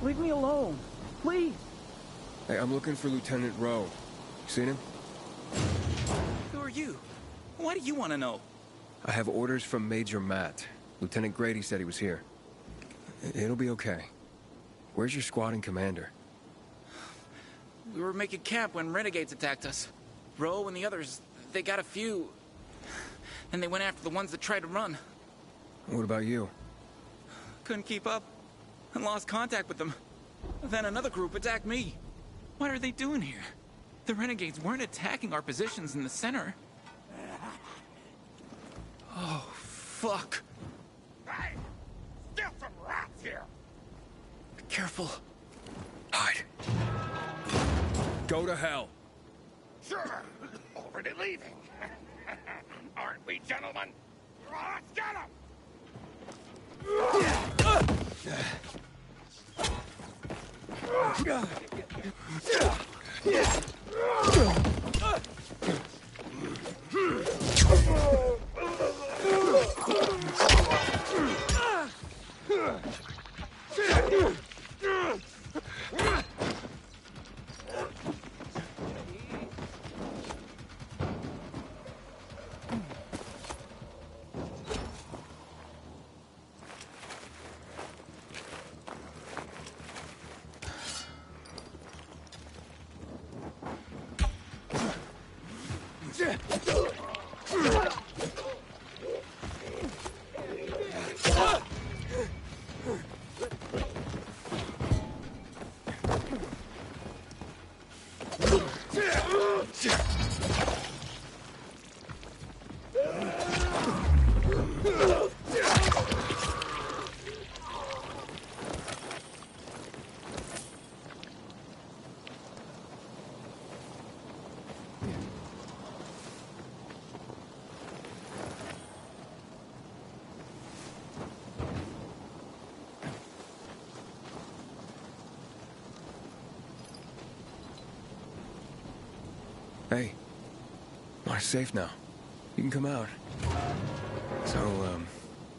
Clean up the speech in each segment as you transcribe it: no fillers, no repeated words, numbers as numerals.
Leave me alone, please. Hey, I'm looking for Lieutenant Rowe. Seen him? Who are you? Why do you want to know? I have orders from Major Matt. Lieutenant Grady said he was here. It'll be okay. Where's your squad and commander? We were making camp when renegades attacked us. Rowe and the others, they got a few. Then they went after the ones that tried to run. What about you? Couldn't keep up and lost contact with them. Then another group attacked me. What are they doing here? The renegades weren't attacking our positions in the center. Oh, fuck. Hey! Still some rats here! Be careful. Hide. Go to hell. Sure! Already leaving. Aren't we, gentlemen? Let's get 'em! Hey. We're safe now. You can come out. So,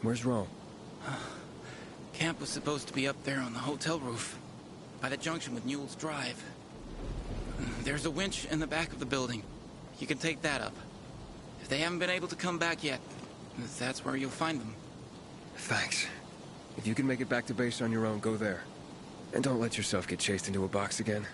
where's Rowe? Camp was supposed to be up there on the hotel roof, by the junction with Newell's Drive. There's a winch in the back of the building. You can take that up. If they haven't been able to come back yet, that's where you'll find them. Thanks. If you can make it back to base on your own, go there. And don't let yourself get chased into a box again.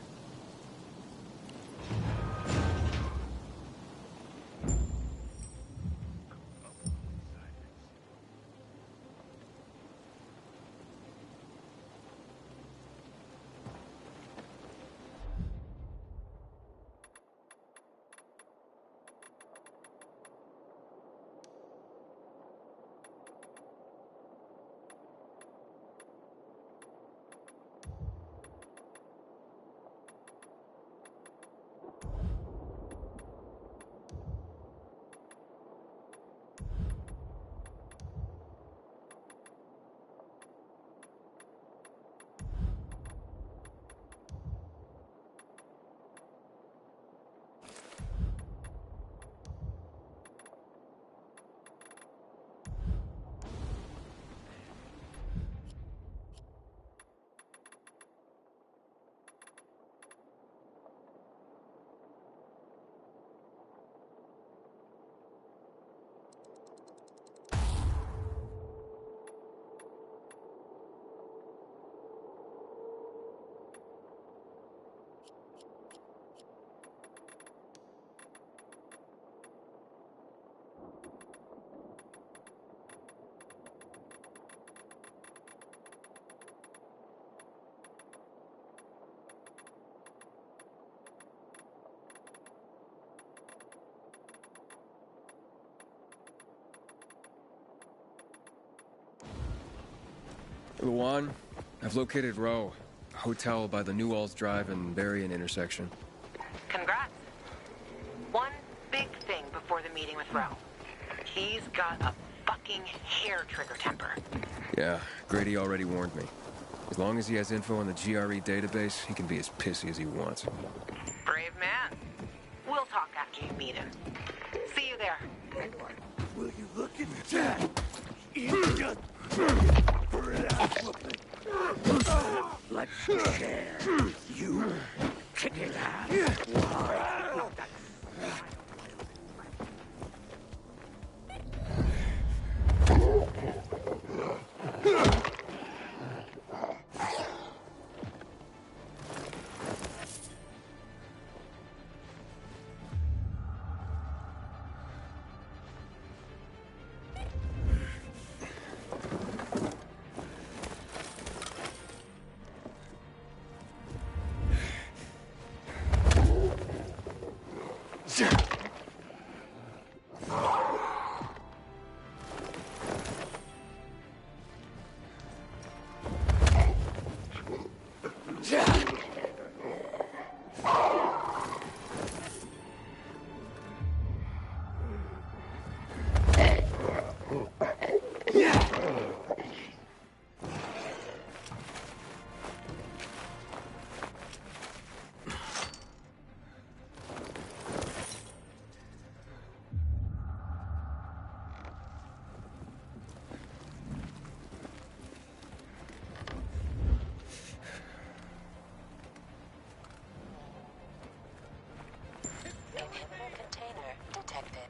Luan, I've located Row, a hotel by the Newalls Drive and Berrien intersection. Congrats. One big thing before the meeting with Rowe. He's got a fucking hair trigger temper. Yeah, Grady already warned me. As long as he has info on the GRE database, he can be as pissy as he wants. Brave man. We'll talk after you meet him. See you there. Will you look at that? Idiot! For an ass whooping. Let's share. You kick it ass. Inhibitor container detected.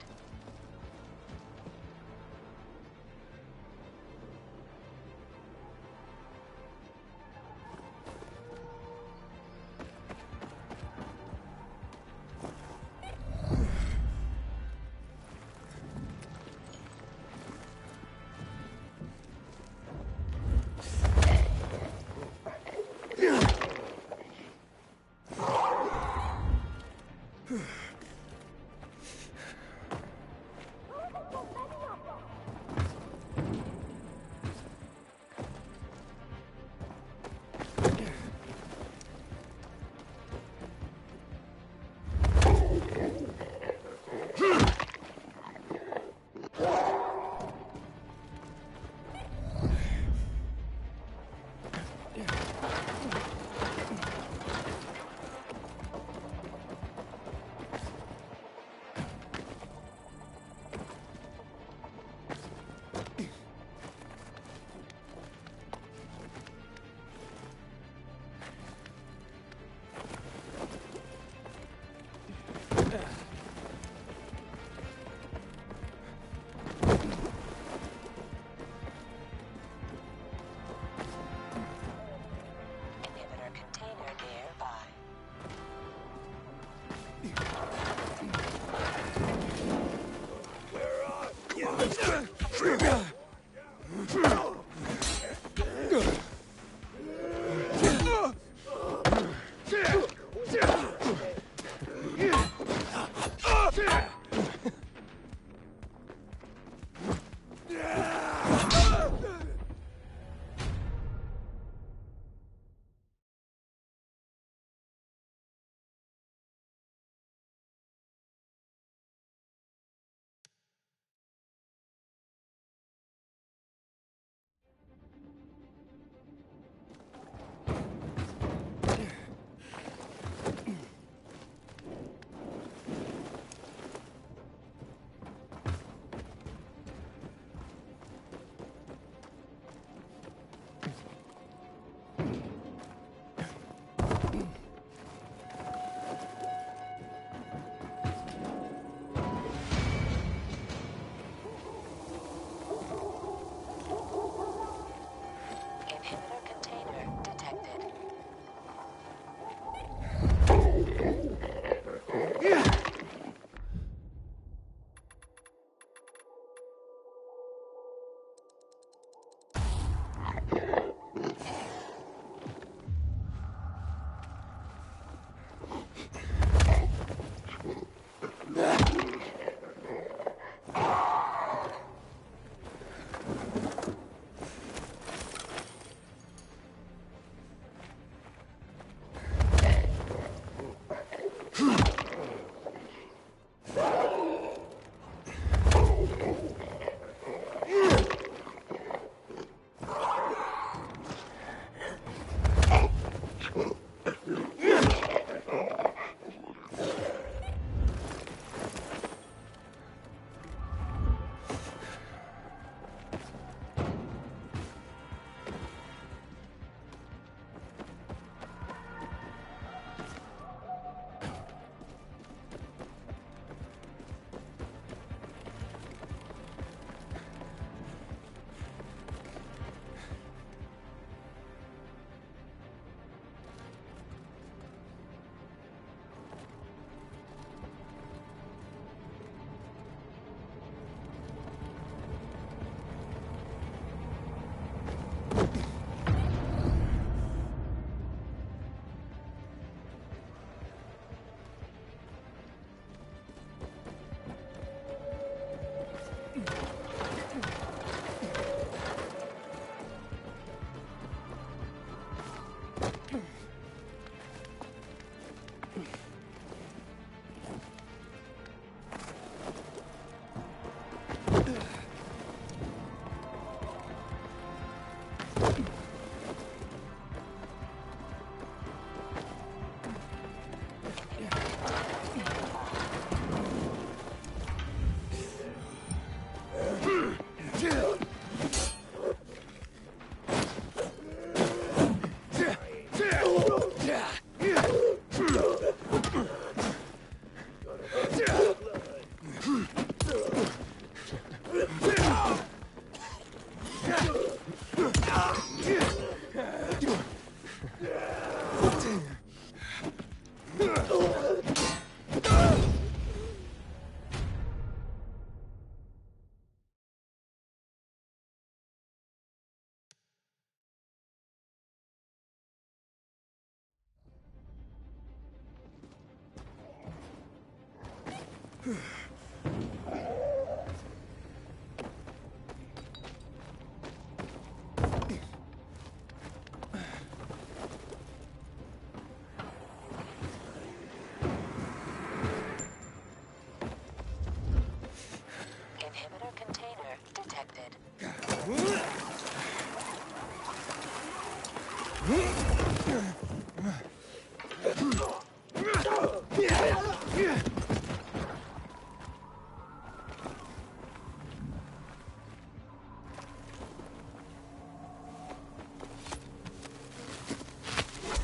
Inhibitor container detected.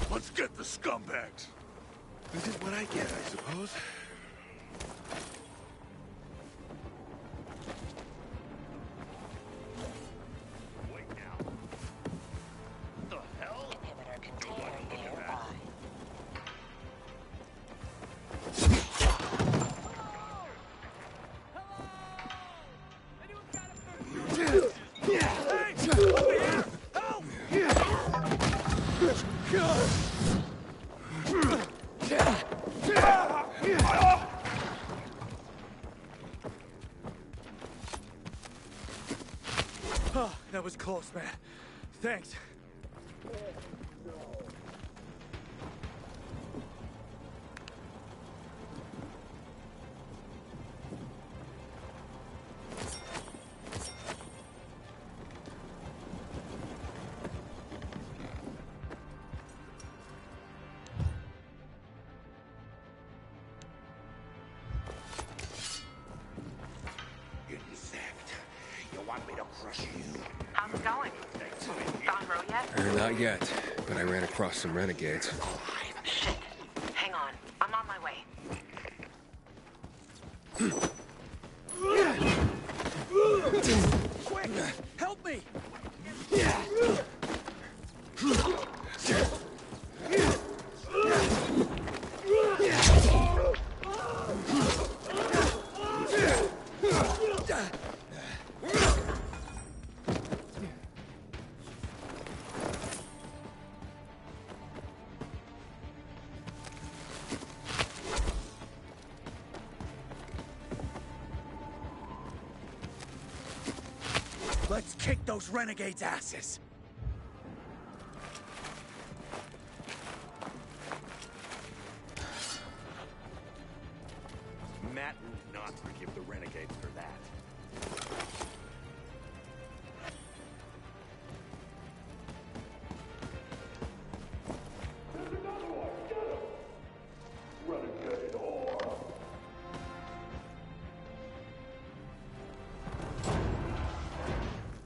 Let's get the scumbags. This is what I get, I suppose. Wait now. The hell? Inhibitor container nearby. Hey! Over here! Help! Oh, that was close, man. Thanks. Insect. You want me to crush you? How's it going? Found Roe yet? Not yet, but I ran across some renegades. Shit. Hang on. I'm on my way. Quick! Help me! Let's kick those renegades' asses! Matt will not forgive the renegades for that.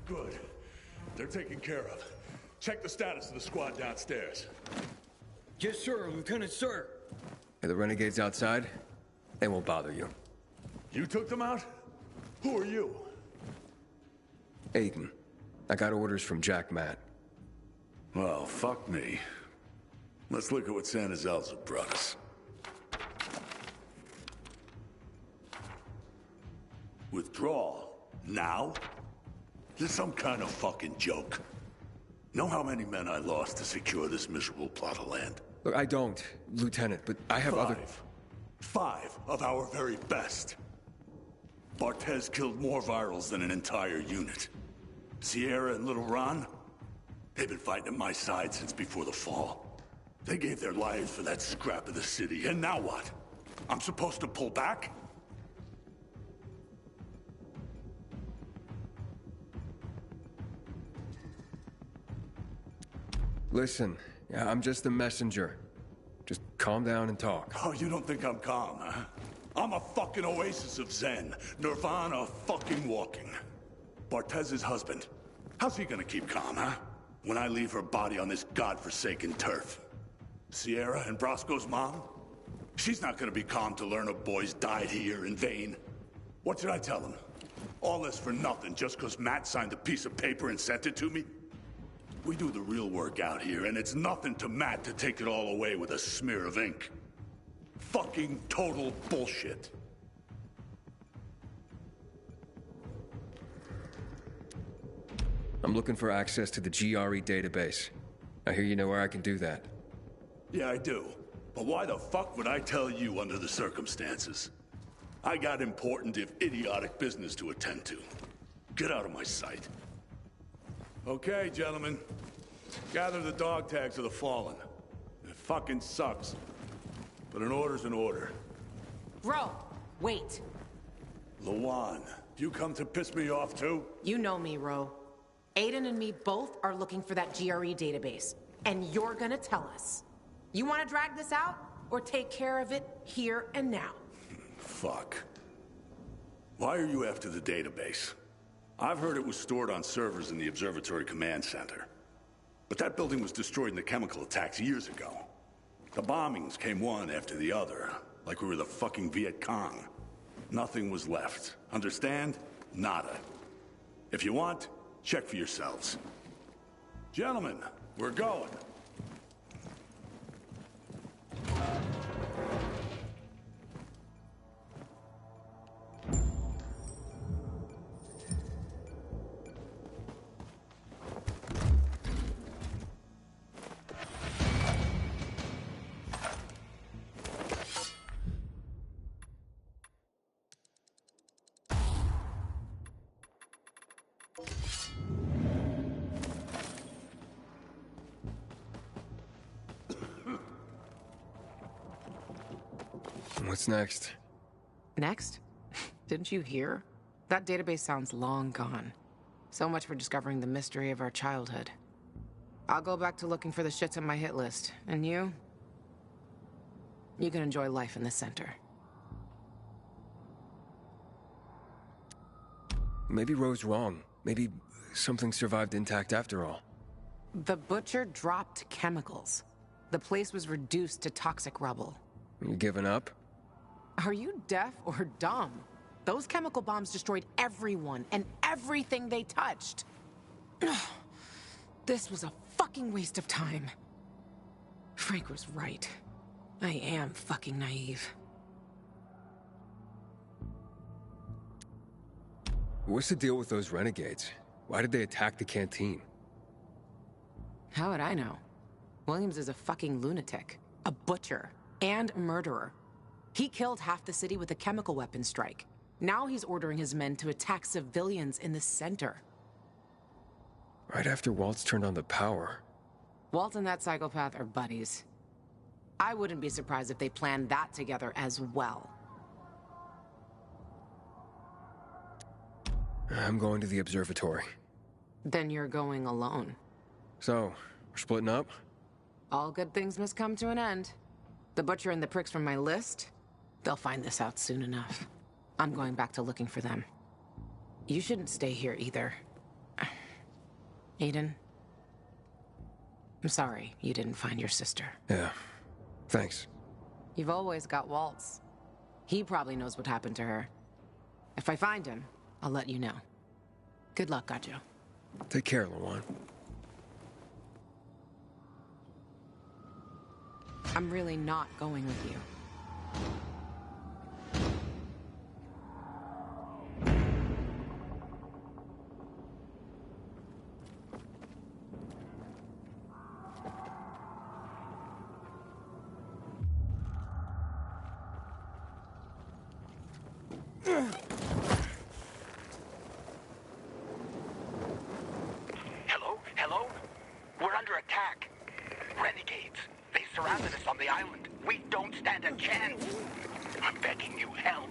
Good. They're taken care of. Check the status of the squad downstairs. Yes, sir, Lieutenant, sir. Are the renegades outside? They won't bother you. You took them out? Who are you? Aiden, I got orders from Jack Matt. Well, fuck me. Let's look at what Santa Zelza brought us. Withdrawal? Now? Is this some kind of fucking joke? Know how many men I lost to secure this miserable plot of land? Look, I don't, Lieutenant, but I have other... Five of our very best. Bartez killed more virals than an entire unit. Sierra and Little Ron, they've been fighting at my side since before the fall. They gave their lives for that scrap of the city, and now what? I'm supposed to pull back? Listen, I'm just the messenger. Just calm down and talk. Oh, you don't think I'm calm, huh? I'm a fucking oasis of zen. Nirvana fucking walking. Bartez's husband. How's he gonna keep calm, huh? When I leave her body on this godforsaken turf. Sierra and Brosco's mom? She's not gonna be calm to learn her boys died here in vain. What did I tell him? All this for nothing just because Matt signed a piece of paper and sent it to me? We do the real work out here, and it's nothing to Matt to take it all away with a smear of ink. Fucking total bullshit. I'm looking for access to the GRE database. I hear you know where I can do that. Yeah, I do. But why the fuck would I tell you under the circumstances? I got important, if idiotic, business to attend to. Get out of my sight. Okay, gentlemen. Gather the dog tags of the fallen. It fucking sucks. But an order's an order. Bro, wait. Lawan, you come to piss me off too? You know me, Ro. Aiden and me both are looking for that GRE database. And you're gonna tell us. You wanna drag this out? Or take care of it here and now? Fuck. Why are you after the database? I've heard it was stored on servers in the Observatory Command Center. But that building was destroyed in the chemical attacks years ago. The bombings came one after the other, like we were the fucking Viet Cong. Nothing was left. Understand? Nada. If you want, check for yourselves. Gentlemen, we're going. What's next? Next? Didn't you hear? That database sounds long gone. So much for discovering the mystery of our childhood. I'll go back to looking for the shits on my hit list. And you? You can enjoy life in the center. Maybe Ro's wrong. Maybe something survived intact after all. The Butcher dropped chemicals. The place was reduced to toxic rubble. You giving up? Are you deaf or dumb? Those chemical bombs destroyed everyone and everything they touched. This was a fucking waste of time. Frank was right. I am fucking naive. What's the deal with those renegades? Why did they attack the canteen? How would I know? Williams is a fucking lunatic, a butcher, and a murderer. He killed half the city with a chemical weapon strike. Now he's ordering his men to attack civilians in the center. Right after Waltz turned on the power. Walt and that psychopath are buddies. I wouldn't be surprised if they planned that together as well. I'm going to the observatory. Then you're going alone. So, we're splitting up? All good things must come to an end. The Butcher and the pricks from my list, they'll find this out soon enough. I'm going back to looking for them. You shouldn't stay here either. Aiden, I'm sorry you didn't find your sister. Yeah, thanks. You've always got Waltz. He probably knows what happened to her. If I find him, I'll let you know. Good luck, Gajo. Take care, Lawan. I'm really not going with you. Hello? We're under attack. Renegades. They surrounded us on the island. We don't stand a chance. I'm begging you, help.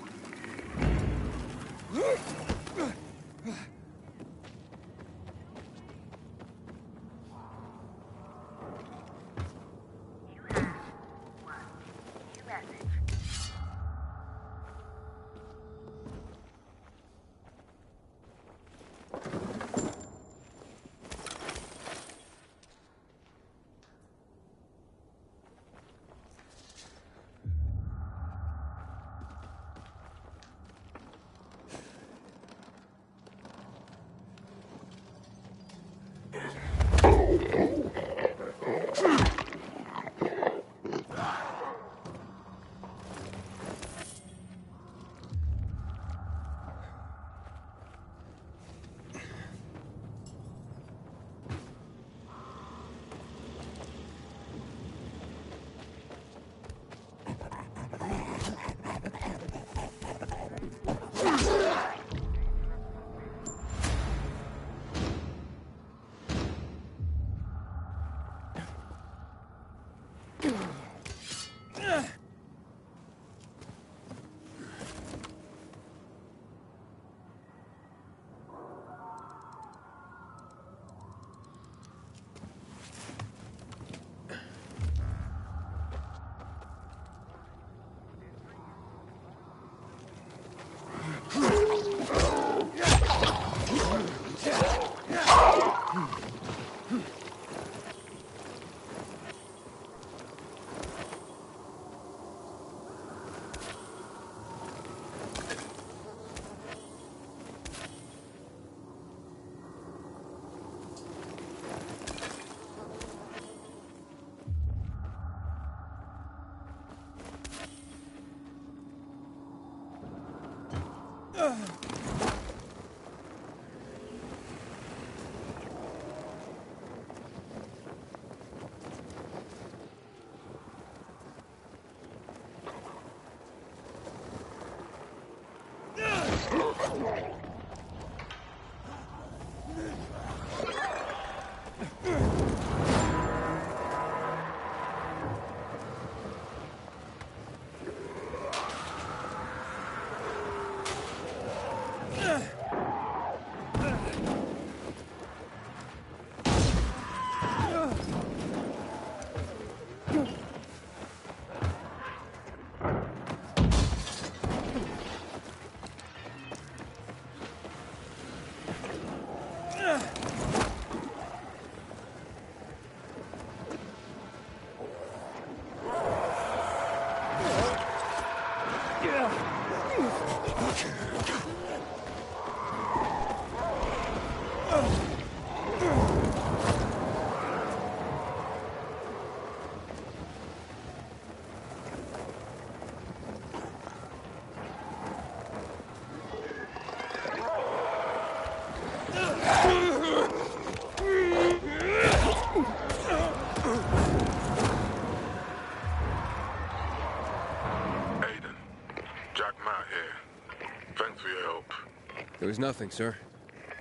There was nothing, sir.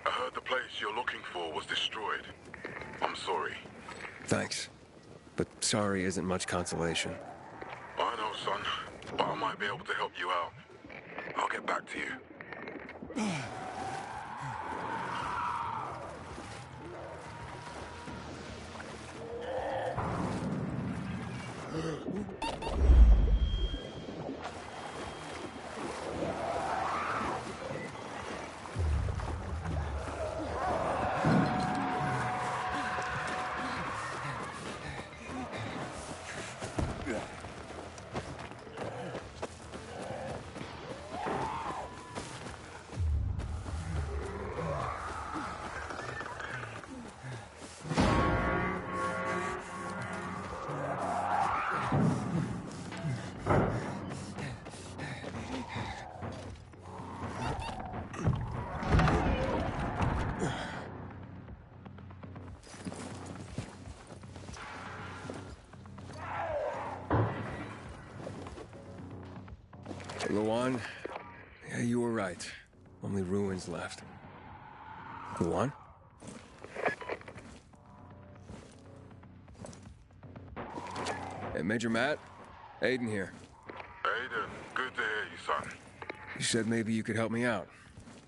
I heard the place you're looking for was destroyed. I'm sorry. Thanks. But sorry isn't much consolation. I know, son, but I might be able to help you out. I'll get back to you. Luan, yeah, you were right. Only ruins left. Luan? Hey, Major Matt? Aiden here. Aiden, good to hear you, son. You said maybe you could help me out.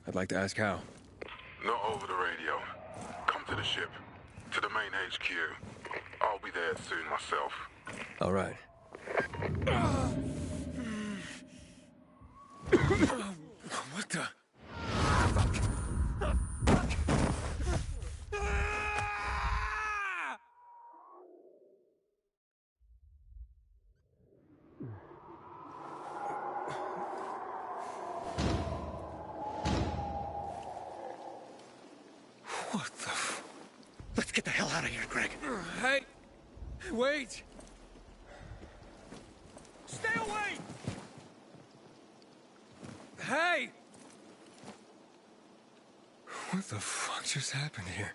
I'd like to ask how. Not over the radio. Come to the ship. To the main HQ. I'll be there soon myself. All right. What the? What the? Let's get the hell out of here, Greg. Hey! Wait! Stay away! Hey! What the fuck just happened here?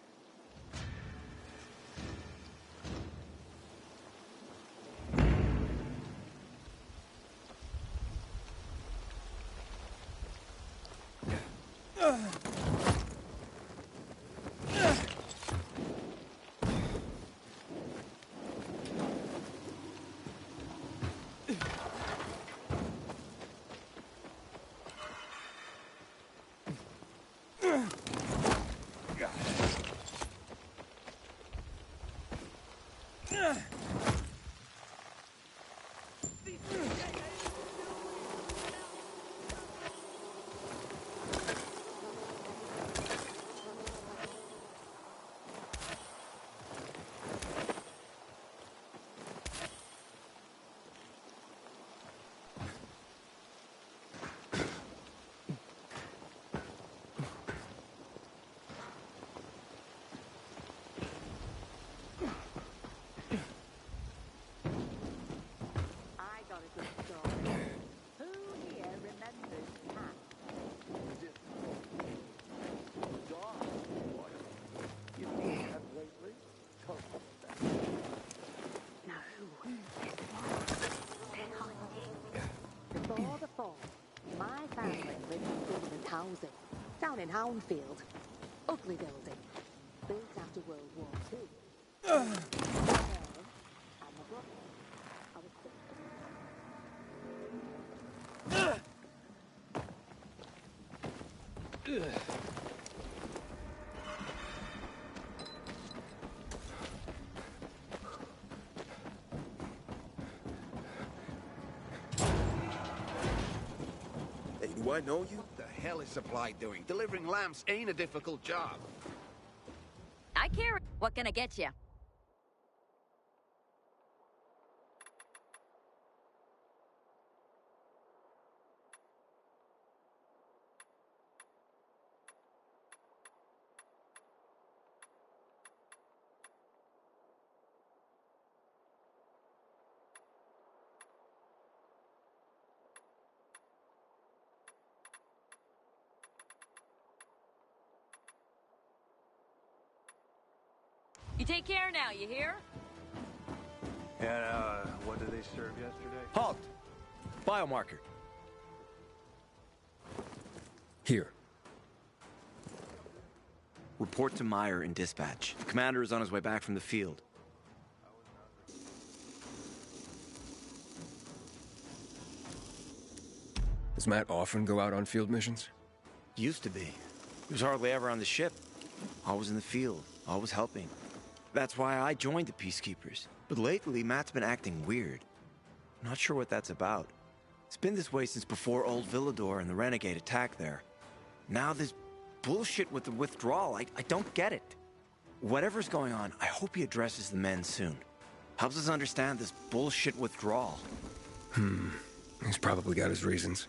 Before the fall, my family lived in government housing down in Houndfield. Ugly building, built after World War II. And my brother, I was six. Hey, do I know you? What the hell is Supply doing? Delivering lamps ain't a difficult job. I care. What can I get you? You take care now, you hear? And, what did they serve yesterday? Halt! Biomarker. Here. Report to Meyer in dispatch. The commander is on his way back from the field. Does Matt often go out on field missions? Used to be. He was hardly ever on the ship. Always in the field, always helping. That's why I joined the Peacekeepers. But lately, Matt's been acting weird. I'm not sure what that's about. It's been this way since before old Villador and the Renegade attack there. Now this bullshit with the withdrawal, I don't get it. Whatever's going on, I hope he addresses the men soon. Helps us understand this bullshit withdrawal. He's probably got his reasons.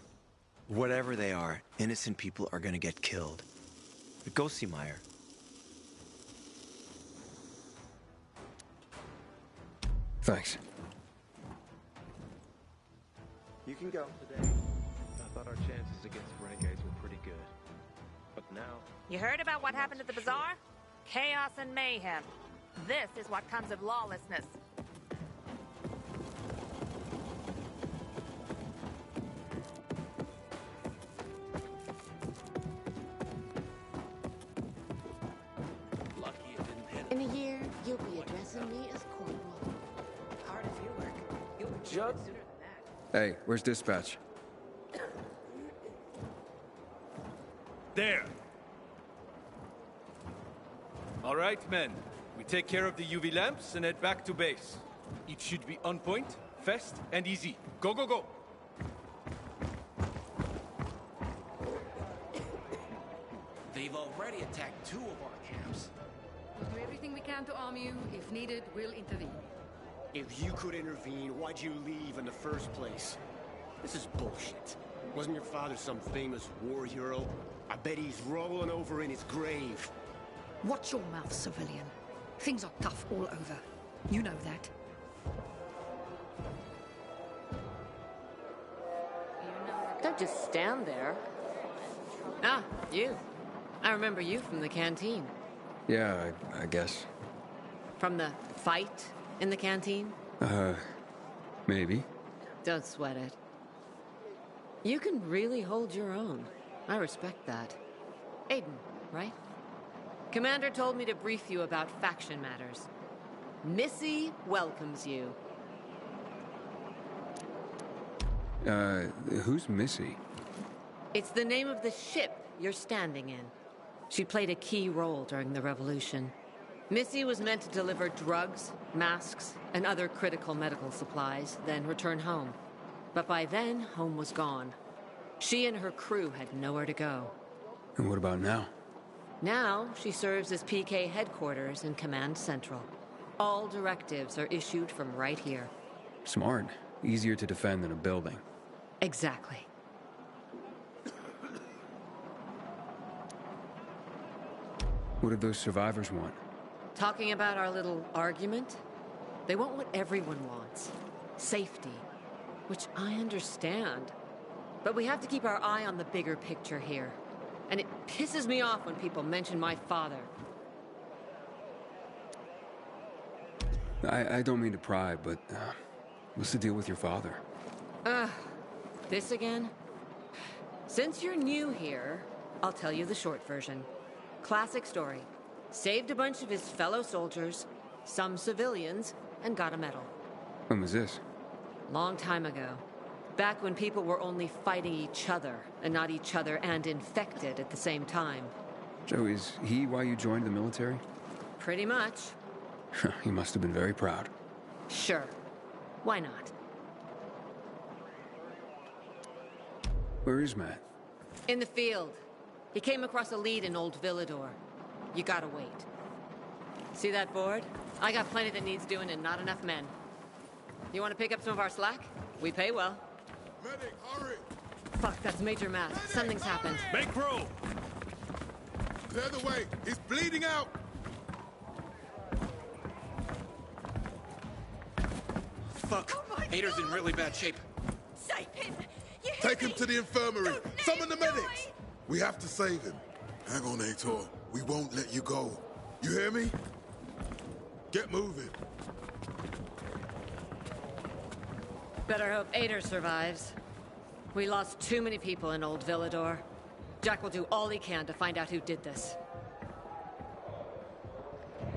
Whatever they are, innocent people are gonna get killed. But go see Meyer. Thanks. You can go. Today, I thought our chances against renegades were pretty good. But now... You heard about what happened at the bazaar? Chaos and mayhem. This is what comes of lawlessness. Lucky it didn't hit. In a year, you'll be addressing me as Corporal. Hard as you work. You'll be Judd? sooner than that. Hey, where's dispatch? There! All right, men. We take care of the UV lamps and head back to base. It should be on point, fast, and easy. Go, go, go! They've already attacked 2 of our camps. We'll do everything we can to arm you. If needed, we'll intervene. If you could intervene, why'd you leave in the first place? This is bullshit. Wasn't your father some famous war hero? I bet he's rolling over in his grave. Watch your mouth, civilian. Things are tough all over. You know that. Don't just stand there. Ah, you. I remember you from the canteen. Yeah, I guess. From the fight in the canteen? Maybe. Don't sweat it. You can really hold your own. I respect that. Aiden, right? Commander told me to brief you about faction matters. Missy welcomes you. Who's Missy? It's the name of the ship you're standing in. She played a key role during the revolution. Missy was meant to deliver drugs, masks, and other critical medical supplies, then return home. But by then, home was gone. She and her crew had nowhere to go. And what about now? Now, she serves as PK headquarters in Command Central. All directives are issued from right here. Smart. Easier to defend than a building. Exactly. What did those survivors want? Talking about our little argument? They want what everyone wants. Safety. Which I understand. But we have to keep our eye on the bigger picture here. And it pisses me off when people mention my father. I don't mean to pry, but what's the deal with your father? This again? Since you're new here, I'll tell you the short version. Classic story. Saved a bunch of his fellow soldiers, some civilians, and got a medal. When was this? Long time ago. Back when people were only fighting each other, and not each other and infected at the same time. Joe, is he why you joined the military? Pretty much. He must have been very proud. Sure. Why not? Where is Matt? In the field. He came across a lead in Old Villador. You gotta wait. See that board? I got plenty that needs doing and not enough men. You want to pick up some of our slack? We pay well. Medic, hurry! Fuck, that's Major Matt. Something's happened. Make room! Clear the way! He's bleeding out! Fuck! Ader's in really bad shape. Save him! Take him to the infirmary! Summon the medics! We have to save him. Hang on, Aitor. We won't let you go. You hear me? Get moving. Better hope Ader survives. We lost too many people in Old Villador. Jack will do all he can to find out who did this.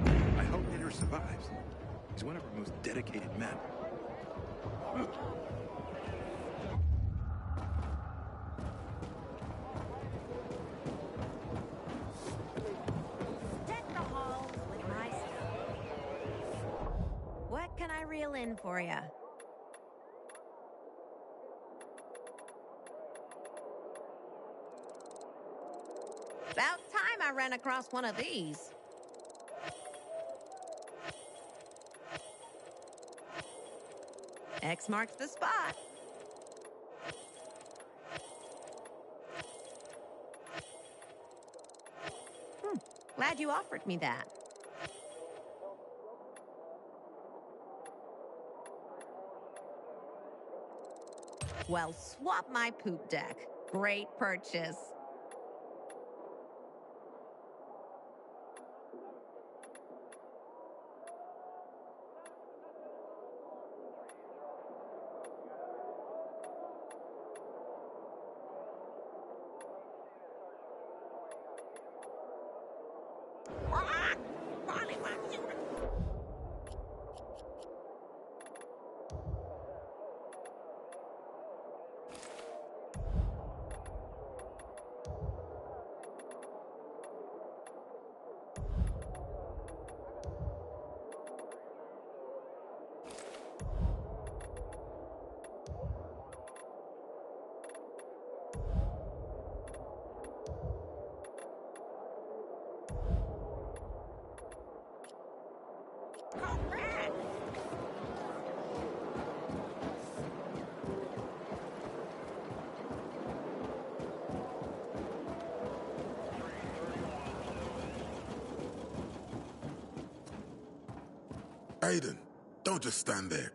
I hope Ader survives. He's one of our most dedicated men. Deck the halls with my stuff. What can I reel in for you? About time I ran across one of these. X marks the spot. Glad you offered me that. Well, swap my poop deck. Great purchase. Aiden, don't just stand there.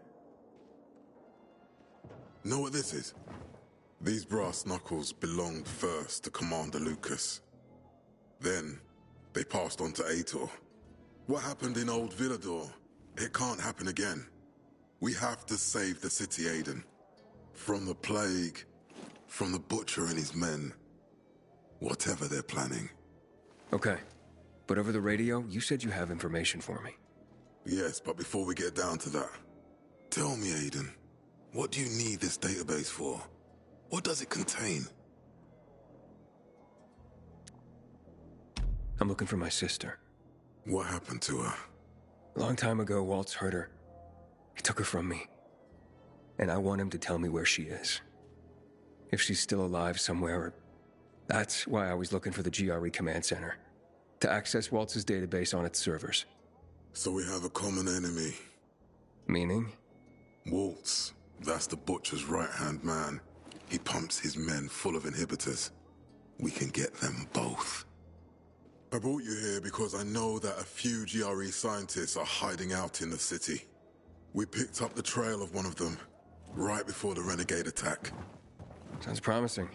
Know what this is? These brass knuckles belonged first to Commander Lucas. Then, they passed on to Aitor. What happened in Old Villador, it can't happen again. We have to save the city, Aiden. From the plague, from the Butcher and his men. Whatever they're planning. Okay. But over the radio, you said you have information for me. Yes, but before we get down to that, tell me, Aiden, what do you need this database for? What does it contain? I'm looking for my sister. What happened to her? A long time ago, Waltz hurt her. He took her from me. And I want him to tell me where she is. If she's still alive somewhere. That's why I was looking for the GRE command center. To access Waltz's database on its servers. So we have a common enemy. Meaning? Waltz. That's the Butcher's right-hand man. He pumps his men full of inhibitors. We can get them both. I brought you here because I know that a few GRE scientists are hiding out in the city. We picked up the trail of one of them, right before the Renegade attack. Sounds promising.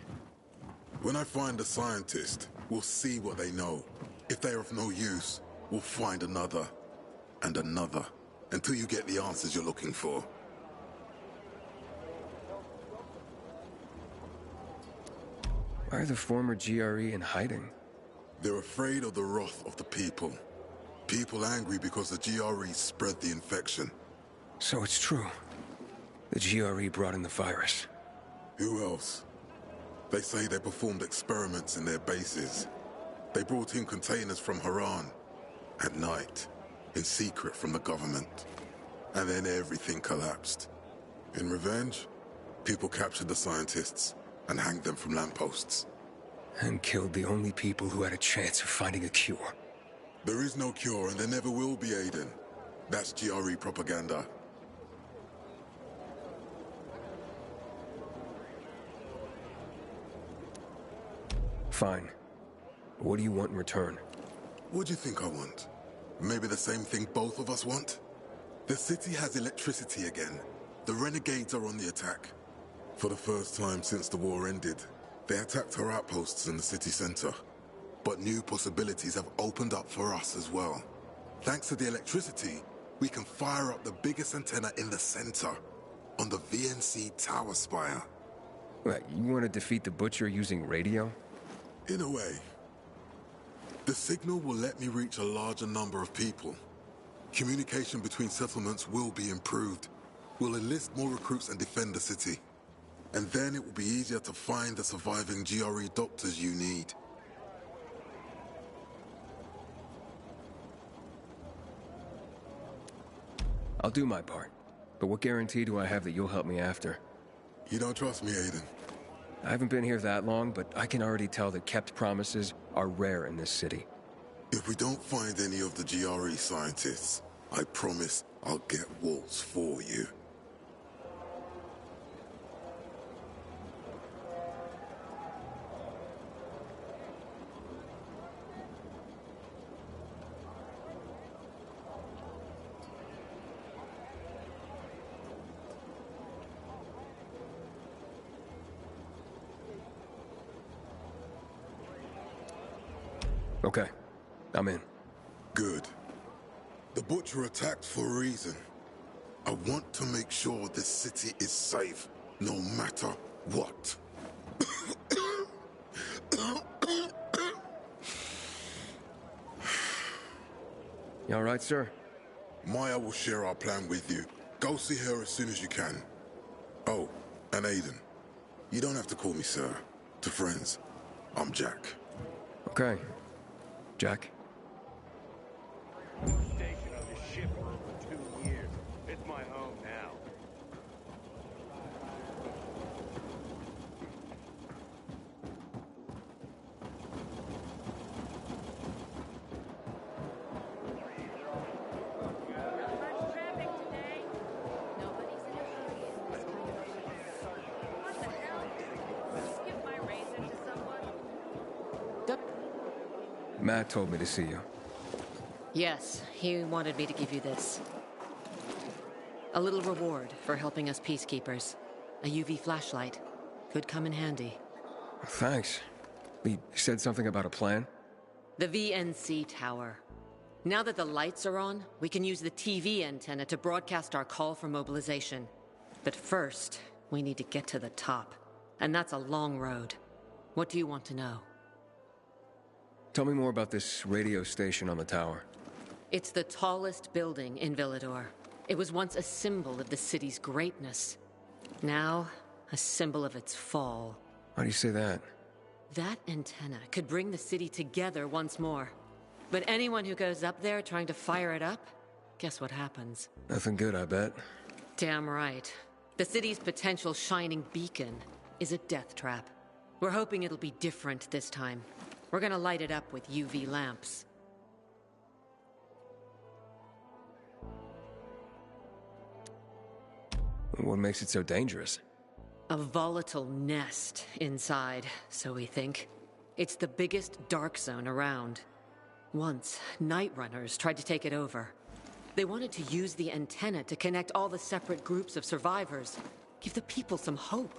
When I find a scientist, we'll see what they know. If they're of no use, we'll find another. And another, until you get the answers you're looking for. Why are the former GRE in hiding? They're afraid of the wrath of the people. People angry because the GRE spread the infection. So it's true. The GRE brought in the virus. Who else? They say they performed experiments in their bases. They brought in containers from Haran. At night. In secret from the government. And then everything collapsed. In revenge, people captured the scientists and hanged them from lampposts. And killed the only people who had a chance of finding a cure. There is no cure and there never will be, Aiden. That's GRE propaganda. Fine. What do you want in return? What do you think I want? Maybe the same thing both of us want? The city has electricity again. The renegades are on the attack. For the first time since the war ended, they attacked our outposts in the city center. But new possibilities have opened up for us as well. Thanks to the electricity, we can fire up the biggest antenna in the center, on the VNC tower spire. What, you want to defeat the Butcher using radio? In a way. The signal will let me reach a larger number of people. Communication between settlements will be improved. We'll enlist more recruits and defend the city. And then it will be easier to find the surviving GRE doctors you need. I'll do my part. But what guarantee do I have that you'll help me after? You don't trust me, Aiden? I haven't been here that long, but I can already tell that kept promises are rare in this city. If we don't find any of the GRE scientists, I promise I'll get Waltz for you. Okay, I'm in. Good. The Butcher attacked for a reason. I want to make sure this city is safe, no matter what. You all right, sir? Maya will share our plan with you. Go see her as soon as you can. Oh, and Aiden. You don't have to call me sir. To friends, I'm Jack. Okay. Jack? Station on this ship for over 2 years. It's my home now. Matt told me to see you. Yes, he wanted me to give you this. A little reward for helping us peacekeepers. A UV flashlight. Could come in handy. Thanks. He said something about a plan? The VNC tower. Now that the lights are on, we can use the TV antenna to broadcast our call for mobilization. But first, we need to get to the top. And that's a long road. What do you want to know? Tell me more about this radio station on the tower. It's the tallest building in Villedor. It was once a symbol of the city's greatness. Now, a symbol of its fall. How do you say that? That antenna could bring the city together once more. But anyone who goes up there trying to fire it up, guess what happens? Nothing good, I bet. Damn right. The city's potential shining beacon is a death trap. We're hoping it'll be different this time. We're gonna light it up with UV lamps. What makes it so dangerous? A volatile nest inside, so we think. It's the biggest dark zone around. Once, Night Runners tried to take it over. They wanted to use the antenna to connect all the separate groups of survivors, give the people some hope.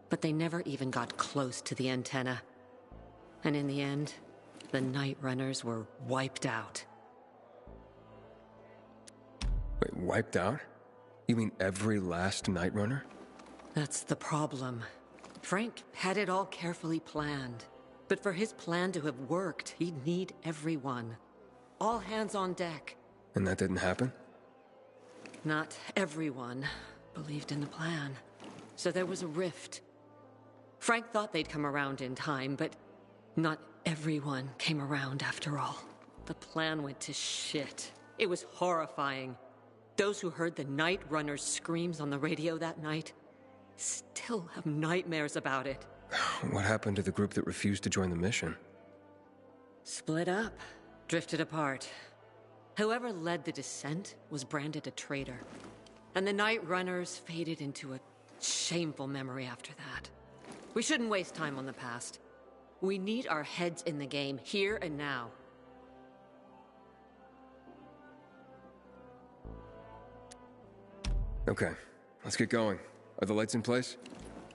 But they never even got close to the antenna. And in the end, the Night Runners were wiped out. Wait, wiped out? You mean every last Night Runner? That's the problem. Frank had it all carefully planned. But for his plan to have worked, he'd need everyone. All hands on deck. And that didn't happen? Not everyone believed in the plan. So there was a rift. Frank thought they'd come around in time, but not everyone came around after all. The plan went to shit. It was horrifying. Those who heard the Night Runner's screams on the radio that night still have nightmares about it. What happened to the group that refused to join the mission? Split up. Drifted apart. Whoever led the descent was branded a traitor. And the Night Runners faded into a shameful memory after that. We shouldn't waste time on the past. We need our heads in the game, here and now. Okay, let's get going. Are the lights in place?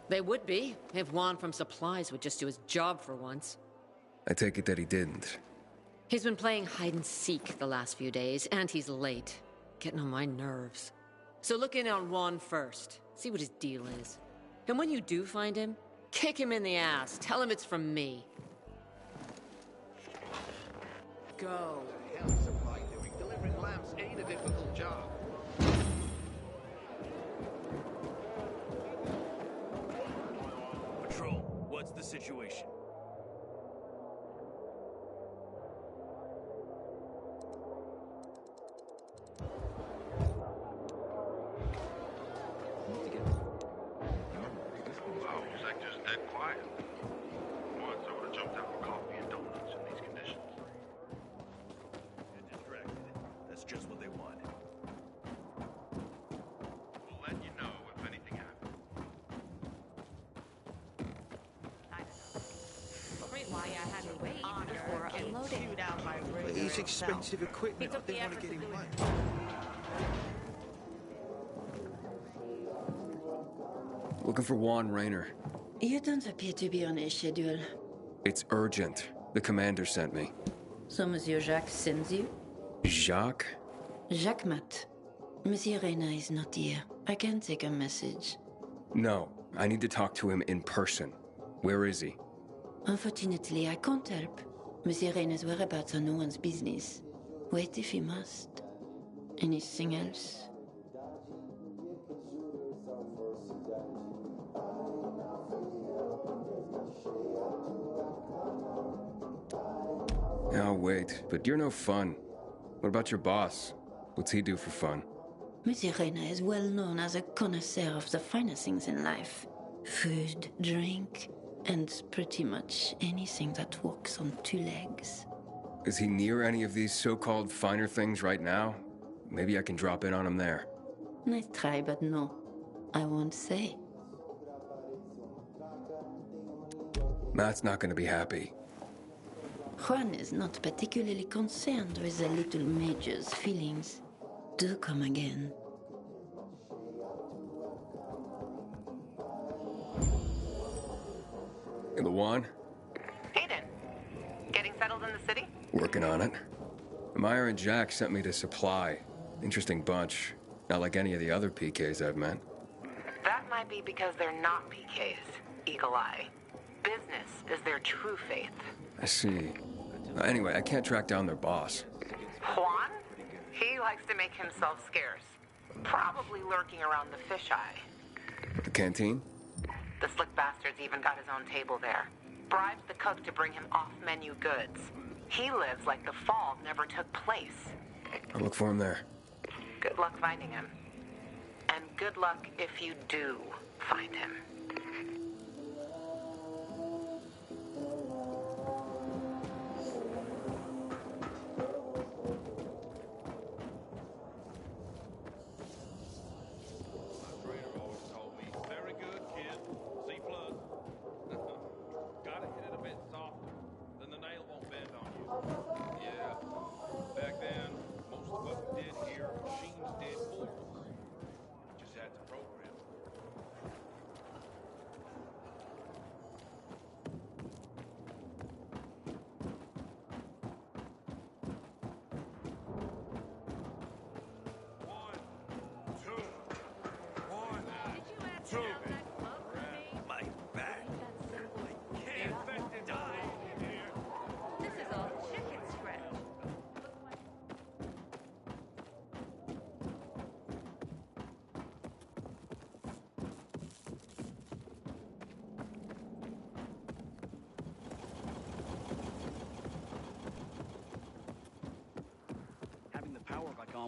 They would be, if Juan from Supplies would just do his job for once. I take it that he didn't. He's been playing hide-and-seek the last few days, and he's late. Getting on my nerves. So look in on Juan first. See what his deal is. And when you do find him, kick him in the ass. Tell him it's from me. Go. What the hell is Supply doing? Delivering lamps ain't a difficult job. Patrol, what's the situation? It's expensive equipment. I didn't want to get him wet. Looking for Juan Raynor. You don't appear to be on a schedule. It's urgent. The commander sent me. So Monsieur Jacques sends you? Jacques? Jacques Mat. Monsieur Reyna is not here. I can take a message. No, I need to talk to him in person. Where is he? Unfortunately, I can't help. Monsieur Reyna's whereabouts are no one's business. Wait if he must. Anything else? I'll wait, but you're no fun. What about your boss? What's he do for fun? Monsieur Reyna is well known as a connoisseur of the finer things in life. Food, drink, and pretty much anything that walks on two legs. Is he near any of these so-called finer things right now? Maybe I can drop in on him there. Nice try, but no. I won't say. Matt's not gonna be happy. Juan is not particularly concerned with the little major's feelings. Do come again. In the Juan? Hayden, getting settled in the city? Working on it. Meyer and Jack sent me to Supply. Interesting bunch. Not like any of the other PKs I've met. That might be because they're not PKs, Eagle Eye. Business is their true faith. I see. Anyway, I can't track down their boss. Juan? He likes to make himself scarce. Probably lurking around the fisheye. The canteen? The slick bastard's even got his own table there. Bribes the cook to bring him off-menu goods. He lives like the fall never took place. I'll look for him there. Good luck finding him. And good luck if you do find him.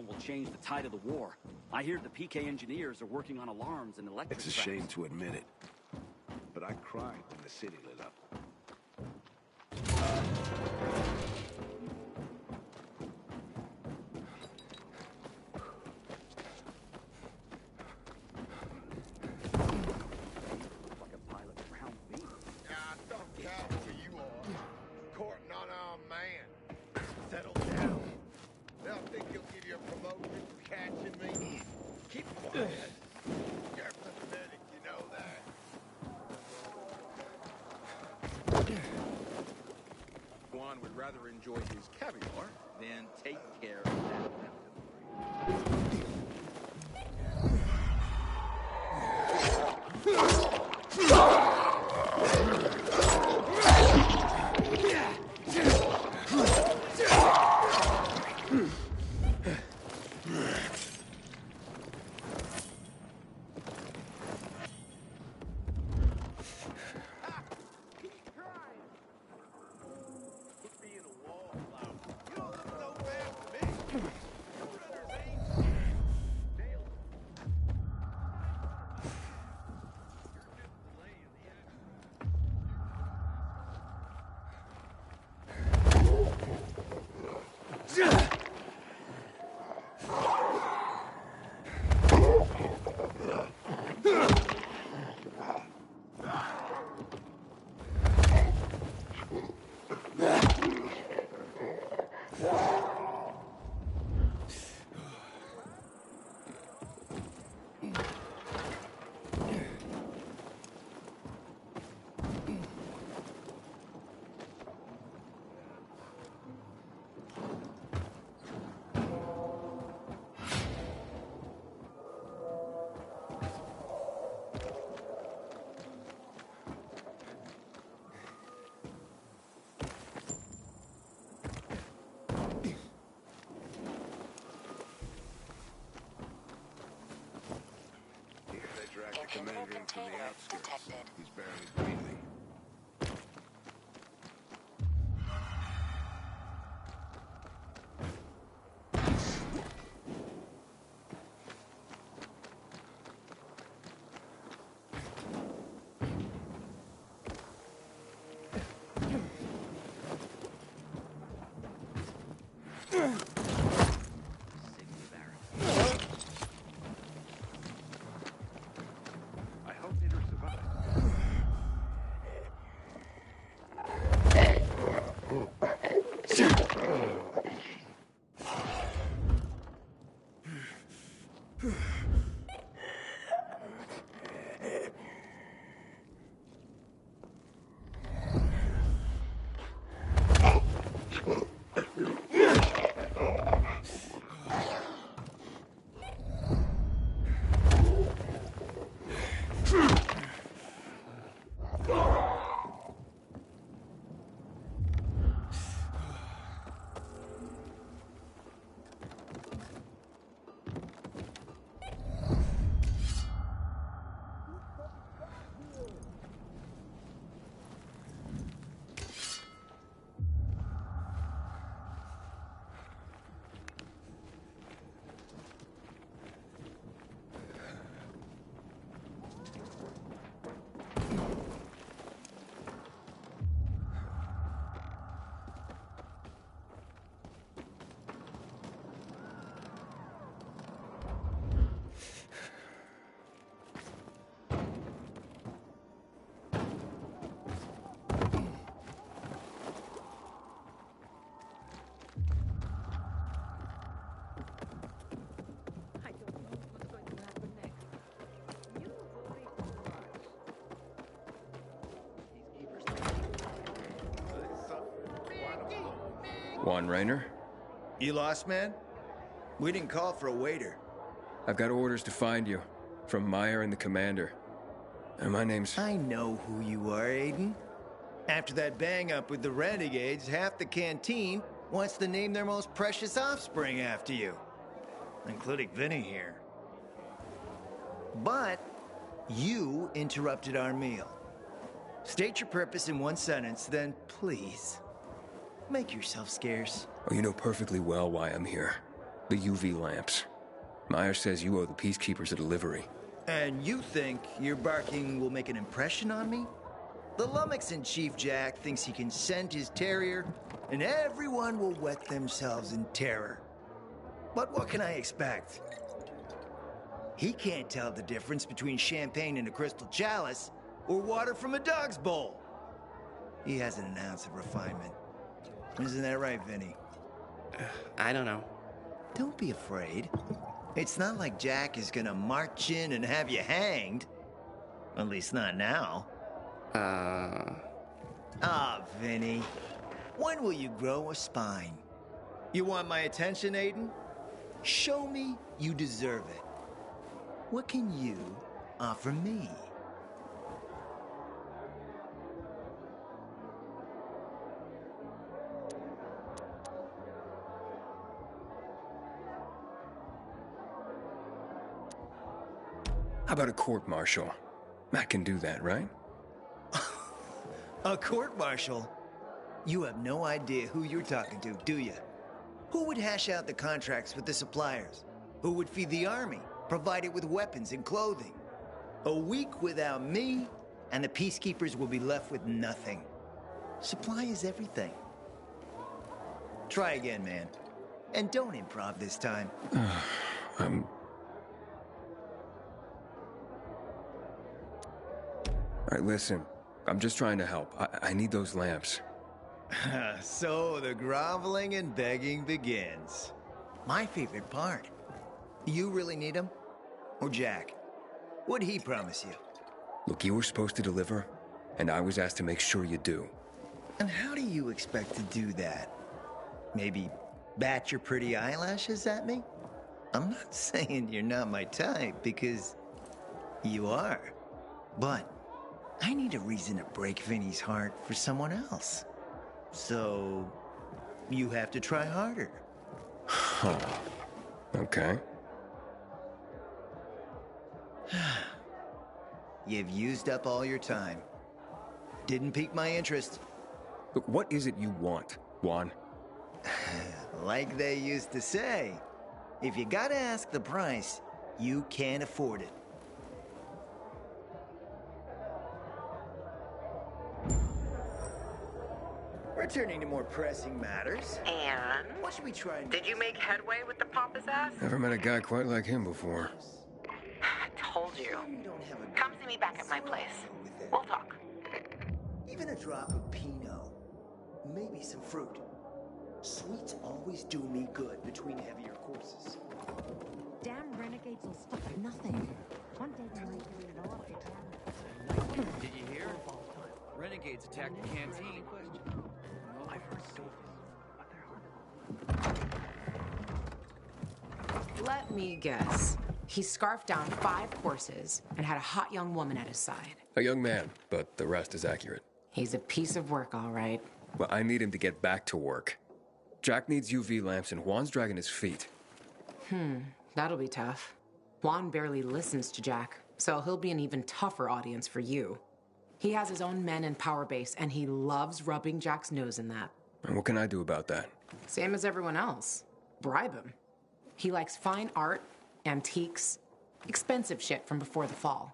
on will change the tide of the war. I hear the PK engineers are working on alarms and electric It's a traps. shame to admit it, but I cried when the city lit up. Juan would rather enjoy his caviar than take care of that. Commander in from the outskirts. He's barely breathing. Juan Raynor? You lost, man? We didn't call for a waiter. I've got orders to find you. From Meyer and the commander. And my name's... I know who you are, Aiden. After that bang-up with the Renegades, half the canteen wants to name their most precious offspring after you. Including Vinny here. But you interrupted our meal. State your purpose in one sentence, then please, make yourself scarce. Oh, you know perfectly well why I'm here. The UV lamps. Myers says you owe the Peacekeepers a delivery. And you think your barking will make an impression on me? The Lummox-in-Chief Jack thinks he can scent his terrier, and everyone will wet themselves in terror. But what can I expect? He can't tell the difference between champagne in a crystal chalice or water from a dog's bowl. He hasn't an ounce of refinement. Isn't that right, Vinny? I don't know. Don't be afraid. It's not like Jack is gonna march in and have you hanged. At least not now. Vinny. When will you grow a spine? You want my attention, Aiden? Show me you deserve it. What can you offer me? How about a court-martial? Matt can do that, right? A court-martial? You have no idea who you're talking to, do you? Who would hash out the contracts with the suppliers? Who would feed the army, provide it with weapons and clothing? A week without me, and the Peacekeepers will be left with nothing. Supply is everything. Try again, man. And don't improv this time. All right, listen. I'm just trying to help. I need those lamps. So the groveling and begging begins. My favorite part. You really need them? Or Jack? What'd he promise you? Look, you were supposed to deliver, and I was asked to make sure you do. And how do you expect to do that? Maybe bat your pretty eyelashes at me? I'm not saying you're not my type, because you are. But I need a reason to break Vinny's heart for someone else. So, you have to try harder. Huh. Okay. You've used up all your time. Didn't pique my interest. Look, what is it you want, Juan? Like they used to say, if you gotta ask the price, you can't afford it. Returning to more pressing matters. And? What should we try? Did you make headway with the pompous ass? Never met a guy quite like him before. I told you. Come see me back at my place. We'll talk. Even a drop of Pinot. Maybe some fruit. Sweets always do me good between heavier courses. Damn renegades will stop at nothing. One day they might do it all again. Did you hear? Renegades attacked the canteen. I've heard stories. Let me guess. He scarfed down 5 courses and had a hot young woman at his side. A young man, but the rest is accurate. He's a piece of work, all right. Well, I need him to get back to work. Jack needs UV lamps and Juan's dragging his feet. That'll be tough. Juan barely listens to Jack, so he'll be an even tougher audience for you. He has his own men in Power Base, and he loves rubbing Jack's nose in that. And what can I do about that? Same as everyone else. Bribe him. He likes fine art, antiques, expensive shit from before the fall.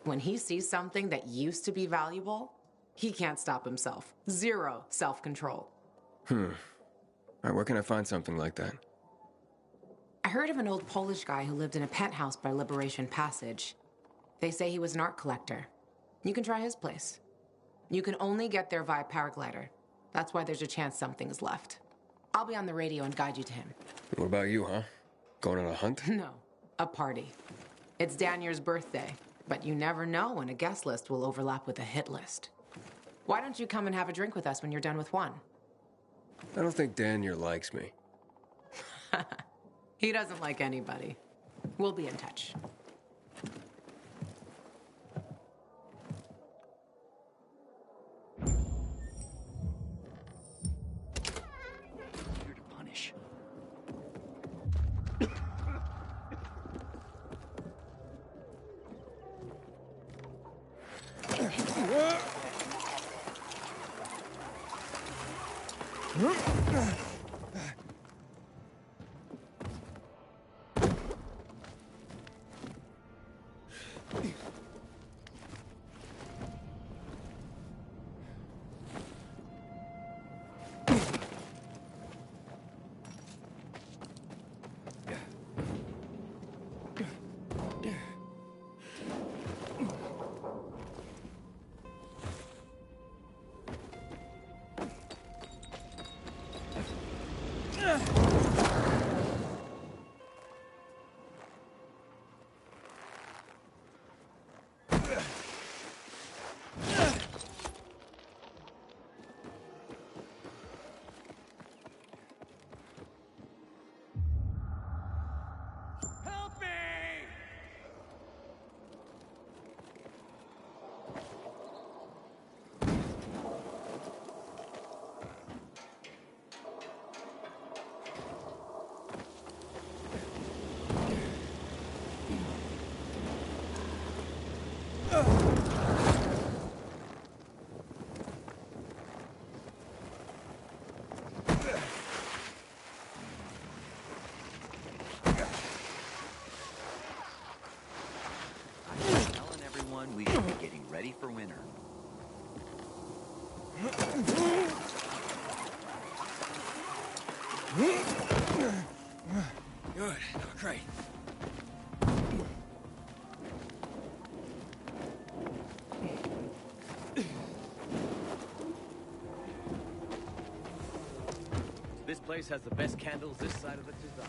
When he sees something that used to be valuable, he can't stop himself. 0 self-control. All right, where can I find something like that? I heard of an old Polish guy who lived in a penthouse by Liberation Passage. They say he was an art collector. You can try his place. You can only get there via paraglider. That's why there's a chance something's left. I'll be on the radio and guide you to him. What about you, huh? Going on a hunt? No, a party. It's Danier's birthday, but you never know when a guest list will overlap with a hit list. Why don't you come and have a drink with us when you're done with one? I don't think Danier likes me. He doesn't like anybody. We'll be in touch. Here to punish. for winter. Good. Great. This place has the best candles this side of the Tozawa.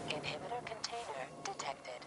Inhibitor container detected.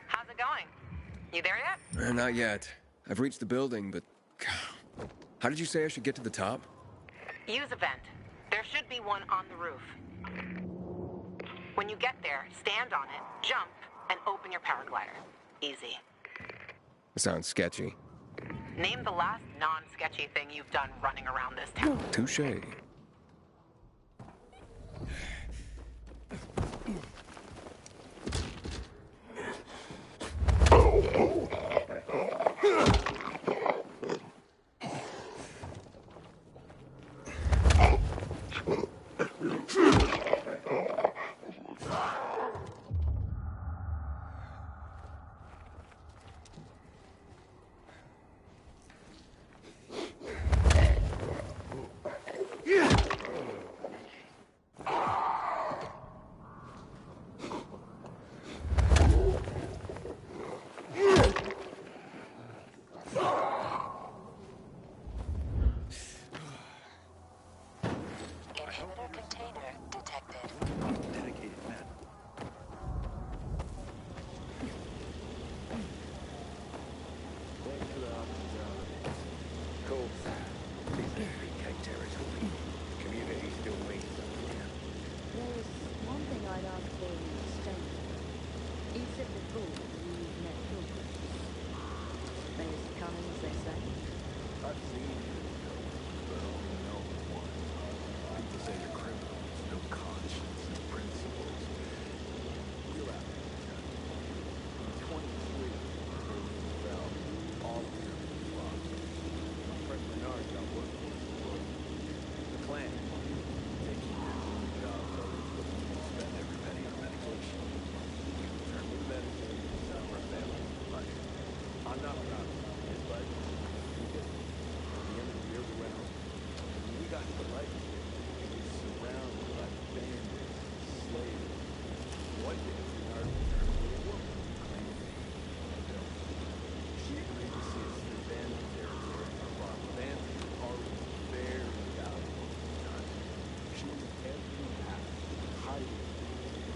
How's it going? You there yet? Not yet. I've reached the building, but... How did you say I should get to the top? Use a vent. There should be one on the roof. When you get there, stand on it, jump, and open your paraglider. Easy. Sounds sketchy. Name the last non-sketchy thing you've done running around this town. Touché. full you've met pilgrims. Things coming, as they say. I've seen pilgrims, but only know one. People say they're criminals, no conscience, no principles. We're out there. In 23, Berlin fell. All of them lost. My friend Bernard got work for his lawyer. The Klan, taking jobs, always looking to spend every penny on medication. We returned with medicine, set up our family for life. I'm not proud of it, but we did it. At the end of the year, we went home. When we got to the light, we were surrounded by bandits, slaves. One day, Bernard returned with a woman who claimed to be a villain. She agreed to see us through bandit territory for a while. Nancy already very valuable at the time. She was every path, hiding,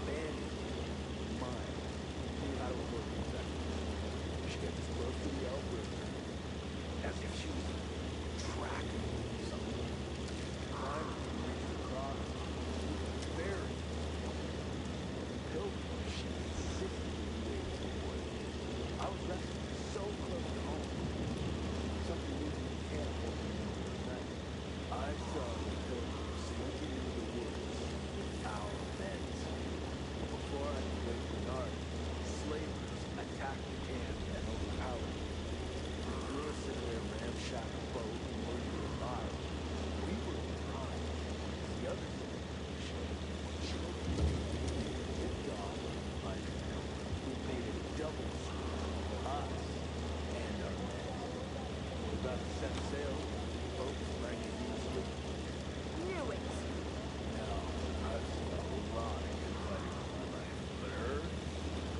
bandit, mine. Knew how to avoid exactly. She kept us close to the Elk River, as if she was tracking something. Climbed and reached across. We were very pilgrim. She insisted we wait to avoid. I was resting so close to home. Something moving in camp woke me in the night. I saw the pilgrim slinking into the woods with our beds. Before I could wake Bernard, slavers attacked the camp and overpowered it. They threw us into their ramshackle boat and were alive. We were in pride. The others in the ship were children. Ripped off by the pilgrim who made a double score for us and our men. We're about to set sail. Boats rang useless. Knew it! Now, I've seen a whole lot of good fighting in my life, but her,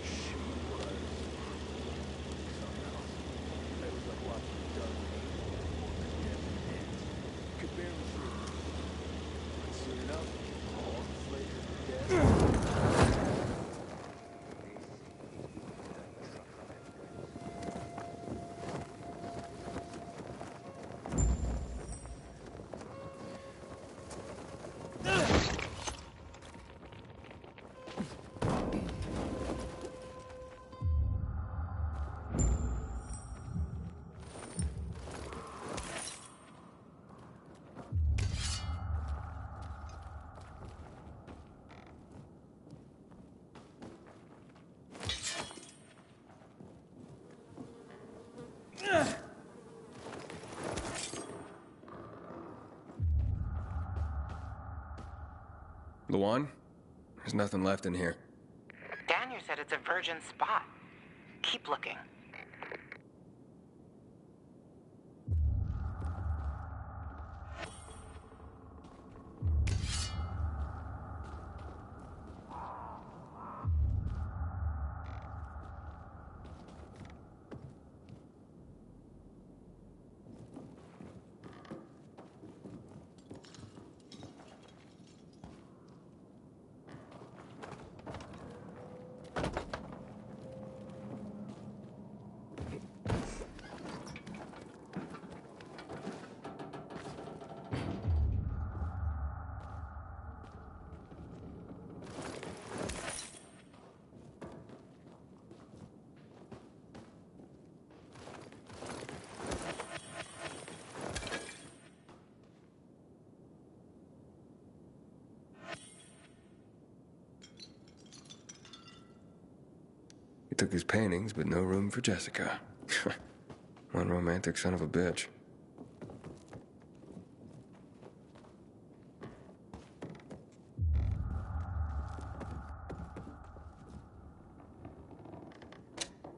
she was something else. It was like watching a dark angel or condemned ants. Could barely see her. But soon enough, all the slavers were dead. Luan? There's nothing left in here. Daniel said it's a virgin spot. Keep looking. He took his paintings, but no room for Jessica. One romantic son of a bitch.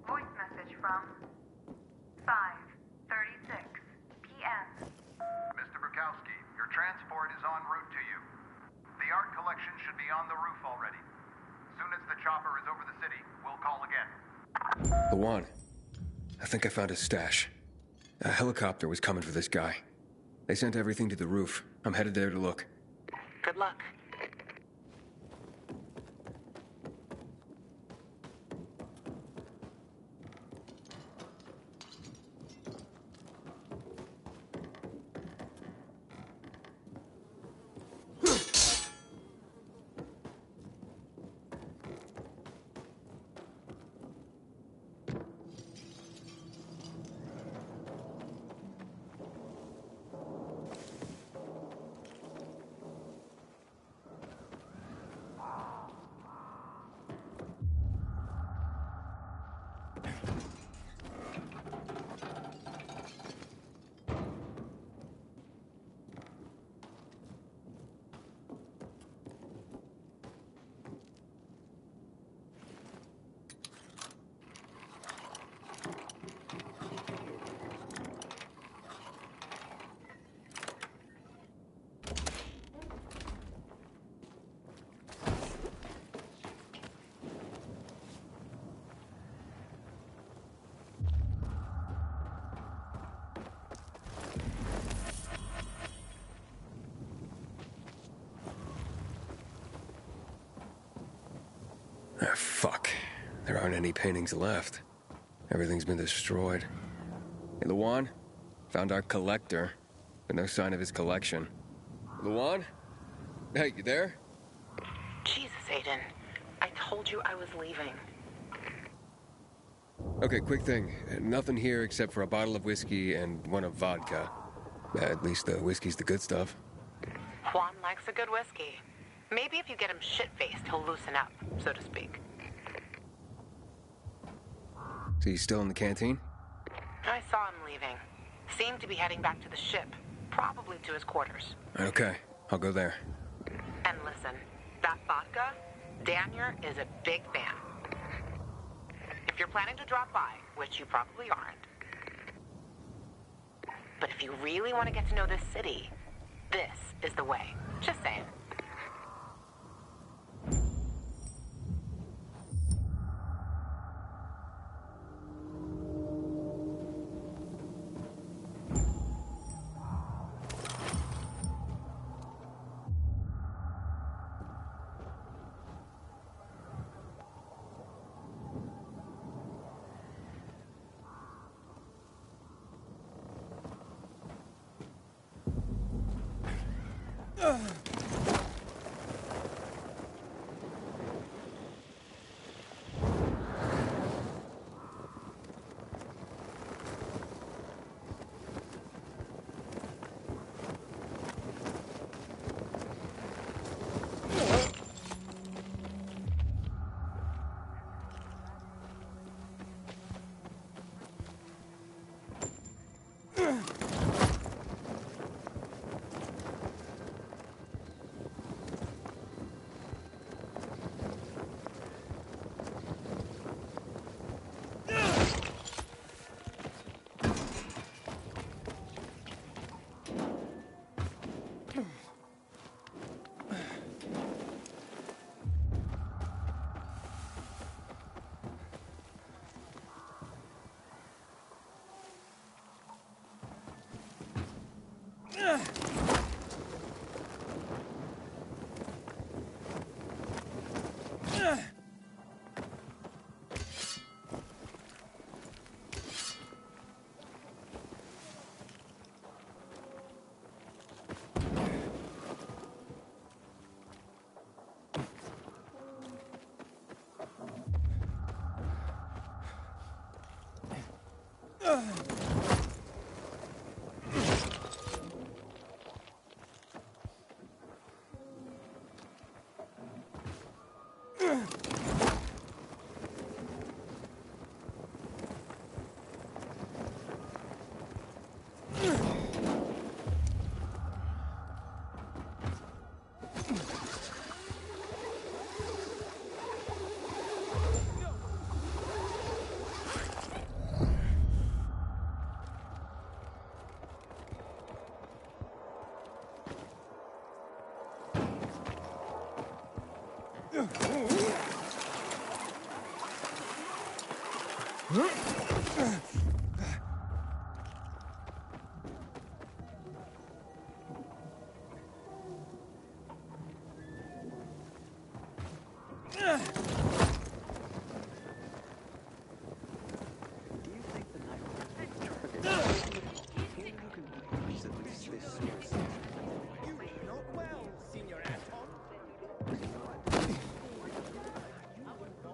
Voice message from 5:36 p.m. Mr. Bukowski, your transport is en route to you. The art collection should be on the roof already. Soon as the chopper is over the city, we'll call again. Luan, I think I found his stash. A helicopter was coming for this guy. They sent everything to the roof. I'm headed there to look. Good luck. Ah, fuck. There aren't any paintings left. Everything's been destroyed. Hey, Luan? Found our collector, but no sign of his collection. Luan? Hey, you there? Jesus, Aiden. I told you I was leaving. Okay, quick thing. Nothing here except for a bottle of whiskey and one of vodka. At least the whiskey's the good stuff. Juan likes a good whiskey. Maybe if you get him shit-faced, he'll loosen up, so to speak. So he's still in the canteen? I saw him leaving. Seemed to be heading back to the ship, probably to his quarters. Okay, I'll go there. And listen, that vodka, Daniel is a big fan. If you're planning to drop by, which you probably aren't, but if you really want to get to know this city, this is the way. Just saying.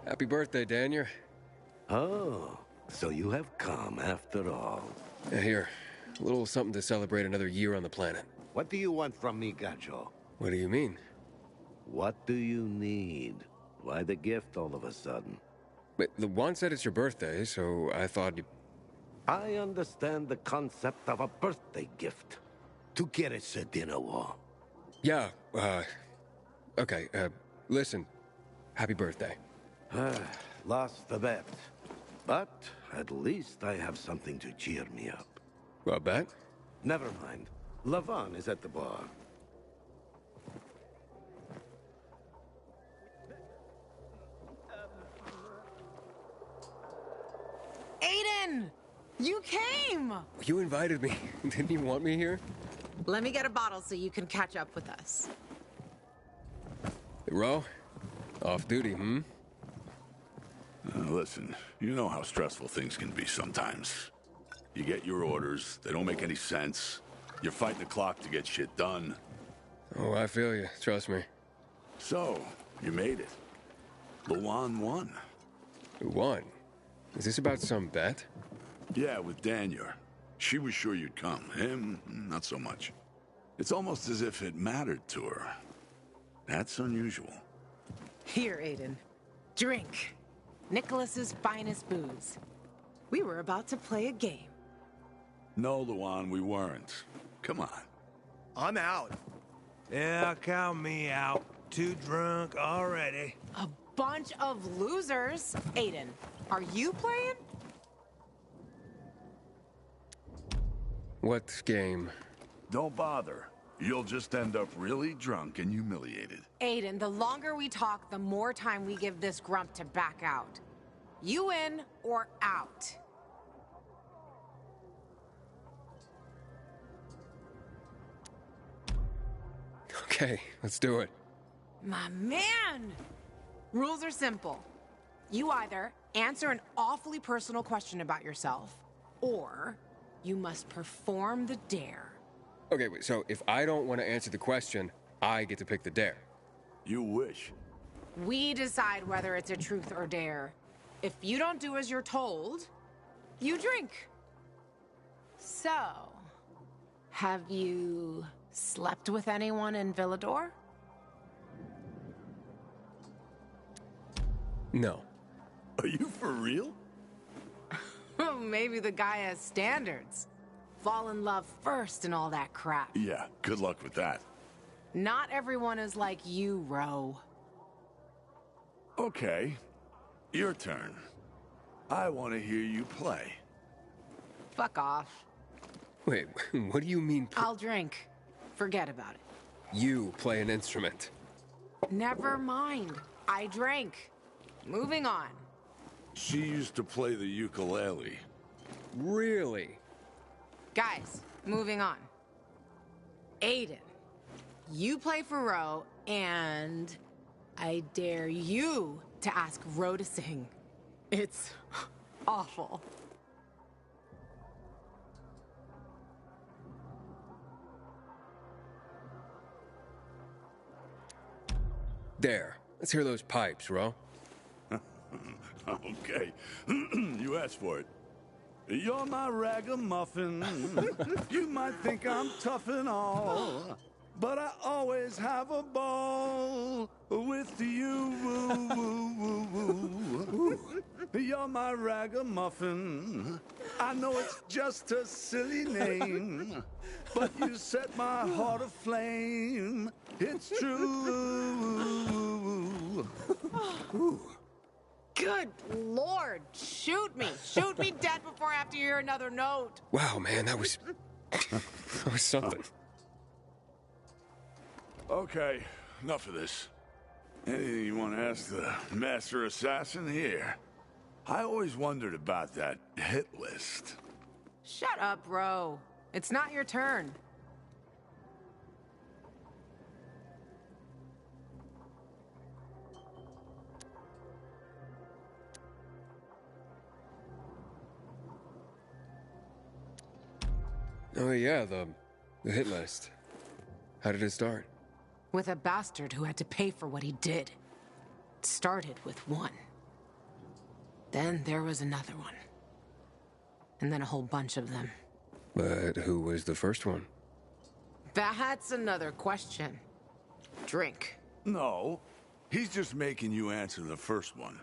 Happy birthday, Daniel. Oh, so you have come after all. Yeah, here. A little something to celebrate another year on the planet. What do you want from me, Gacho? What do you mean? What do you need? Why the gift all of a sudden? But the one said it's your birthday, so I thought you... I understand the concept of a birthday gift. To get us a dinner war. Yeah, okay, listen. Happy birthday. Lost the bet. But at least I have something to cheer me up. Well, bet? Never mind. Lavon is at the bar. Aiden! You came! You invited me. Didn't you want me here? Let me get a bottle so you can catch up with us. Ro? Off duty, hmm? Listen, you know how stressful things can be sometimes. You get your orders, they don't make any sense. You're fighting the clock to get shit done. Oh, I feel you. Trust me. So, you made it. Luan won. Who won? Is this about some bet? Yeah, with Daniel. She was sure you'd come. Him, not so much. It's almost as if it mattered to her. That's unusual. Here, Aiden. Drink. Nicholas's finest booze. We were about to play a game. No, Luan, we weren't. Come on. I'm out. Yeah, count me out. Too drunk already. A bunch of losers. Aiden, are you playing? What game? Don't bother. You'll just end up really drunk and humiliated. Aiden, the longer we talk, the more time we give this grump to back out. You in or out? Okay, let's do it. My man! Rules are simple. You either answer an awfully personal question about yourself, or you must perform the dare. Okay, wait, so if I don't want to answer the question, I get to pick the dare. You wish. We decide whether it's a truth or dare. If you don't do as you're told, you drink. So, have you slept with anyone in Villador? No. Are you for real? Maybe the guy has standards. Fall in love first and all that crap. Yeah, good luck with that. Not everyone is like you, Ro. Okay, your turn. I want to hear you play. Fuck off. Wait, what do you mean? I'll drink. Forget about it. You play an instrument. Never mind. I drank. Moving on. She used to play the ukulele. Really? Guys, moving on. Aiden, you play for Ro, and I dare you to ask Ro to sing. It's awful. There. Let's hear those pipes, Ro. Okay. You asked for it. You're my ragamuffin. You might think I'm tough and all, but I always have a ball with you. You're my ragamuffin. I know it's just a silly name, but you set my heart aflame. It's true. Good Lord, shoot me. Shoot me dead before I have to hear another note. Wow, man, that was... that was something. Okay, enough of this. Anything you want to ask the Master Assassin here? I always wondered about that hit list. Shut up, Ro. It's not your turn. Oh yeah, the hit list. How did it start? With a bastard who had to pay for what he did. It started with one. Then there was another one. And then a whole bunch of them. But who was the first one? That's another question. Drink. No, he's just making you answer the first one.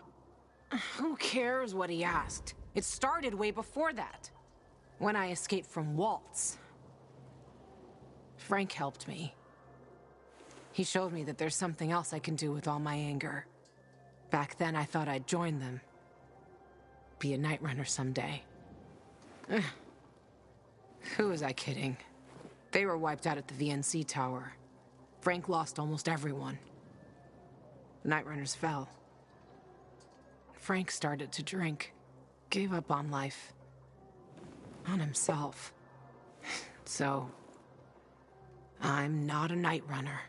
Who cares what he asked? It started way before that. When I escaped from Waltz. Frank helped me. He showed me that there's something else I can do with all my anger. Back then, I thought I'd join them. Be a Night Runner someday. Who was I kidding? They were wiped out at the VNC tower. Frank lost almost everyone. The Night Runners fell. Frank started to drink. Gave up on life. On himself. So, I'm not a Night Runner.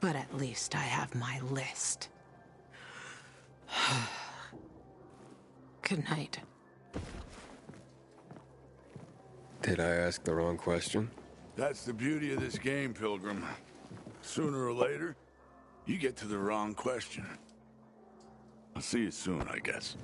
But at least I have my list. Good night. Did I ask the wrong question? That's the beauty of this game, Pilgrim. Sooner or later, you get to the wrong question. I'll see you soon, I guess.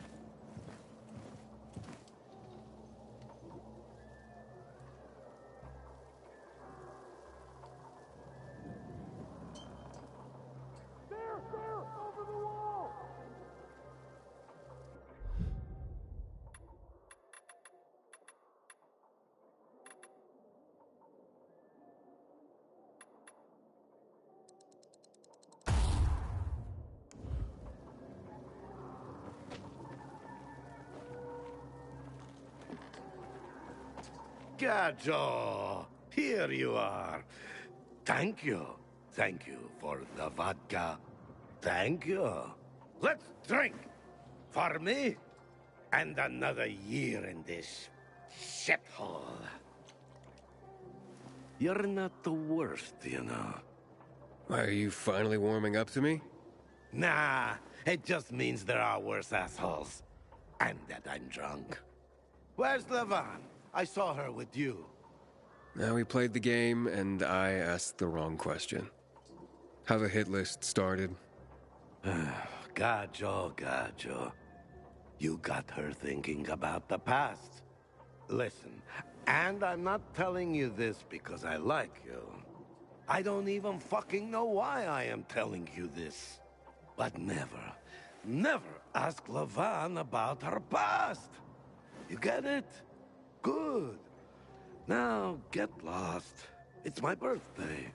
Gajo, here you are. Thank you. Thank you for the vodka. Thank you. Let's drink. For me, and another year in this shithole. You're not the worst, you know. Why, are you finally warming up to me? Nah, it just means there are worse assholes. And that I'm drunk. Where's Levan? I saw her with you. Now we played the game, and I asked the wrong question. Have a hit list started? Gajo. You got her thinking about the past. Listen, and I'm not telling you this because I like you. I don't even fucking know why I am telling you this. But never ask Levan about her past. You get it? Good. Now, get lost. It's my birthday.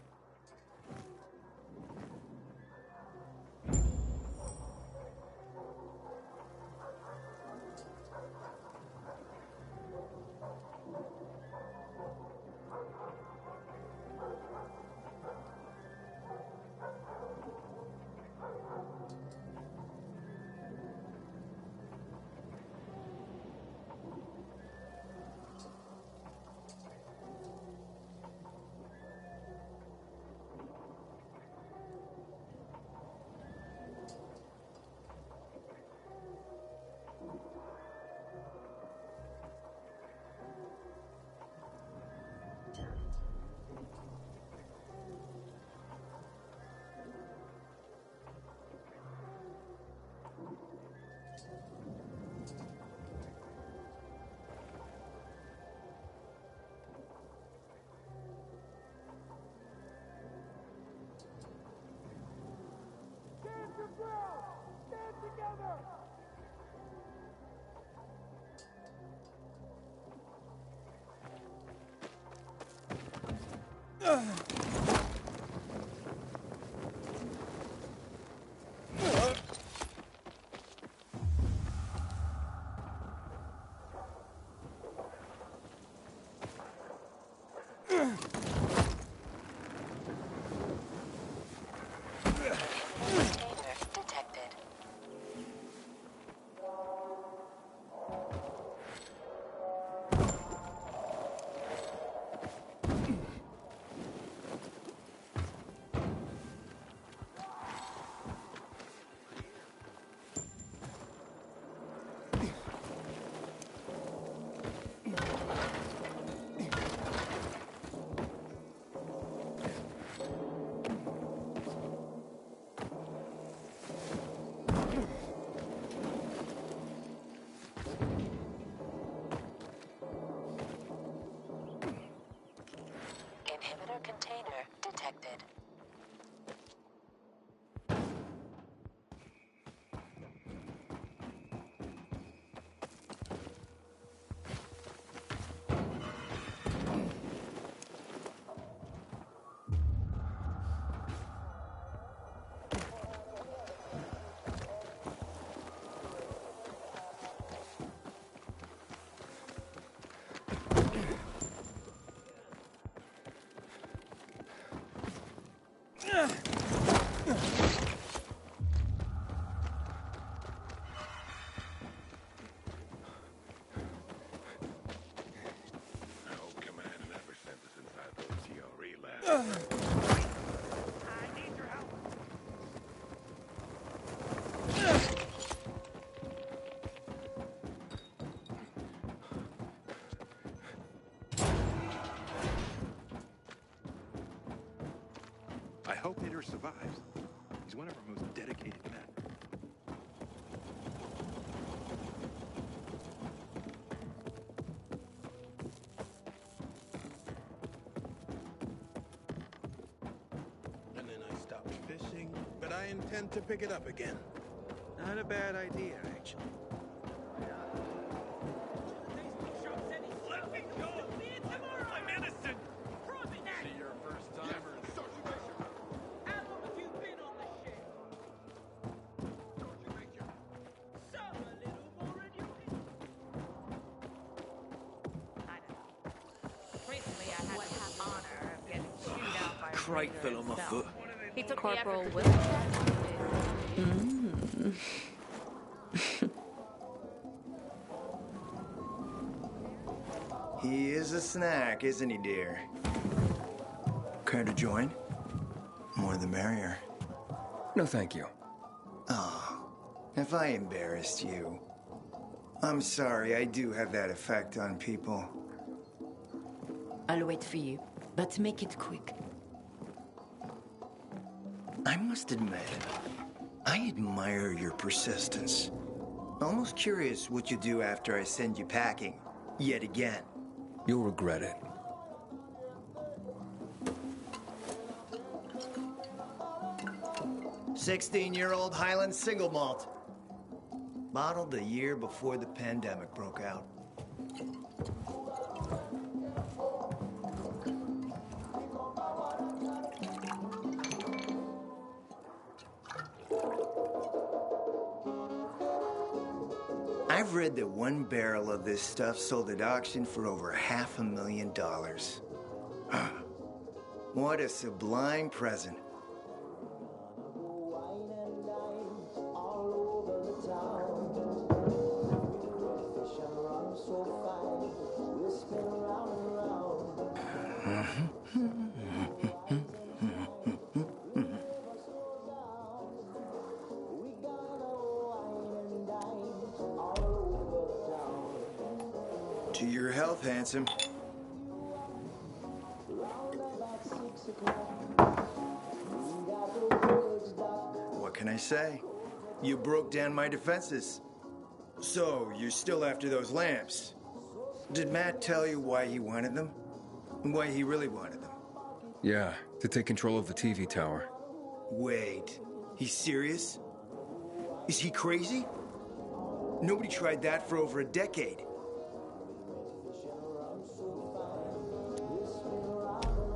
command and ever sent us inside those GRE labs. I hope Hader survives. He's one of our most dedicated men. And then I stopped fishing, but I intend to pick it up again. Not a bad idea, actually. I'm innocent! See your first timer in social. How long have you been on the ship? So a little more and you I don't know. Recently, I had the honor of getting chewed out by a Crate raider fell on my himself. foot. He took Corporal the effort He is a snack, isn't he, dear? Care to join? More the merrier. No, thank you. Oh, if I embarrassed you. I'm sorry, I do have that effect on people. I'll wait for you, but make it quick. I must admit, I admire your persistence. Almost curious what you do after I send you packing, yet again. You'll regret it. "16-year-old Highland single malt. Bottled the year before the pandemic broke out. I've read that one barrel of this stuff sold at auction for over $500,000. What a sublime present. To your health, handsome. What can I say? You broke down my defenses. So, you're still after those lamps. Did Matt tell you why he wanted them? Why he really wanted them? Yeah, to take control of the TV tower. Wait, he's serious? Is he crazy? Nobody tried that for over a decade.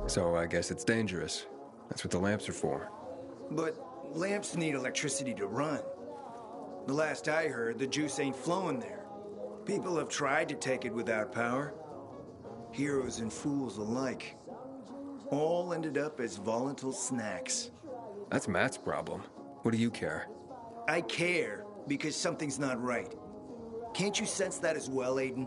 So I guess it's dangerous. That's what the lamps are for. But lamps need electricity to run. The last I heard, the juice ain't flowing there. People have tried to take it without power. Heroes and fools alike. All ended up as volatile snacks. That's Matt's problem. What do you care? I care because something's not right. Can't you sense that as well, Aiden?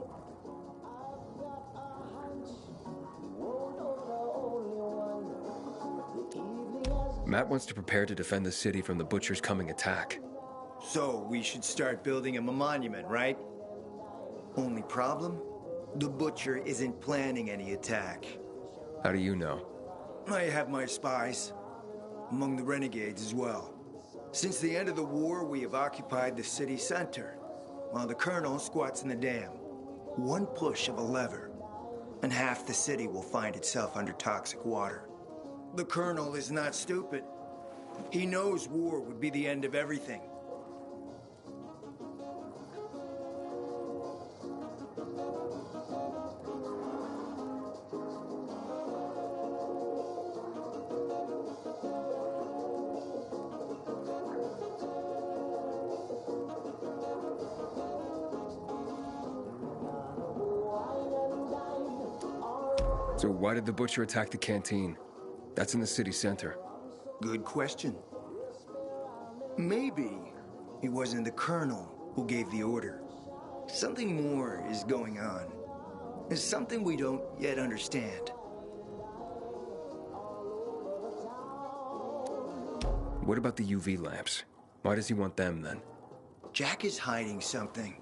Matt wants to prepare to defend the city from the Butcher's coming attack. So we should start building him a monument, right? Only problem? The Butcher isn't planning any attack. How do you know? I have my spies. Among the renegades as well. Since the end of the war, we have occupied the city center, while the Colonel squats in the dam. One push of a lever, and half the city will find itself under toxic water. The Colonel is not stupid. He knows war would be the end of everything. So why did the Butcher attack the canteen? That's in the city center. Good question. Maybe it wasn't the Colonel who gave the order. Something more is going on. It's something we don't yet understand. What about the UV lamps? Why does he want them then? Jack is hiding something.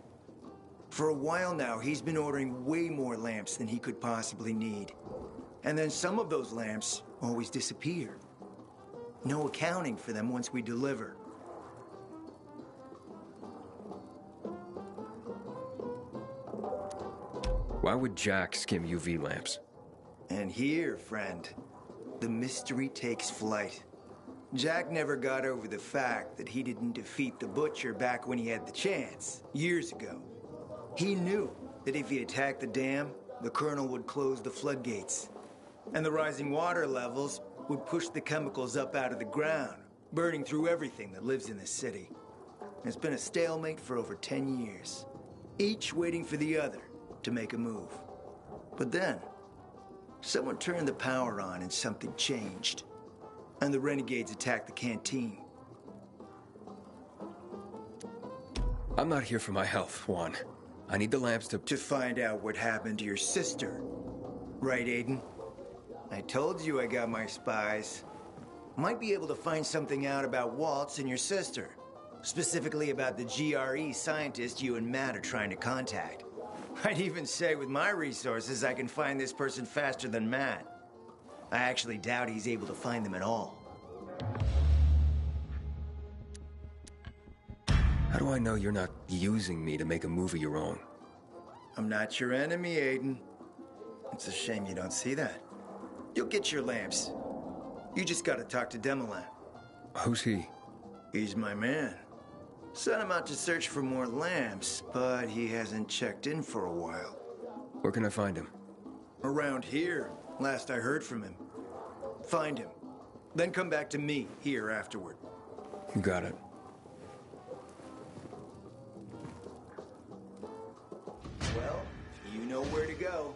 For a while now, he's been ordering way more lamps than he could possibly need. And then some of those lamps always disappear. No accounting for them once we deliver. Why would Jack skim UV lamps? And here, friend, the mystery takes flight. Jack never got over the fact that he didn't defeat the Butcher back when he had the chance, years ago. He knew that if he attacked the dam, the Colonel would close the floodgates. And the rising water levels would push the chemicals up out of the ground, burning through everything that lives in the city. It's been a stalemate for over 10 years, each waiting for the other to make a move. But then, someone turned the power on and something changed. And the renegades attacked the canteen. I'm not here for my health, Juan. I need the lamps to find out what happened to your sister. Right, Aiden? I told you I got my spies. Might be able to find something out about Waltz and your sister. Specifically about the GRE scientist you and Matt are trying to contact. I'd even say with my resources I can find this person faster than Matt. I actually doubt he's able to find them at all. How do I know you're not using me to make a move of your own? I'm not your enemy, Aiden. It's a shame you don't see that. You'll get your lamps. You just gotta talk to Demolan. Who's he? He's my man. Sent him out to search for more lamps, but he hasn't checked in for a while. Where can I find him? Around here, last I heard from him. Find him. Then come back to me here afterward. You got it. Well, you know where to go.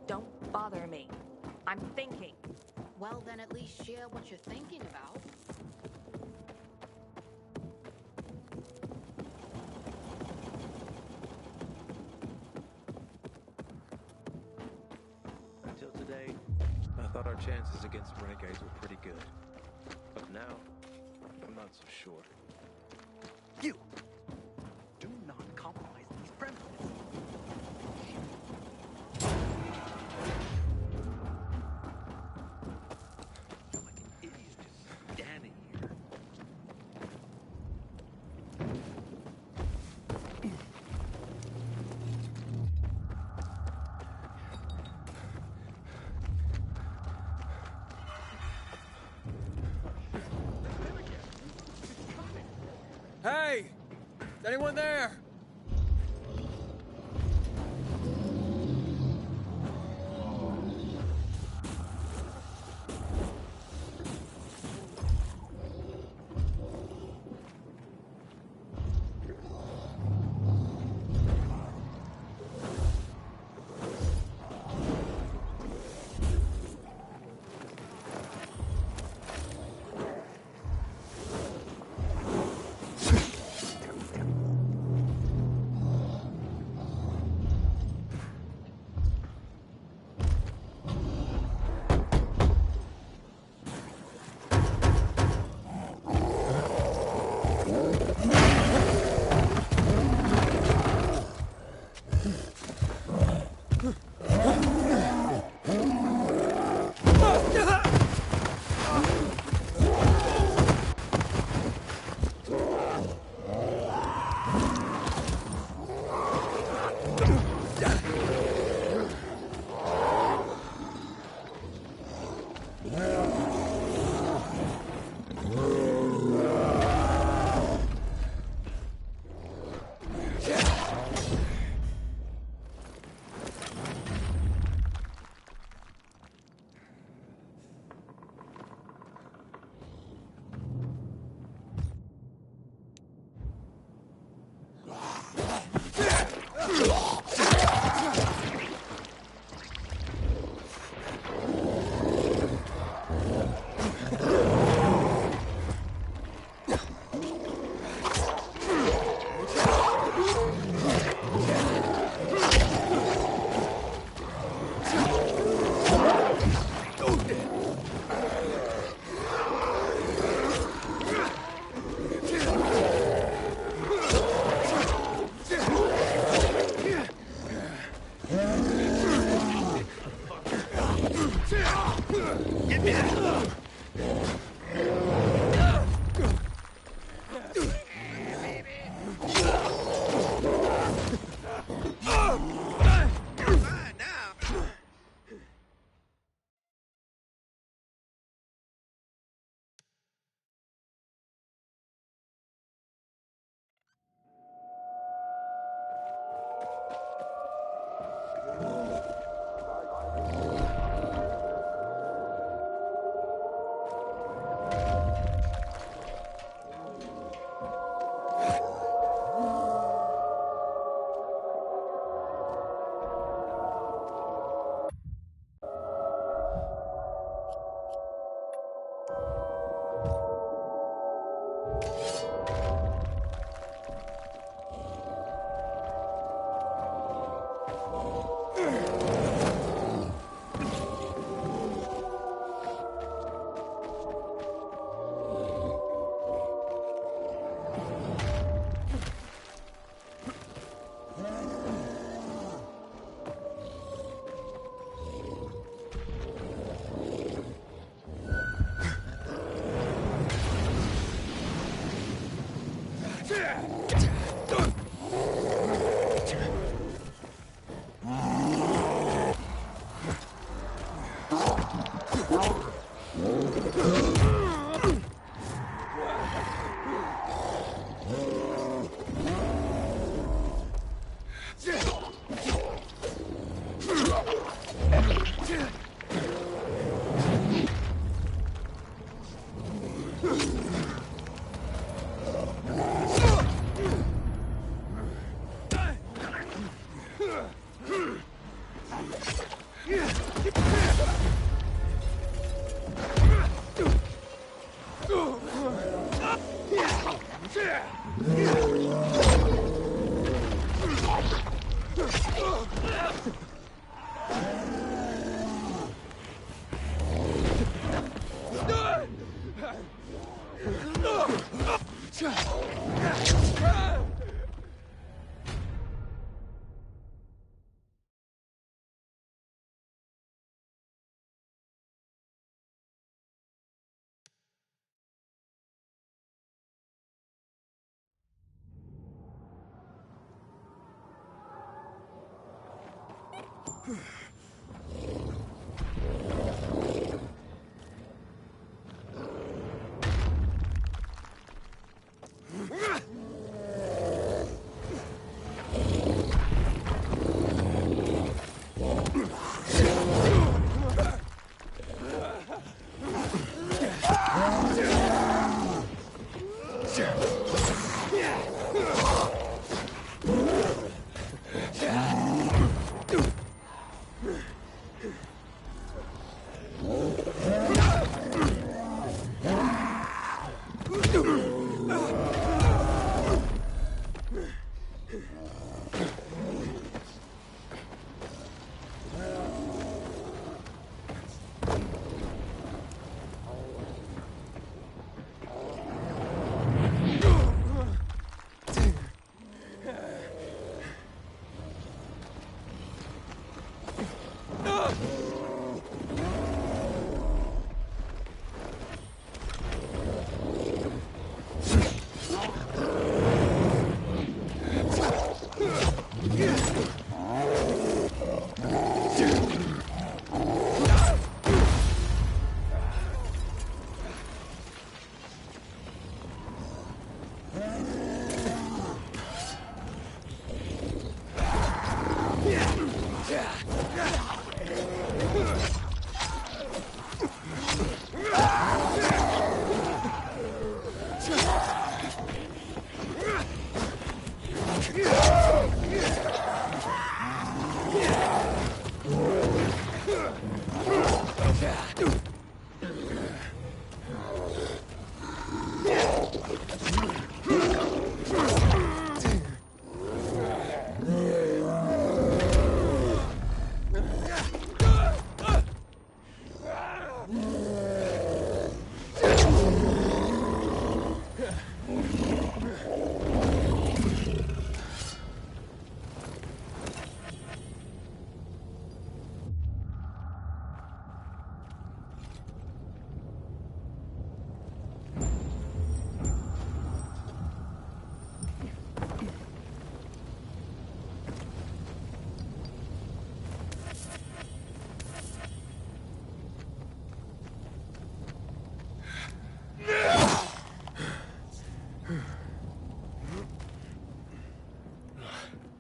Don't bother me. I'm thinking. Well, then at least share what you're thinking about. Until today, I thought our chances against renegades were pretty good. But now, I'm not so sure. You! Do not compromise these premises. Like an idiot just standing here. Hey! Is anyone there?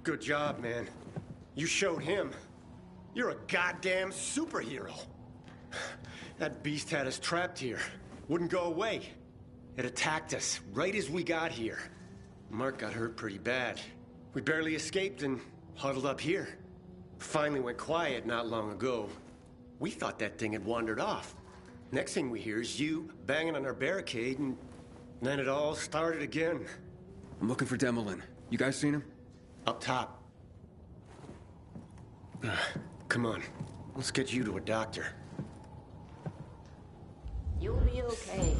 Good job, man. You showed him. You're a goddamn superhero. That beast had us trapped here. Wouldn't go away. It attacked us right as we got here. Mark got hurt pretty bad. We barely escaped and huddled up here. Finally went quiet not long ago. We thought that thing had wandered off. Next thing we hear is you banging on our barricade, and then it all started again. I'm looking for Demolin. You guys seen him? Up top. Come on. Let's get you to a doctor. You'll be okay.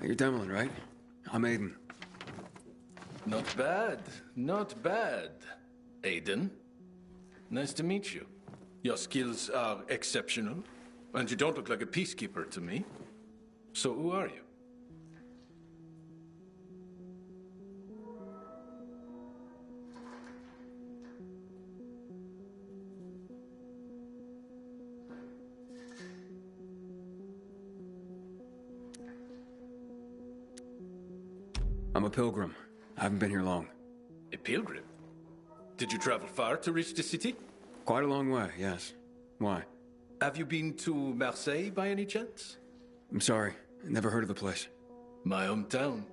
You're Demolin, right? I'm Aiden. Not bad. Not bad. Aiden. Nice to meet you. Your skills are exceptional, and you don't look like a peacekeeper to me. So who are you? I'm a pilgrim. I haven't been here long. A pilgrim? Did you travel far to reach the city? Quite a long way, yes. Why? Have you been to Marseille by any chance? I'm sorry. Never heard of the place. My hometown.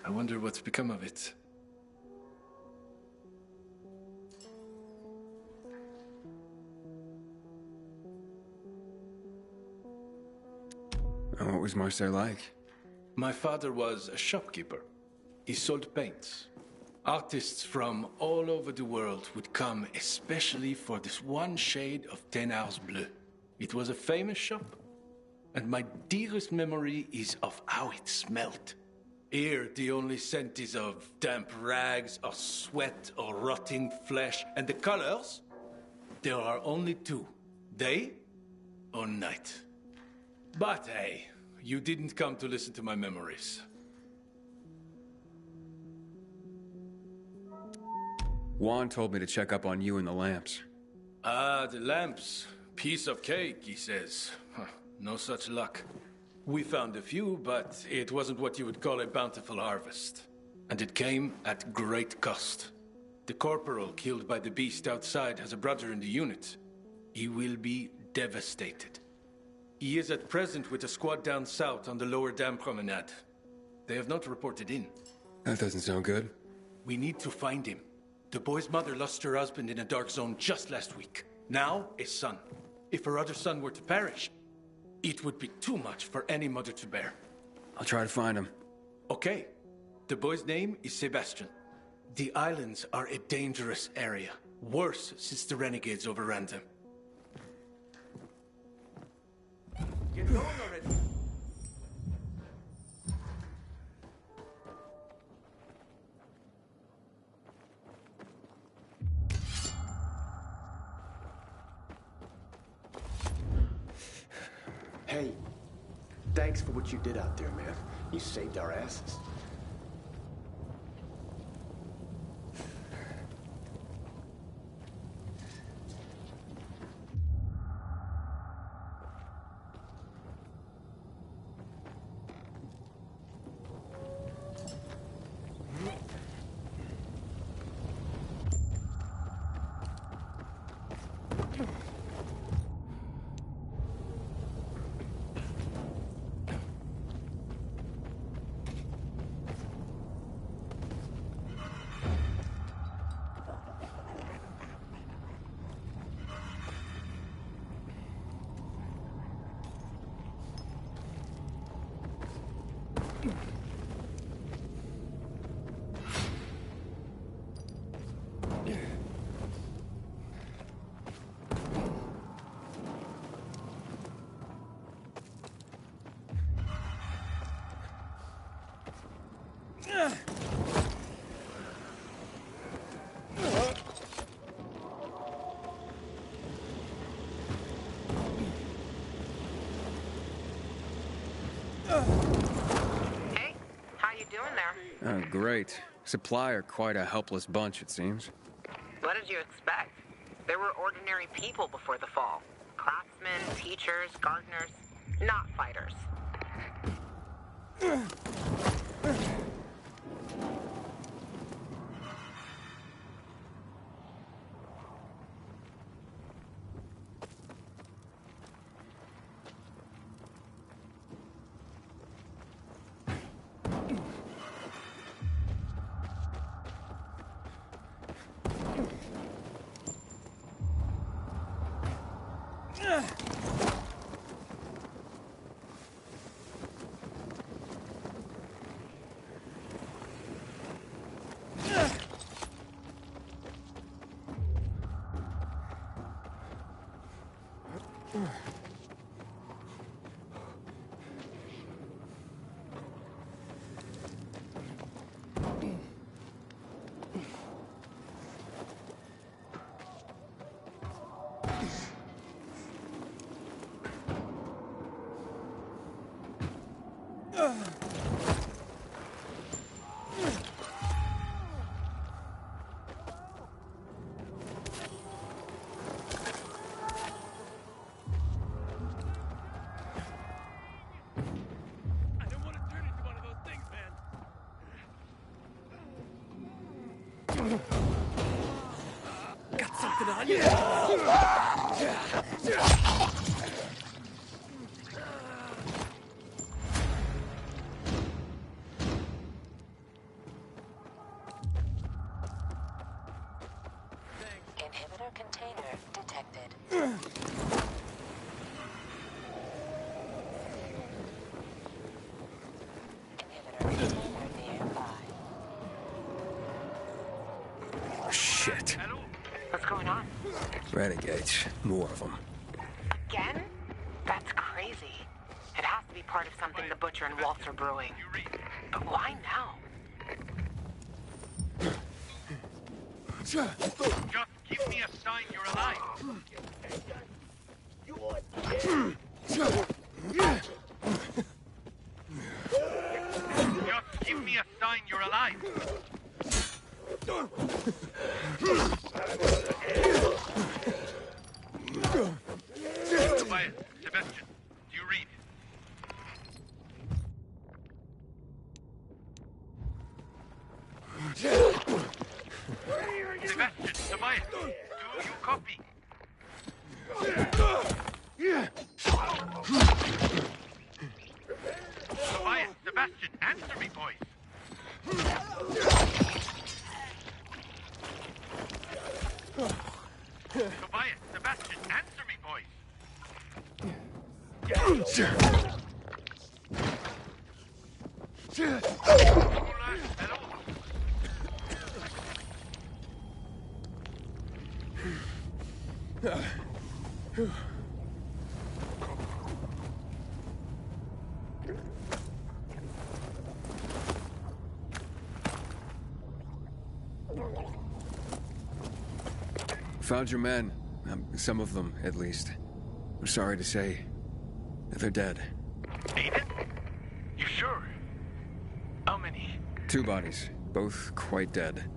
I wonder what's become of it. And what was Marseille like? My father was a shopkeeper. He sold paints. Artists from all over the world would come especially for this one shade of Thénard's bleu. It was a famous shop, and my dearest memory is of how it smelled. Here, the only scent is of damp rags, or sweat, or rotting flesh, and the colors? There are only two, day or night. But hey, you didn't come to listen to my memories. Juan told me to check up on you and the lamps. Ah, the lamps. Piece of cake, he says. Huh, no such luck. We found a few, but it wasn't what you would call a bountiful harvest. And it came at great cost. The corporal killed by the beast outside has a brother in the unit. He will be devastated. He is at present with a squad down south on the lower dam promenade. They have not reported in. That doesn't sound good. We need to find him. The boy's mother lost her husband in a dark zone just last week. Now, a son. If her other son were to perish, it would be too much for any mother to bear. I'll try to find him. Okay. The boy's name is Sebastian. The islands are a dangerous area. Worse since the renegades overran them. Get going already. Hey, thanks for what you did out there, man. You saved our asses. Hey, how you doing there? Oh, great. Supply are quite a helpless bunch, it seems. What did you expect? There were ordinary people before the fall. Craftsmen, teachers, gardeners, not fighters. Got something on you? Inhibitor container detected. Shit. What's going on? Renegades. More of them. Again? That's crazy. It has to be part of something the Butcher and Waltz are brewing. But why now? Just give me a sign you're alive. Just give me a sign you're alive. Tobias, Sebastian, do you read? Sebastian, Tobias, do you copy? Tobias, Sebastian, answer me, boys. Tobias, Sebastian, answer me, boys. Found your men. Some of them, at least. I'm sorry to say, they're dead. Aiden? You sure? How many? 2 bodies, both quite dead.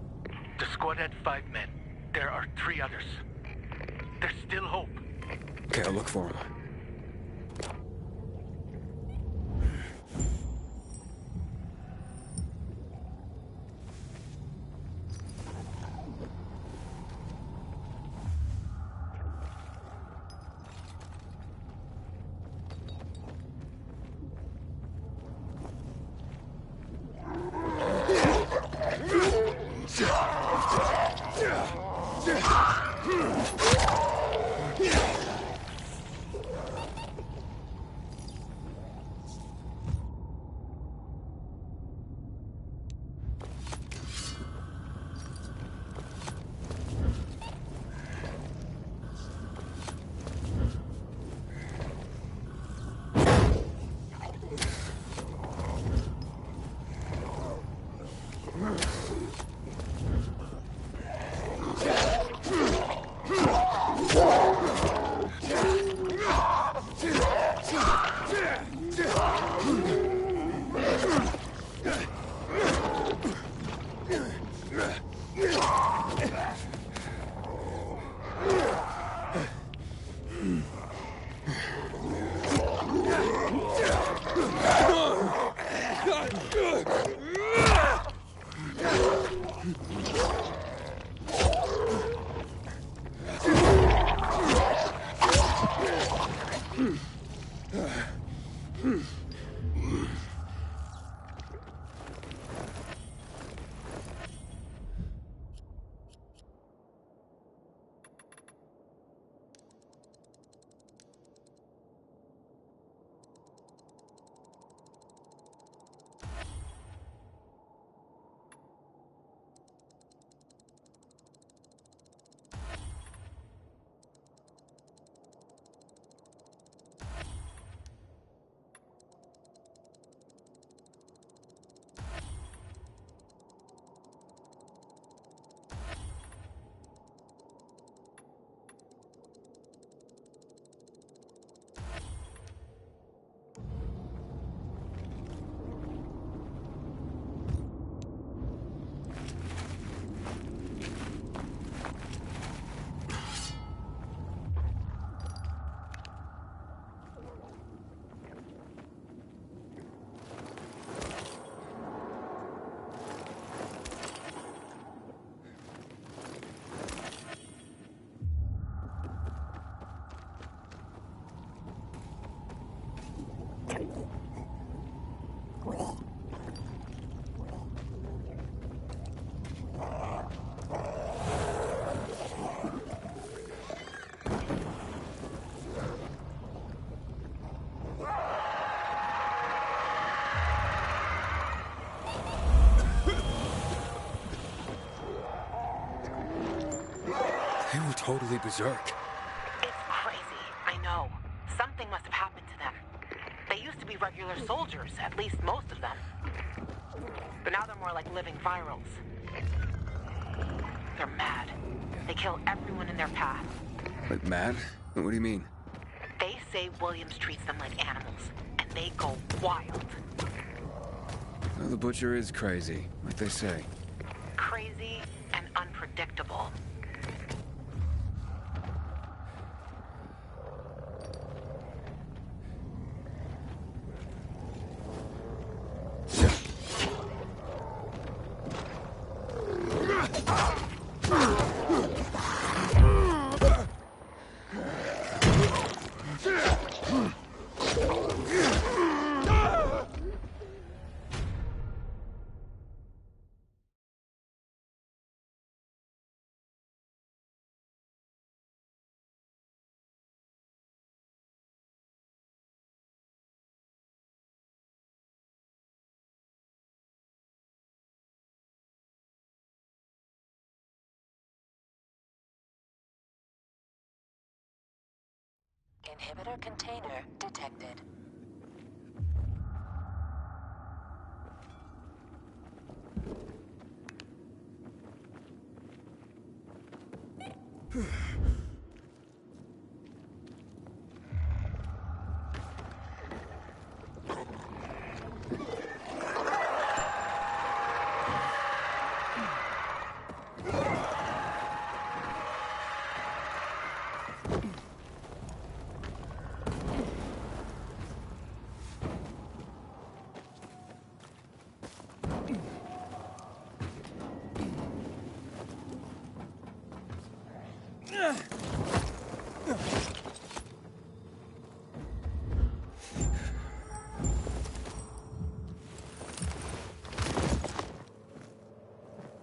The squad had 5 men. There are 3 others. There's still hope. Okay, I'll look for them. They were totally berserk. It's crazy, I know. Something must have happened to them. They used to be regular soldiers, at least most of them. But now they're more like living virals. They're mad. They kill everyone in their path. Like mad? What do you mean? They say Williams treats them like animals, and they go wild. Well, the Butcher is crazy, like they say. Crazy and unpredictable. Inhibitor container detected.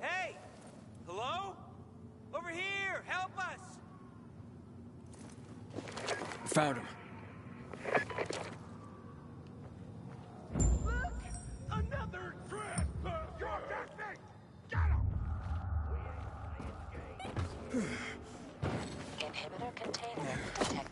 Hey! Hello? Over here! Help us! Found him. Look! Another trespasser! You're listening! Get him! Inhibitor container detected.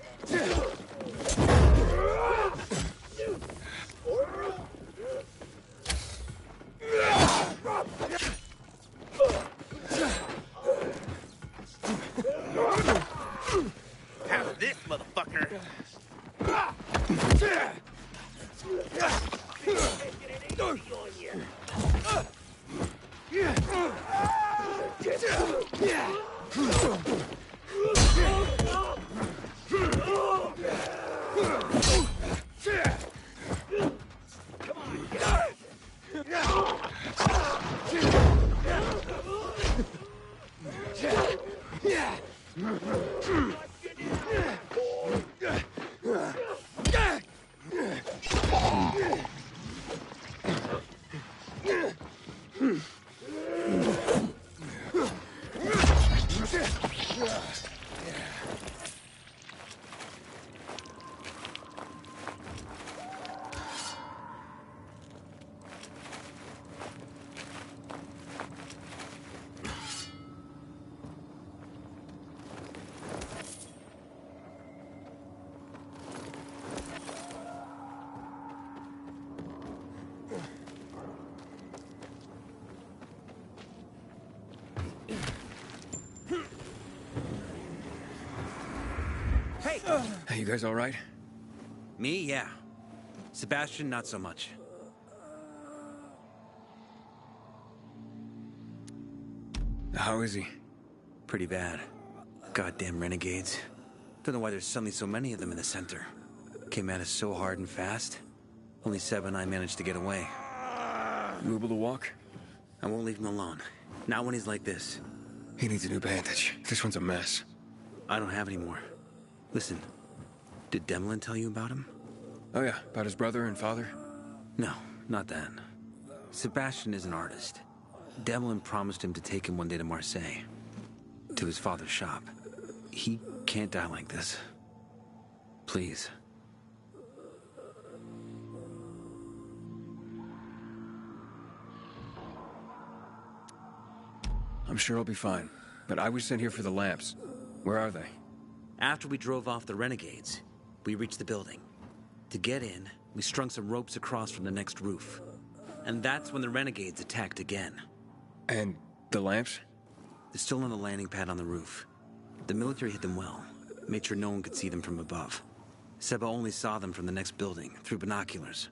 Have this, motherfucker! Hey, you guys all right? Me, yeah. Sebastian, not so much. How is he? Pretty bad. Goddamn renegades. Don't know why there's suddenly so many of them in the center. Came at us so hard and fast. Only Seb and I managed to get away. You able to walk? I won't leave him alone. Not when he's like this. He needs a new bandage. This one's a mess. I don't have any more. Listen, did Demlin tell you about him? Oh yeah, about his brother and father? No, not that. Sebastian is an artist. Demlin promised him to take him one day to Marseille. To his father's shop. He can't die like this. Please. I'm sure I'll be fine. But I was sent here for the lamps. Where are they? After we drove off the renegades, we reached the building. To get in, we strung some ropes across from the next roof. And that's when the renegades attacked again. And the lamps? They're still on the landing pad on the roof. The military hid them well, made sure no one could see them from above. Seba only saw them from the next building, through binoculars.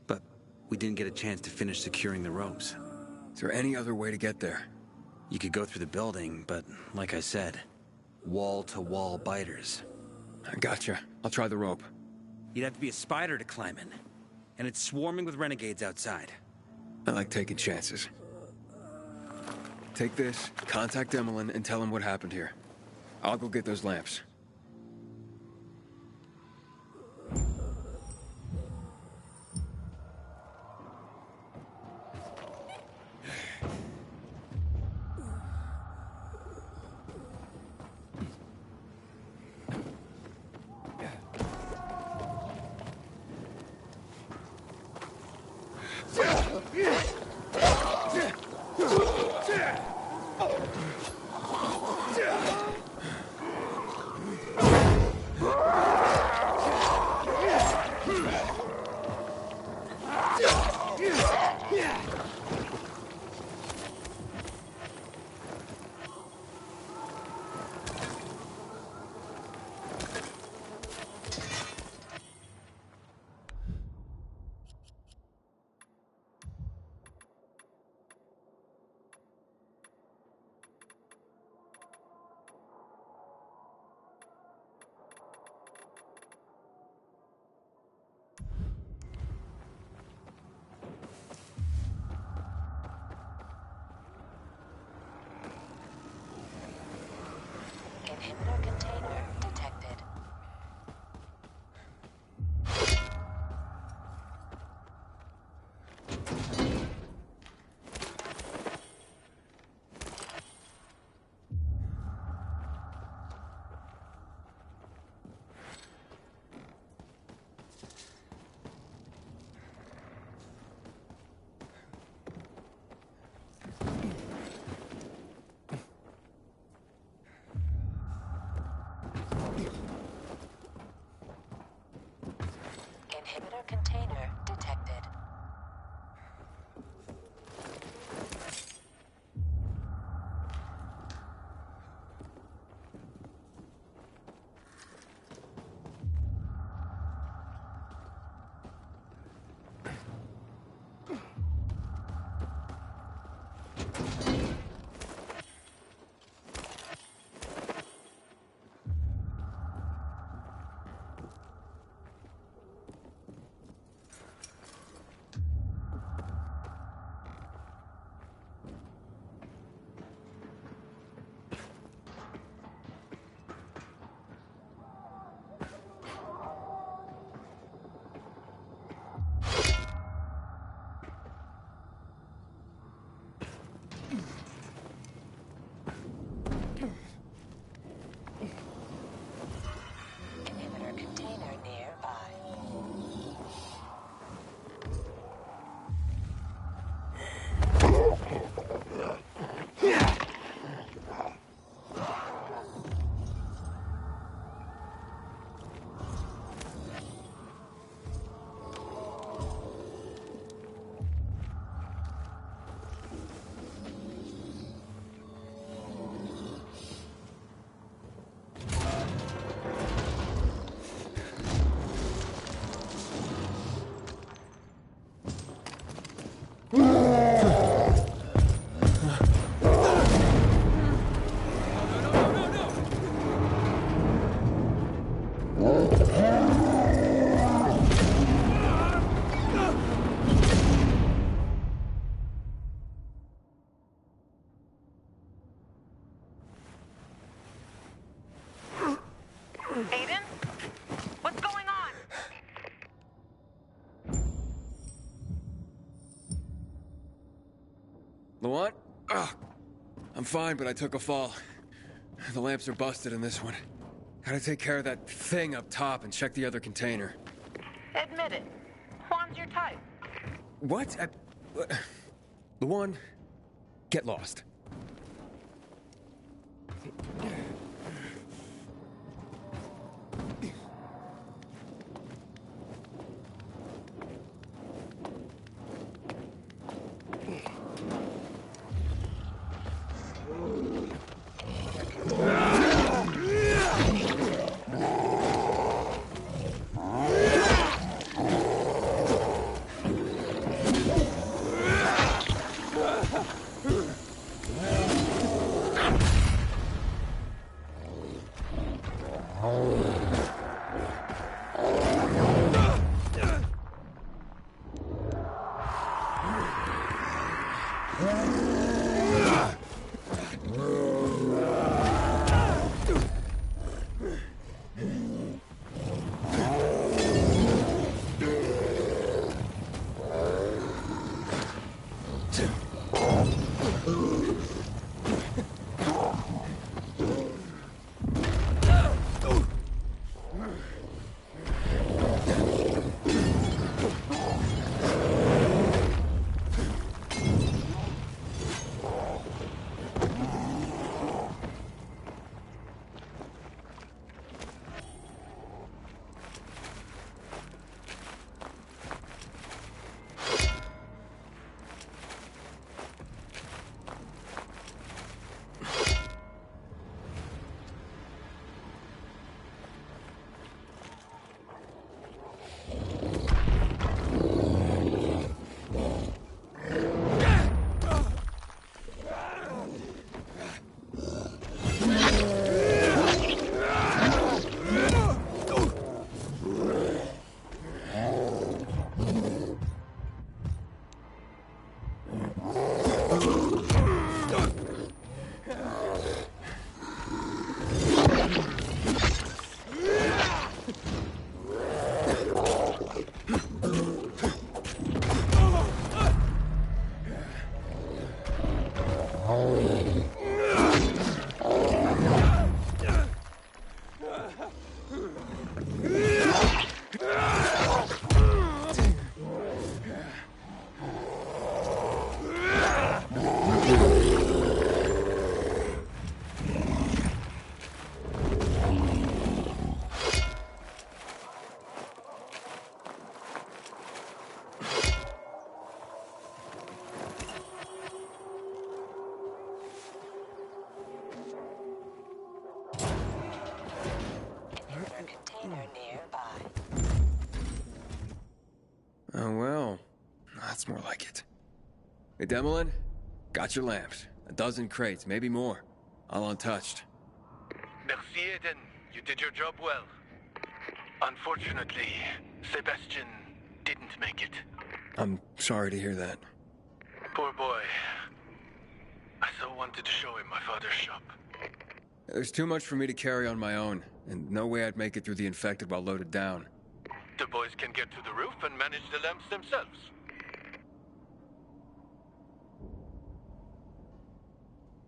But we didn't get a chance to finish securing the ropes. Is there any other way to get there? You could go through the building, but like I said, wall-to-wall biters. I gotcha. I'll try the rope. You'd have to be a spider to climb in. And it's swarming with renegades outside. I like taking chances. Take this, contact Demolin, and tell him what happened here. I'll go get those lamps. Inhibitor container detected. Inhibitor container detected. Inhibitor container nearby. Aiden? What's going on? Laurent? Ugh. I'm fine, but I took a fall. The lamps are busted in this one. Gotta take care of that thing up top and check the other container. Admit it. Juan's your type. What? Luan, get lost. That's more like it. Hey, Demolin, got your lamps. 12 crates, maybe more. All untouched. Merci, Aiden. You did your job well. Unfortunately, Sebastian didn't make it. I'm sorry to hear that. Poor boy. I so wanted to show him my father's shop. There's too much for me to carry on my own, and no way I'd make it through the infected while loaded down. The boys can get to the roof and manage the lamps themselves.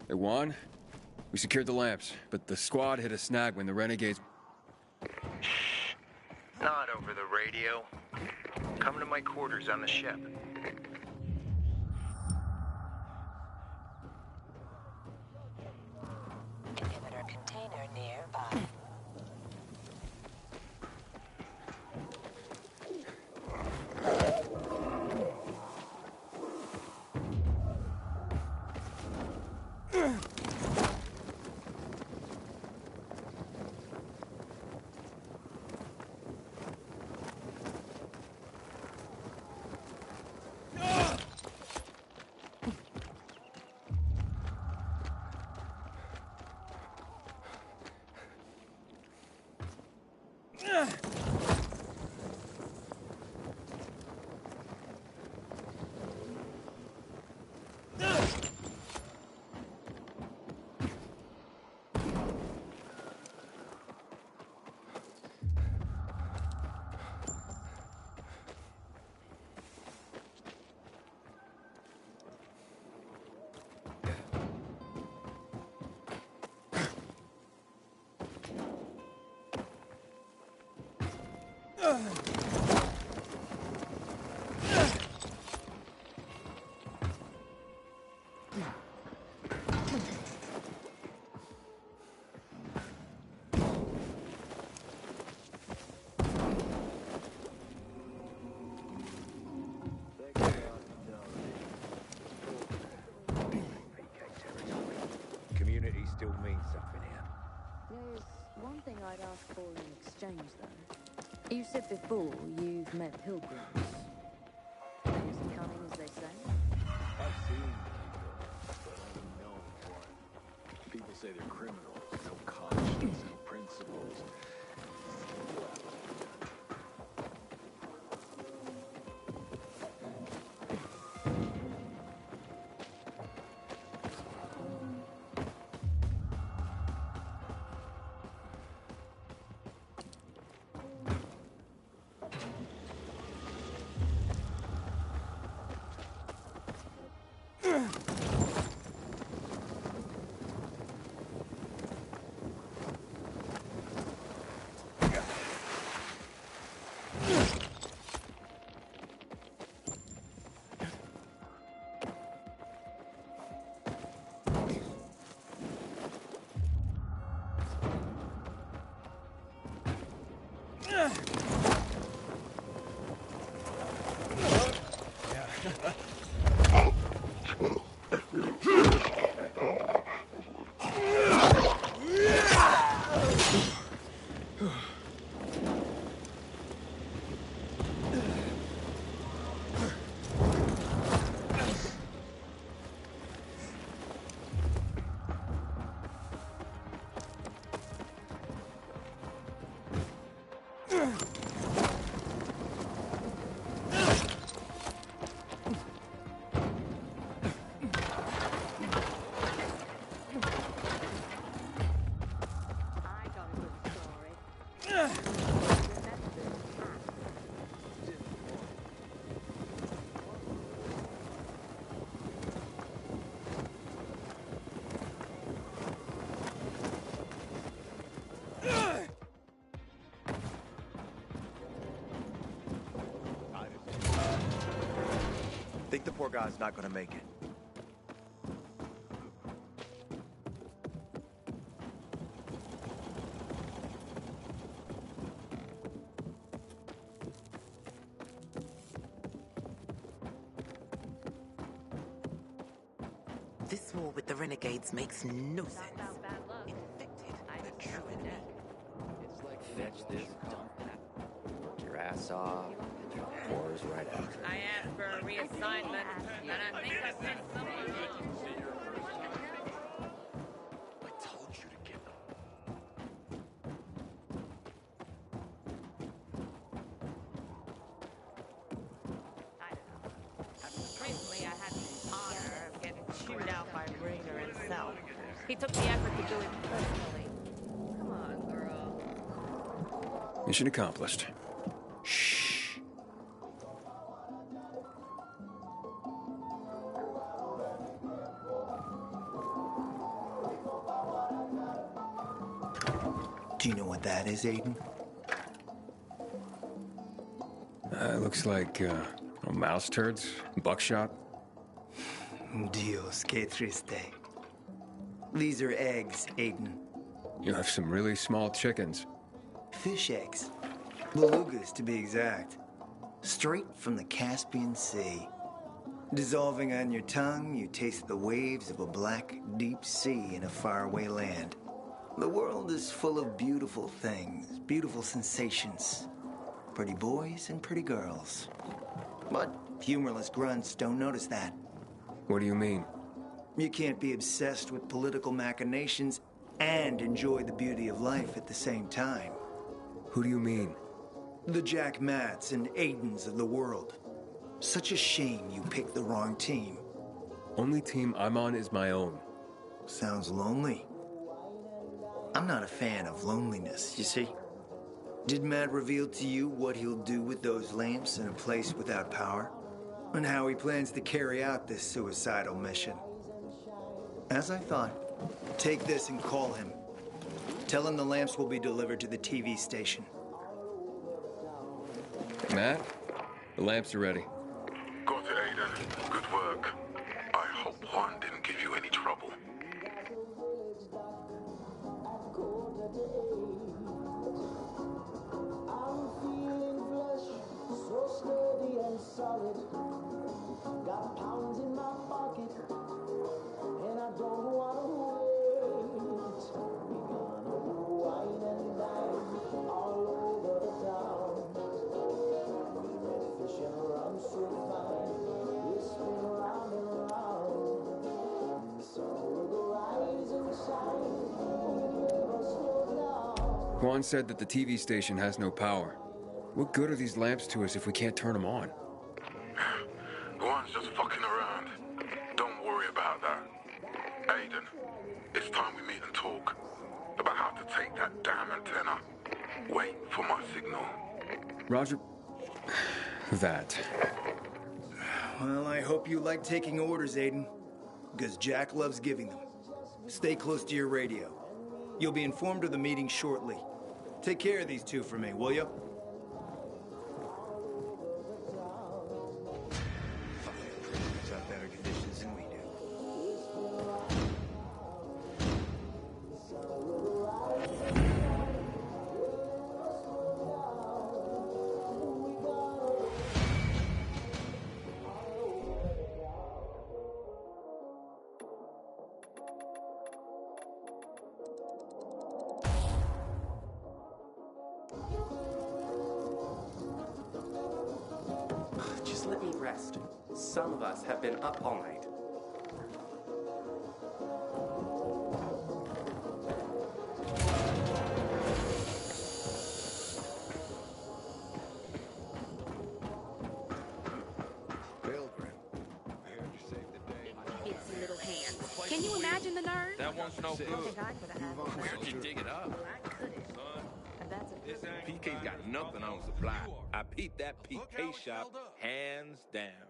Hey, Juan, we secured the lamps, but the squad hit a snag when the renegades... Shh. Not over the radio. Come to my quarters on the ship. Inhibitor container nearby. Community still means something here. There's one thing I'd ask for in exchange, though. You said before you've met pilgrims. Are they as cunning as they say? I've seen people, but only known one. People say they're criminals, no conscience, no principles. Think the poor guy's not gonna make it. This war with the renegades makes no sense. Infected, the true enemy. Fetch this, dump that. Work your ass off. Wars was right out. I asked for a reassignment, and I think I sent someone on. I told you to get them. Recently, I had the honor of getting chewed out by Raynor himself. He took the effort to do it personally. Come on, girl. Mission accomplished. Shh. Do you know what that is, Aiden? Looks like, mouse turds, buckshot. Dios, que triste. These are eggs, Aiden. You have some really small chickens. Fish eggs. Belugas, to be exact. Straight from the Caspian Sea. Dissolving on your tongue, you taste the waves of a black, deep sea in a faraway land. The world is full of beautiful things, beautiful sensations. Pretty boys and pretty girls. But humorless grunts don't notice that. What do you mean? You can't be obsessed with political machinations and enjoy the beauty of life at the same time. Who do you mean? The Jack Matts and Aidens of the world. Such a shame you picked the wrong team. Only team I'm on is my own. Sounds lonely. I'm not a fan of loneliness, you see. Did Matt reveal to you what he'll do with those lamps in a place without power? And how he plans to carry out this suicidal mission? As I thought, take this and call him. Tell him the lamps will be delivered to the TV station. Matt, the lamps are ready. Got it, Aiden. Good work. I hope Juan didn't give you any trouble. Solid. Got pounds in my pocket, and I don't wanna wait. We gonna wine and dine all over the town. We went fishing around so fine, we spin round and round. So we'll rise and shine, we'll never slow down. Juan said that the TV station has no power. What good are these lamps to us if we can't turn them on? Juan's just fucking around. Don't worry about that. Aiden, it's time we meet and talk about how to take that damn antenna. Wait for my signal. Roger. That. Well, I hope you like taking orders, Aiden. Because Jack loves giving them. Stay close to your radio. You'll be informed of the meeting shortly. Take care of these two for me, will you? Just let me rest. Some of us have been up all night. Its little hand. Can you imagine the nerve? That one's no good. Where'd Where'd you dig it up? I couldn't. And that's a PK's got nothing on supply. I peeped that PK shop hands down.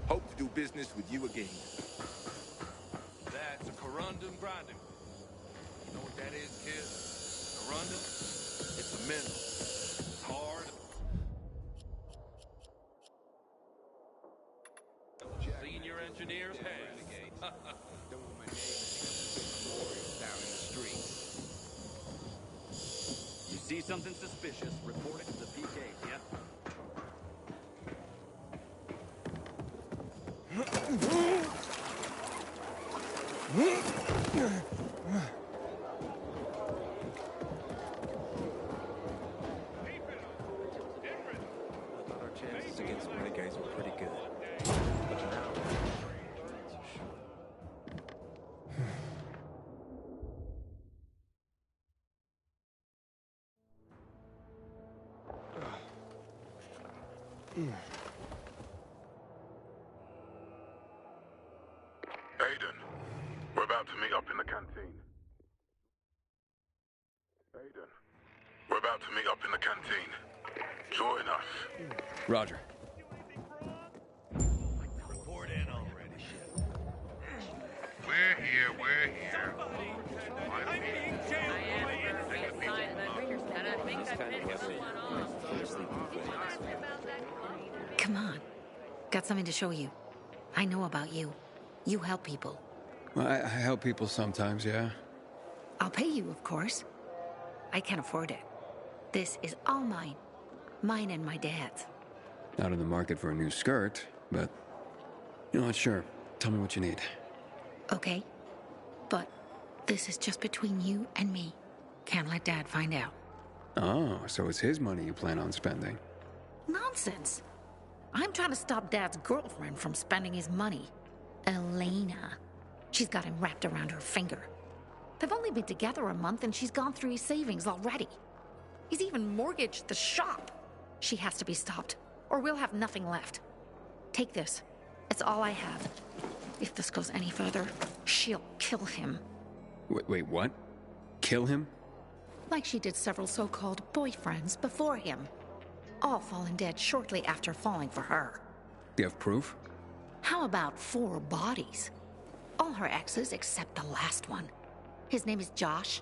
Hope to do business with you again. That's a corundum grinding. You know what that is, kid? Corundum? It's a mineral. It's hard. something suspicious, report it to the PKs, yeah? I thought our chances against renegades were pretty good. But now, that's for sure. Aiden, we're about to meet up in the canteen. Aiden, we're about to meet up in the canteen. Join us. Roger. Report in already. We're here. I'm being jailed by and I think I pissed someone off. Come on. Got something to show you. I know about you. You help people. Well, I help people sometimes, yeah. I'll pay you, of course. I can't afford it. This is all mine. Mine and my dad's. Not in the market for a new skirt, but... You know what, sure. Tell me what you need. Okay. But this is just between you and me. Can't let Dad find out. Oh, so it's his money you plan on spending. Nonsense. I'm trying to stop Dad's girlfriend from spending his money. Elena. She's got him wrapped around her finger. They've only been together a month and she's gone through his savings already. He's even mortgaged the shop. She has to be stopped, or we'll have nothing left. Take this. It's all I have. If this goes any further, she'll kill him. Wait, what? Kill him? Like she did several so-called boyfriends before him. All fallen dead shortly after falling for her. Do you have proof? How about 4 bodies? All her exes except the last one. His name is Josh.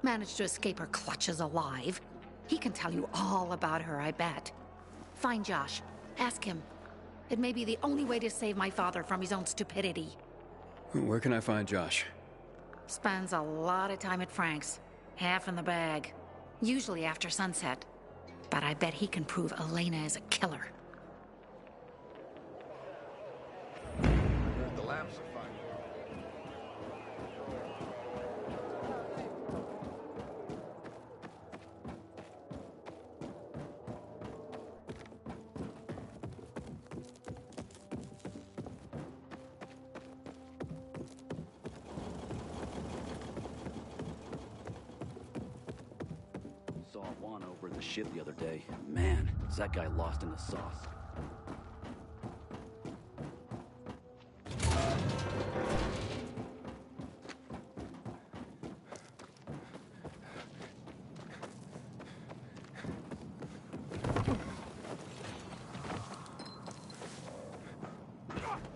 Managed to escape her clutches alive. He can tell you all about her, I bet. Find Josh. Ask him. It may be the only way to save my father from his own stupidity. Where can I find Josh? Spends a lot of time at Frank's. Half in the bag. Usually after sunset. But I bet he can prove Elena is a killer. The lamps are fine. Saw Juan over the ship the other day. Man, is that guy lost in the sauce.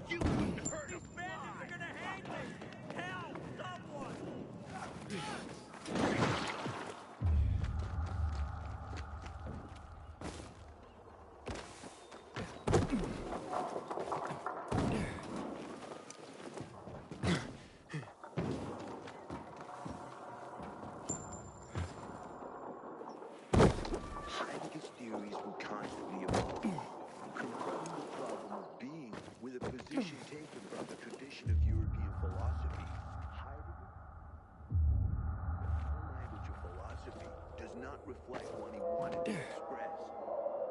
You wouldn't hurt us, man! They're gonna hang me! Help! Someone! Heidegger's theories will constantly evolve, confronting the problem of being with a position taken from the tradition of European philosophy. Heidegger, the language of philosophy does not reflect what he wanted to express.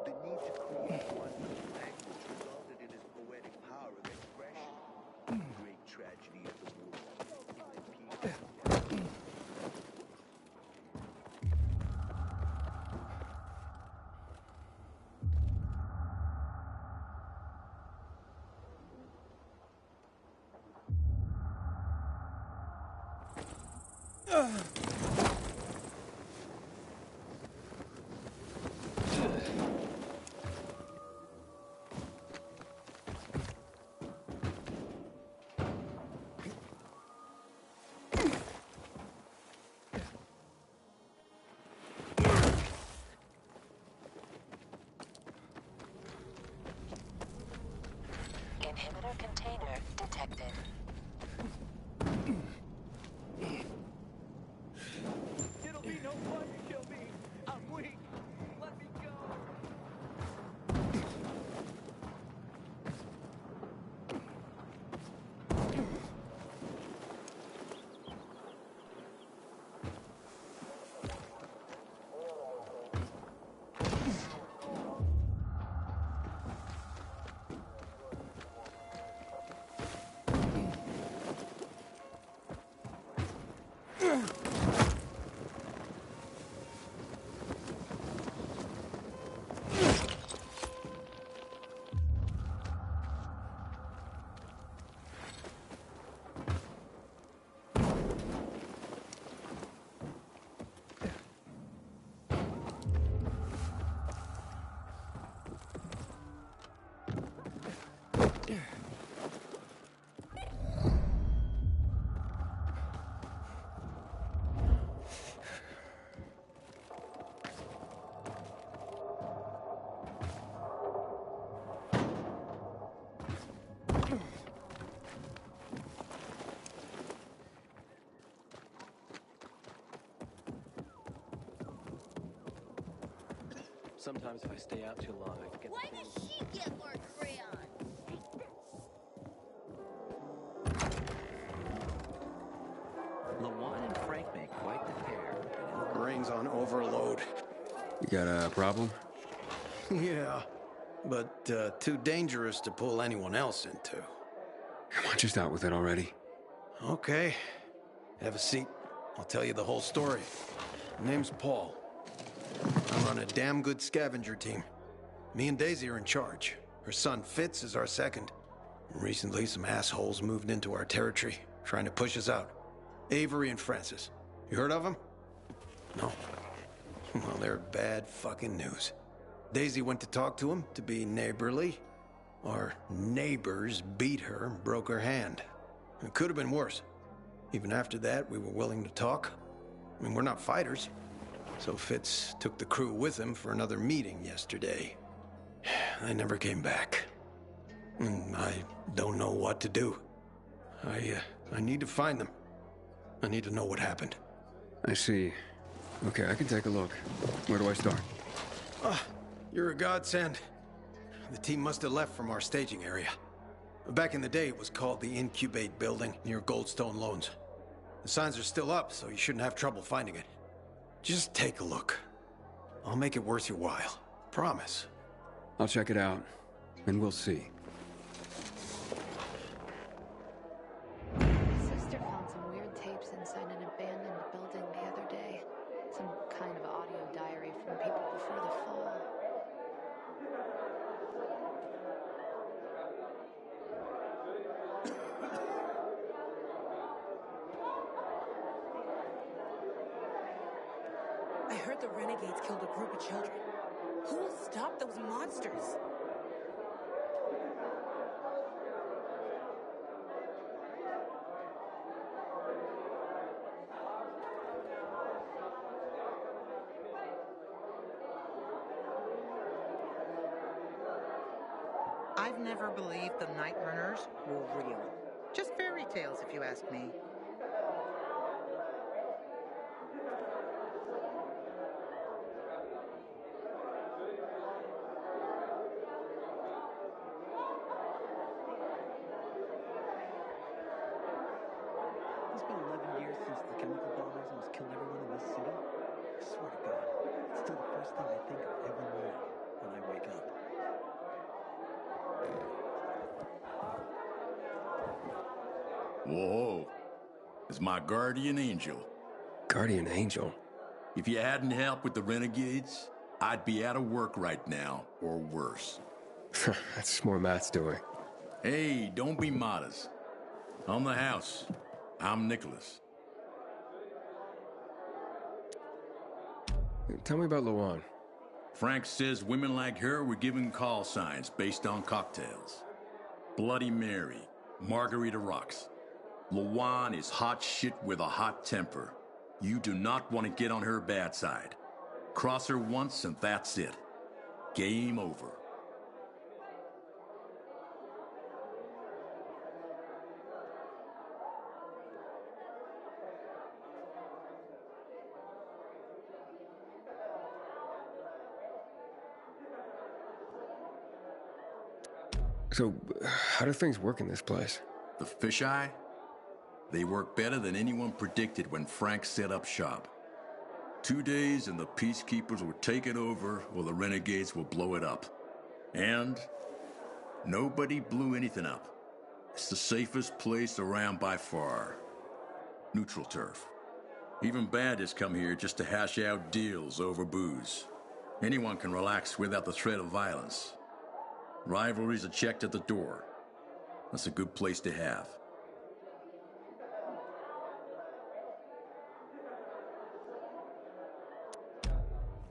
The need to create one new language resulted in his poetic power of expression. The great tragedy of the world. Inhibitor container detected. It'll be no fun to kill me. I'll Sometimes if I stay out too long, I forget. Why does she get more crayon? LaJuan and Frank make quite the pair. Brain's on overload. You got a problem? Yeah, but too dangerous to pull anyone else into. Come on, just out with it already. Okay. Have a seat. I'll tell you the whole story. My name's Paul. I run a damn good scavenger team. Me and Daisy are in charge. Her son Fitz is our second. Recently, some assholes moved into our territory, trying to push us out. Avery and Francis. You heard of them? No. Well, they're bad fucking news. Daisy went to talk to him to be neighborly. Our neighbors beat her and broke her hand. It could have been worse. Even after that, we were willing to talk. I mean, we're not fighters. So Fitz took the crew with him for another meeting yesterday. They never came back. And I don't know what to do. I need to find them. I need to know what happened. I see. Okay, I can take a look. Where do I start? You're a godsend. The team must have left from our staging area. Back in the day, it was called the Incubate Building near Goldstone Loans. The signs are still up, so you shouldn't have trouble finding it. Just take a look. I'll make it worth your while. Promise. I'll check it out, and we'll see. Sister found some weird tapes inside an abandoned building the other day. Some kind of audio diary from people before the fall. I heard the renegades killed a group of children. Who will stop those monsters? I've never believed the Night Runners were real. Just fairy tales, if you ask me. It's been 11 years since the chemical bombers almost killed everyone in this city. I swear to God, it's still the first thing I think of every morning when I wake up. Whoa. It's my guardian angel. Guardian angel? If you hadn't helped with the renegades, I'd be out of work right now, or worse. That's more Matt's doing. Hey, don't be modest. On the house, I'm Nicholas. Tell me about LaJuan. Frank says women like her were given call signs based on cocktails. Bloody Mary, Margarita Rocks. LaJuan is hot shit with a hot temper. You do not want to get on her bad side. Cross her once and that's it. Game over. So, how do things work in this place? The fisheye? They work better than anyone predicted when Frank set up shop. 2 days and the peacekeepers will take it over or the renegades will blow it up. And nobody blew anything up. It's the safest place around by far. Neutral turf. Even bandits come here just to hash out deals over booze. Anyone can relax without the threat of violence. Rivalries are checked at the door. That's a good place to have.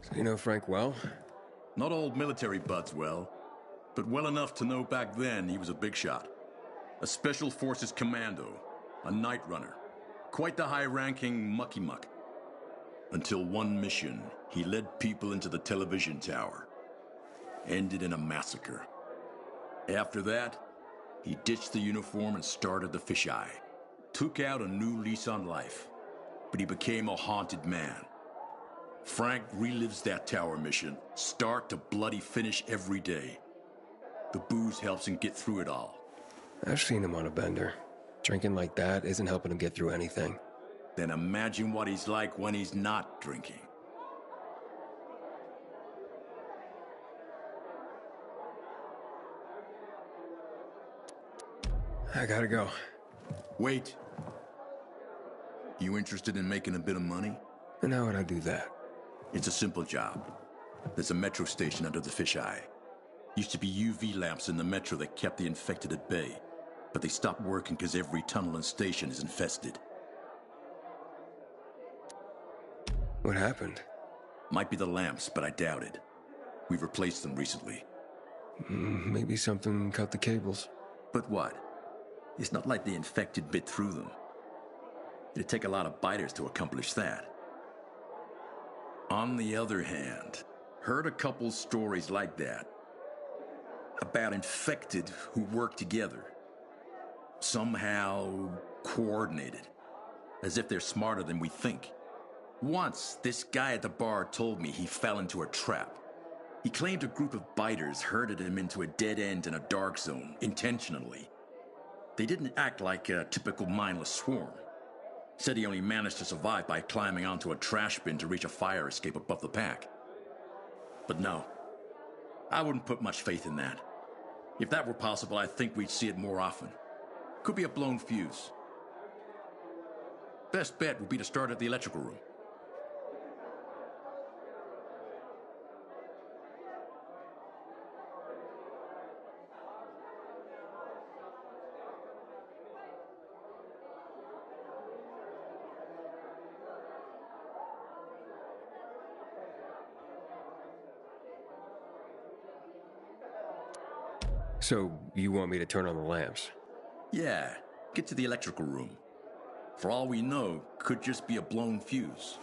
So you know Frank well? Not old military buds well, but well enough to know back then he was a big shot. A Special Forces commando, a night runner. Quite the high-ranking mucky-muck. Until one mission, he led people into the television tower. Ended in a massacre. After that, he ditched the uniform and started the fisheye. Took out a new lease on life. But he became a haunted man. Frank relives that tower mission, start to bloody finish every day. The booze helps him get through it all. I've seen him on a bender. Drinking like that isn't helping him get through anything. Then imagine what he's like when he's not drinking. I gotta go. Wait. You interested in making a bit of money? And how would I do that? It's a simple job. There's a metro station under the fisheye. Used to be UV lamps in the metro that kept the infected at bay, but they stopped working because every tunnel and station is infested. What happened? Might be the lamps, but I doubt it. We've replaced them recently. Maybe something cut the cables. But what? It's not like the infected bit through them. It'd take a lot of biters to accomplish that. On the other hand, heard a couple stories like that. About infected who work together. Somehow coordinated. As if they're smarter than we think. Once, this guy at the bar told me he fell into a trap. He claimed a group of biters herded him into a dead end in a dark zone, intentionally. They didn't act like a typical mindless swarm. Said he only managed to survive by climbing onto a trash bin to reach a fire escape above the pack. But no, I wouldn't put much faith in that. If that were possible, I think we'd see it more often. Could be a blown fuse. Best bet would be to start at the electrical room. So, you want me to turn on the lamps? Yeah, get to the electrical room. For all we know, could just be a blown fuse.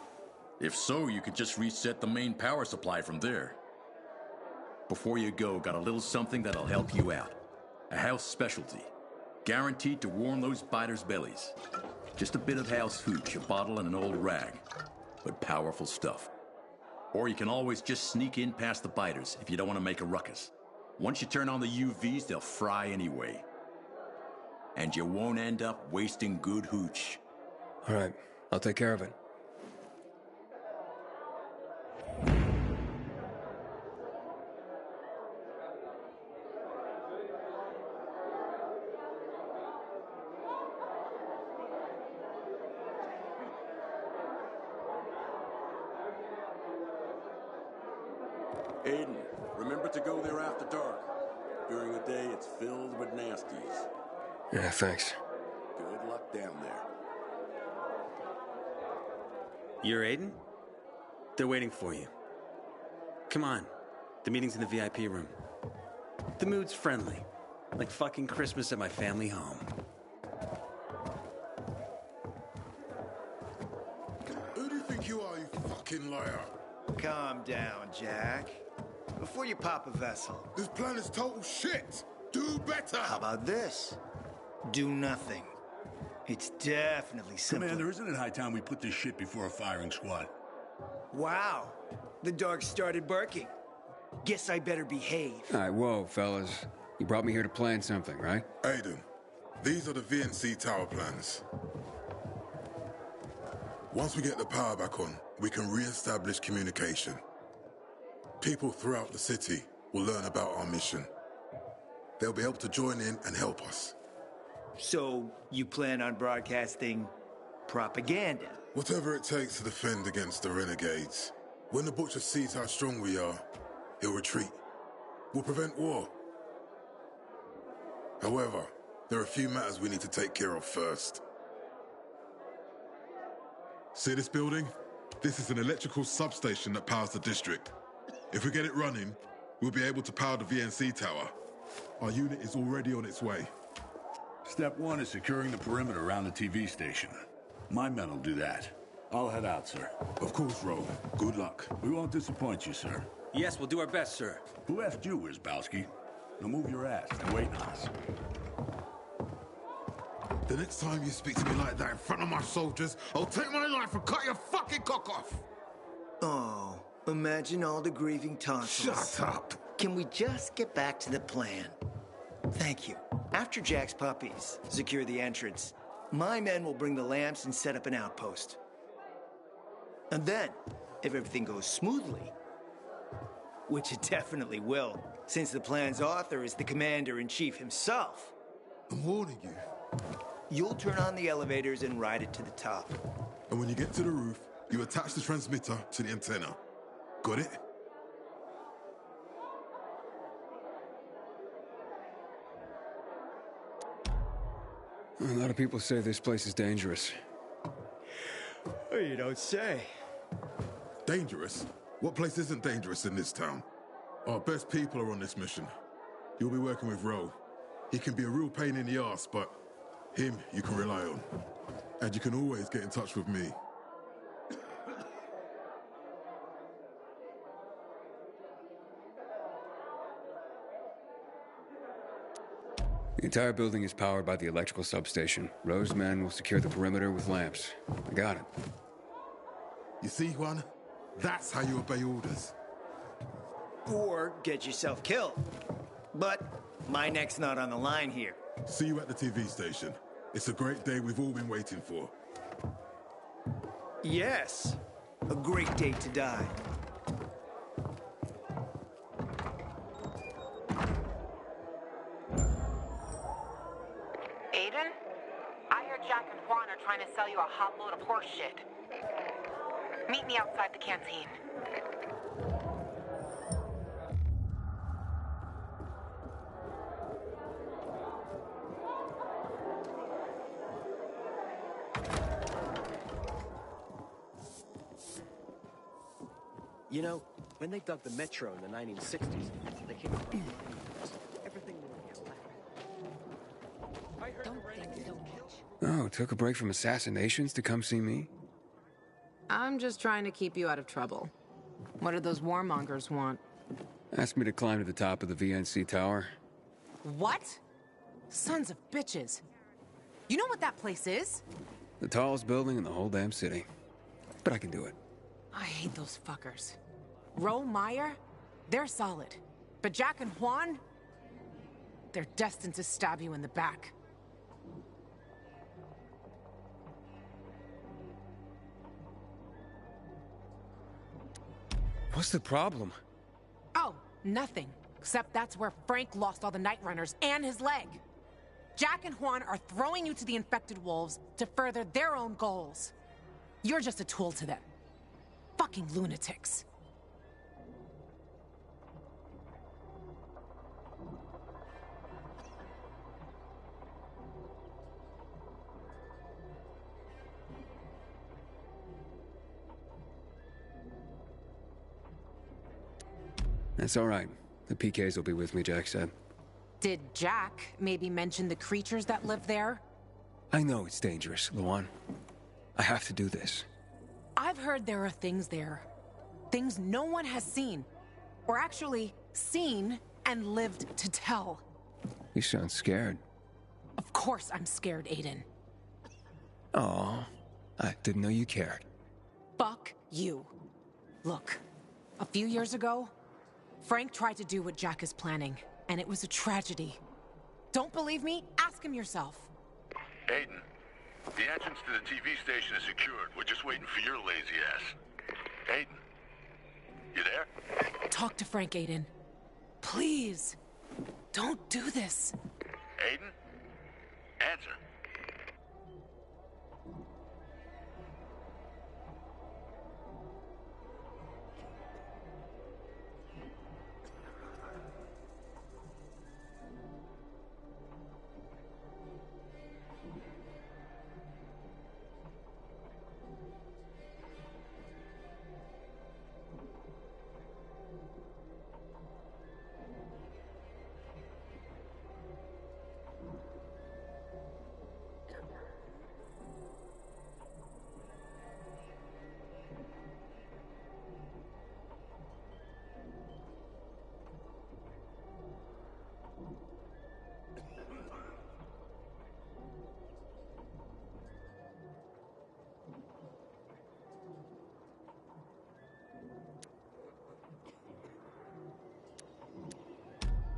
If so, you could just reset the main power supply from there. Before you go, got a little something that'll help you out. A house specialty. Guaranteed to warm those biters' bellies. Just a bit of house hooch, a bottle and an old rag. But powerful stuff. Or you can always just sneak in past the biters if you don't want to make a ruckus. Once you turn on the UVs, they'll fry anyway. And you won't end up wasting good hooch. All right, I'll take care of it. Aiden, remember to go there after dark. During the day, it's filled with nasties. Yeah, thanks. Good luck down there. You're Aiden? They're waiting for you. Come on. The meeting's in the VIP room. The mood's friendly. Like fucking Christmas at my family home. Who do you think you are, you fucking liar? Calm down, Jack. Before you pop a vessel. This plan is total shit. Do better. How about this? Do nothing. It's definitely simpler. Commander, isn't it high time we put this shit before a firing squad? Wow. The dog started barking. Guess I better behave. All right, whoa, fellas. You brought me here to plan something, right? Aiden, these are the VNC tower plans. Once we get the power back on, we can re-establish communication. People throughout the city will learn about our mission. They'll be able to join in and help us. So, you plan on broadcasting propaganda? Whatever it takes to defend against the renegades. When the Butcher sees how strong we are, he'll retreat. We'll prevent war. However, there are a few matters we need to take care of first. See this building? This is an electrical substation that powers the district. If we get it running, we'll be able to power the VNC tower. Our unit is already on its way. Step one is securing the perimeter around the TV station. My men will do that. I'll head out, sir. Of course, Ro. Good luck. We won't disappoint you, sir. Yes, we'll do our best, sir. Who asked you, Wizbowski? Now move your ass and wait on us. The next time you speak to me like that in front of my soldiers, I'll take my knife and cut your fucking cock off! Oh, imagine all the grieving tonsils. Shut up! Can we just get back to the plan? Thank you. After Jack's puppies secure the entrance, my men will bring the lamps and set up an outpost. And then, if everything goes smoothly, which it definitely will, since the plan's author is the commander-in-chief himself. I'm warning you. You'll turn on the elevators and ride it to the top. And when you get to the roof, you attach the transmitter to the antenna. Got it? A lot of people say this place is dangerous. Oh, you don't say. Dangerous? What place isn't dangerous in this town? Our best people are on this mission. You'll be working with Ro. He can be a real pain in the ass, but him you can rely on. And you can always get in touch with me. The entire building is powered by the electrical substation. Ro's men will secure the perimeter with lamps. I got it. You see, Juan? That's how you obey orders. Or get yourself killed. But my neck's not on the line here. See you at the TV station. It's a great day we've all been waiting for. Yes, a great day to die. Aiden? I heard Jack and Juan are trying to sell you a hot load of horse shit. Meet me outside the canteen. You know, when they dug the metro in the 1960s, they came up with everything was black. Don't think so much. Oh, took a break from assassinations to come see me? I'm just trying to keep you out of trouble. What do those warmongers want? Asked me to climb to the top of the VNC tower. What? Sons of bitches. You know what that place is? The tallest building in the whole damn city. But I can do it. I hate those fuckers. Ro Meyer, they're solid. But Jack and Juan, they're destined to stab you in the back. What's the problem? Oh, nothing. Except that's where Frank lost all the Night Runners and his leg. Jack and Juan are throwing you to the infected wolves to further their own goals. You're just a tool to them. Fucking lunatics. That's all right. The PKs will be with me, Jack said. Did Jack maybe mention the creatures that live there? I know it's dangerous, Luan. I have to do this. I've heard there are things there. Things no one has seen. Or actually, seen and lived to tell. You sound scared. Of course I'm scared, Aiden. Aw, I didn't know you cared. Fuck you. Look, a few years ago, Frank tried to do what Jack is planning, and it was a tragedy. Don't believe me? Ask him yourself. Aiden, the entrance to the TV station is secured. We're just waiting for your lazy ass. Aiden, you there? Talk to Frank, Aiden. Please. Don't do this. Aiden? Answer.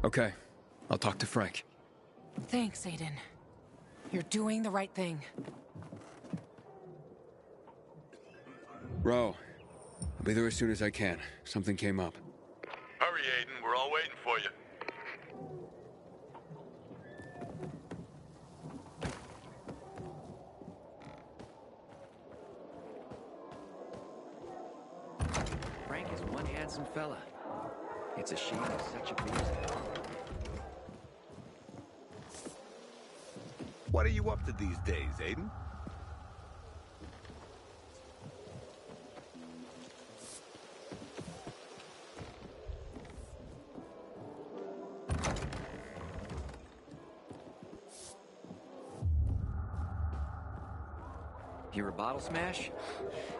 Okay, I'll talk to Frank. Thanks, Aiden. You're doing the right thing. Ro, I'll be there as soon as I can. Something came up. Hurry, Aiden. We're all waiting for you. Frank is one handsome fella. It's a shame he's such a loser. What are you up to these days, Aiden? Hear a bottle smash?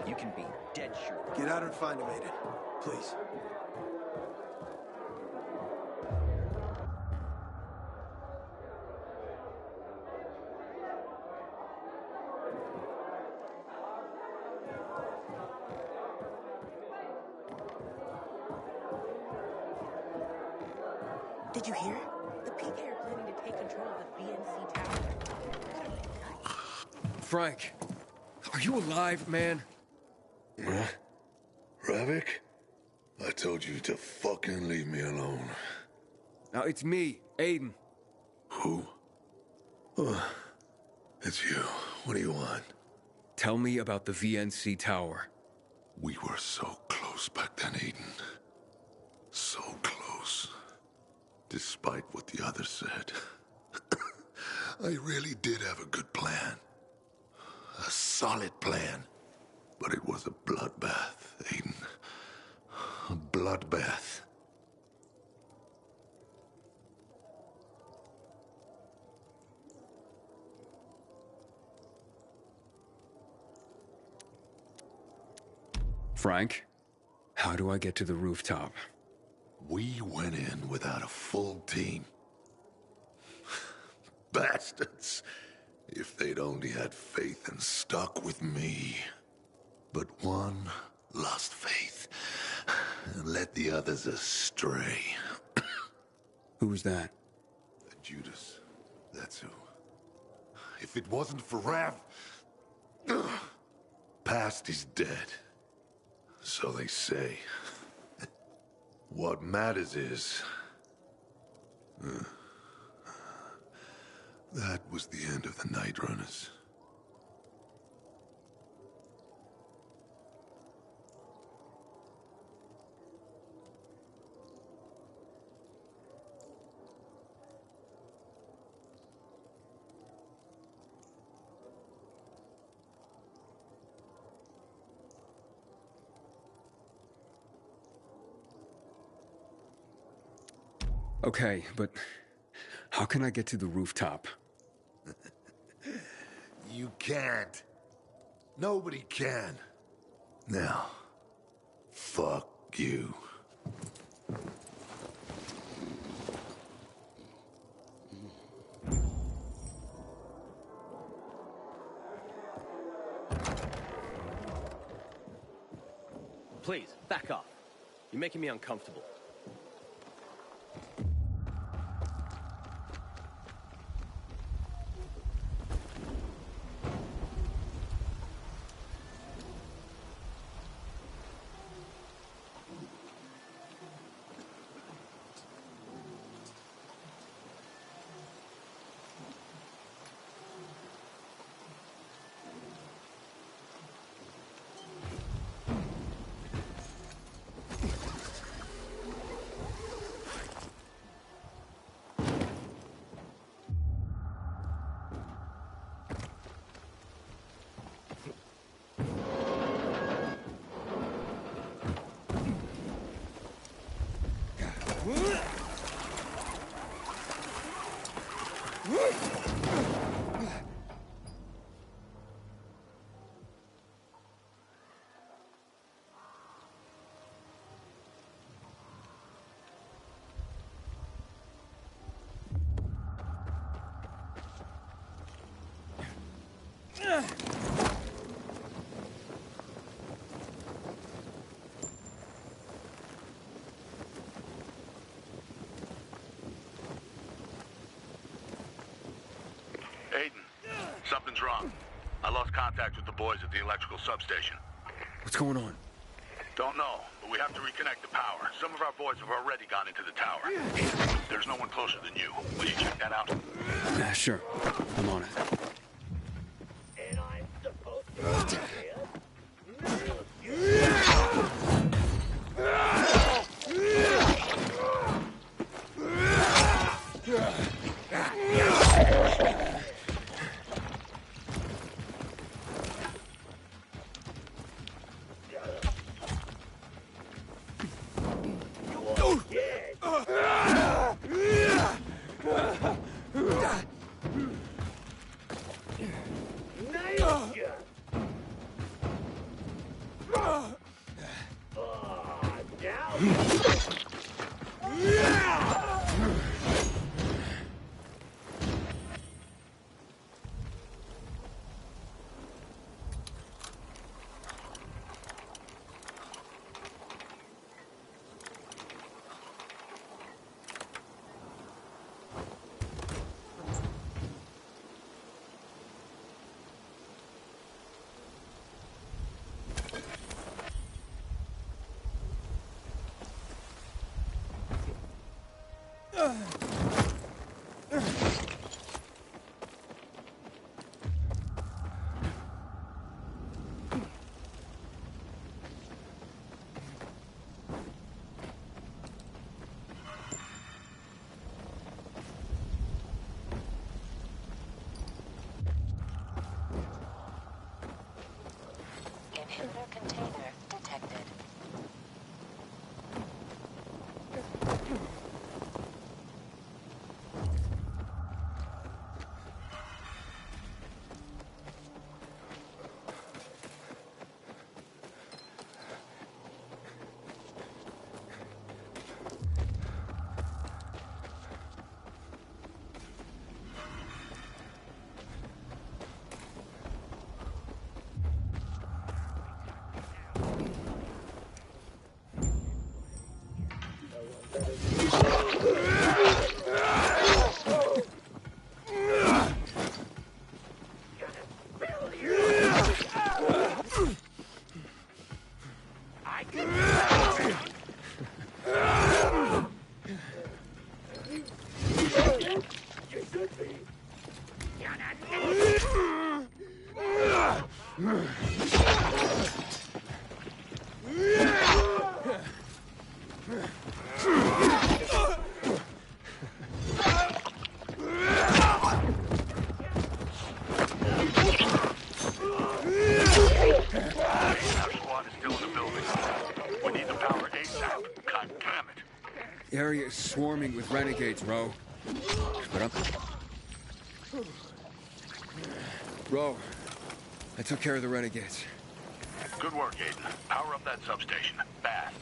You can be dead sure. Get out and find him, Aiden. Please. Did you hear? The PK are planning to take control of the VNC tower. Frank, are you alive, man? Huh? Ravik? I told you to fucking leave me alone. Now, it's me, Aiden. Who? It's you. What do you want? Tell me about the VNC tower. We were so close back then, Aiden. So close. Despite what the others said. I really did have a good plan. A solid plan. But it was a bloodbath, Aiden. A bloodbath. Frank, how do I get to the rooftop? We went in without a full team. Bastards. If they'd only had faith and stuck with me. But one lost faith and led the others astray. Who's that? Judas. That's who. If it wasn't for Rav... Past is dead. So they say. What matters is... that was the end of the Night Runners. Okay, but how can I get to the rooftop? You can't. Nobody can. Now, fuck you. Please, back off. You're making me uncomfortable. Something's wrong. I lost contact with the boys at the electrical substation. What's going on? Don't know, but we have to reconnect the power. Some of our boys have already gone into the tower. There's no one closer than you. Will you check that out? Yeah, sure. I'm on it. And I'm supposed to Inhibitor container detected. The area is swarming with renegades, Ro. But I'm... Ro, I took care of the renegades. Good work, Aiden. Power up that substation. Fast.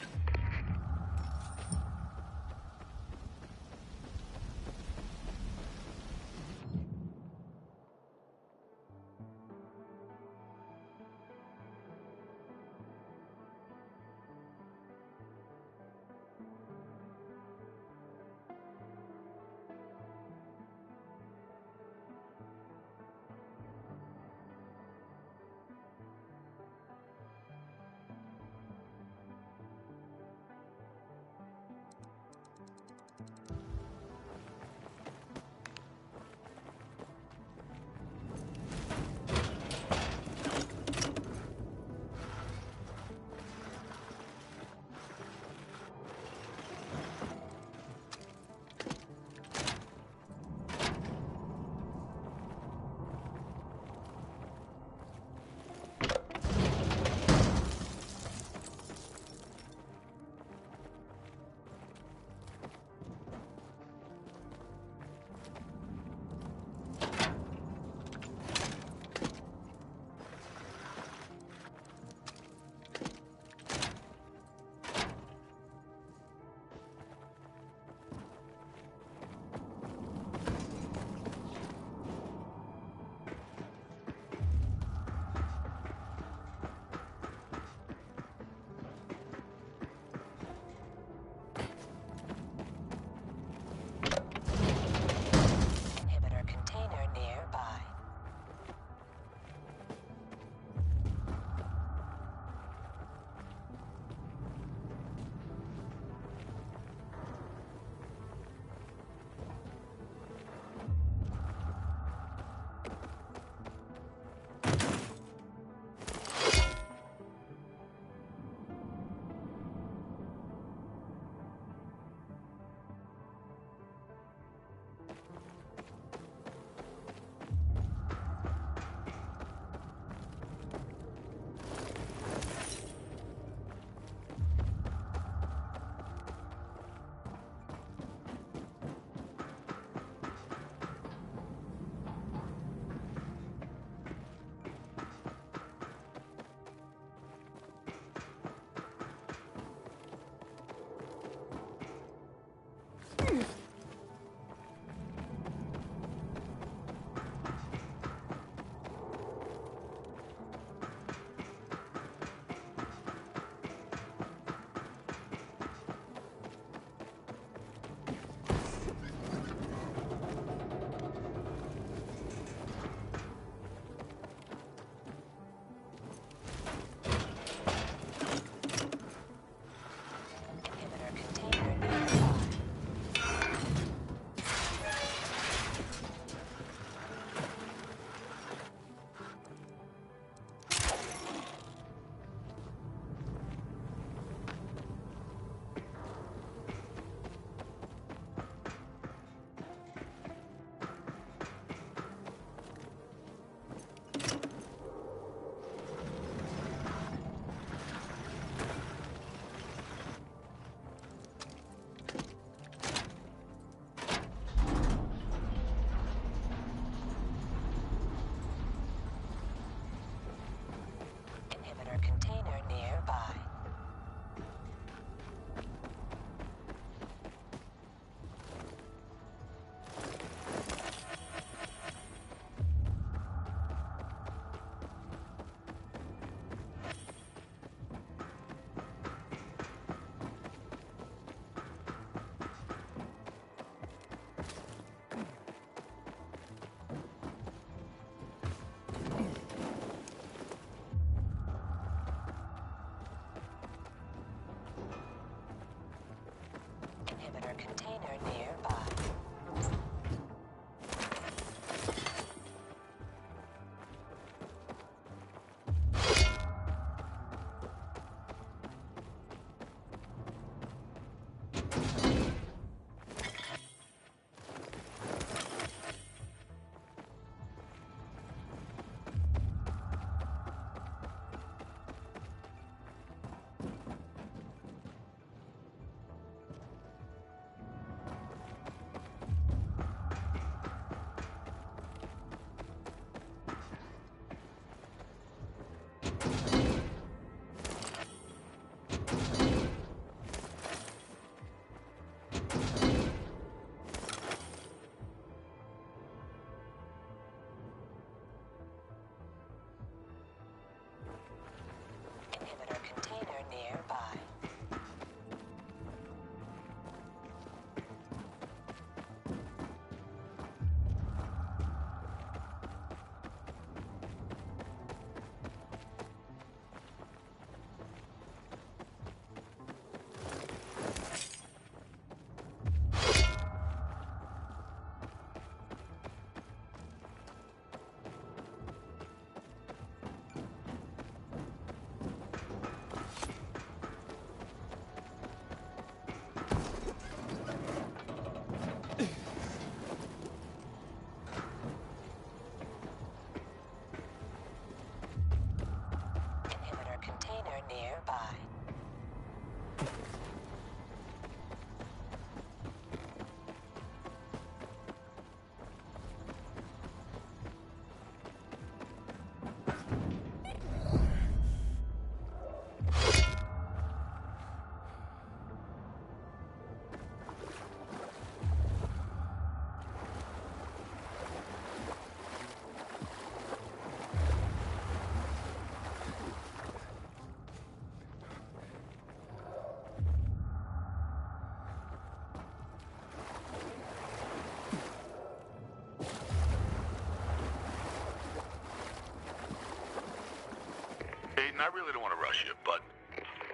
Aiden, I really don't want to rush you, but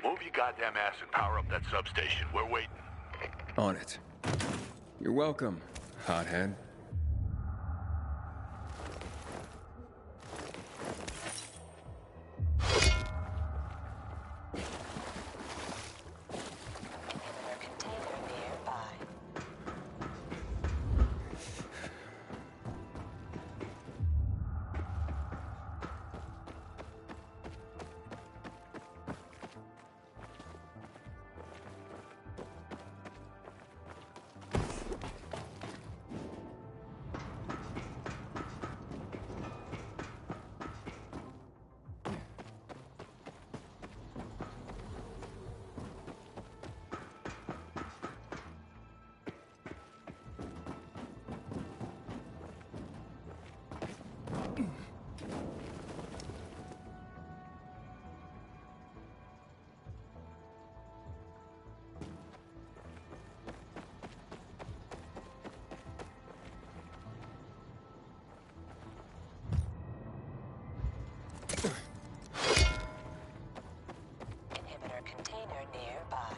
move your goddamn ass and power up that substation. We're waiting. On it. You're welcome, hothead. Inhibitor container nearby.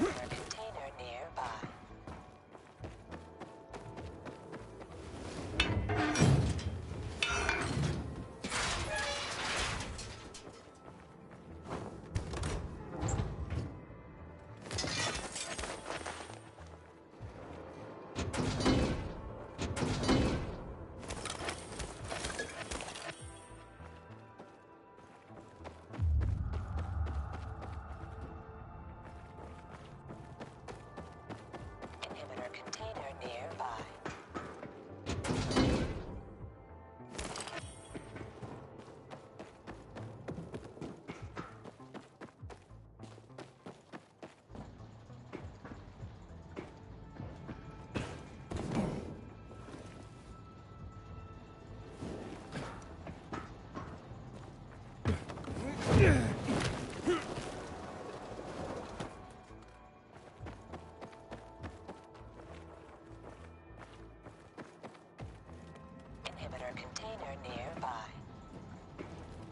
Inhibitor container nearby. Inhibitor container nearby. Inhibitor container nearby. Inhibitor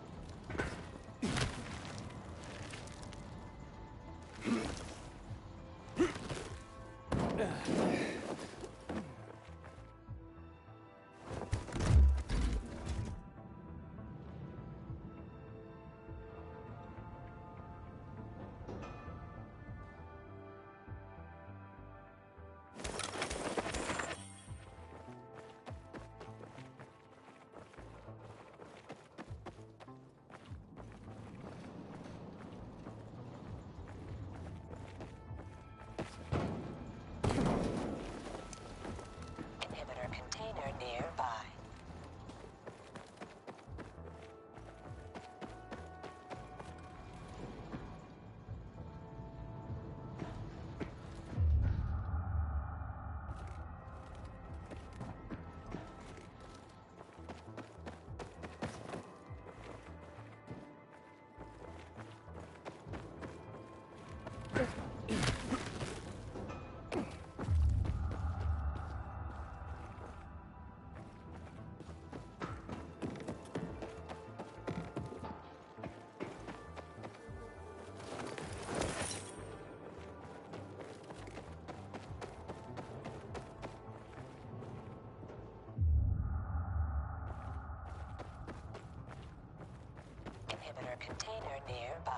container nearby. Inhibitor container nearby. Inhibitor container nearby.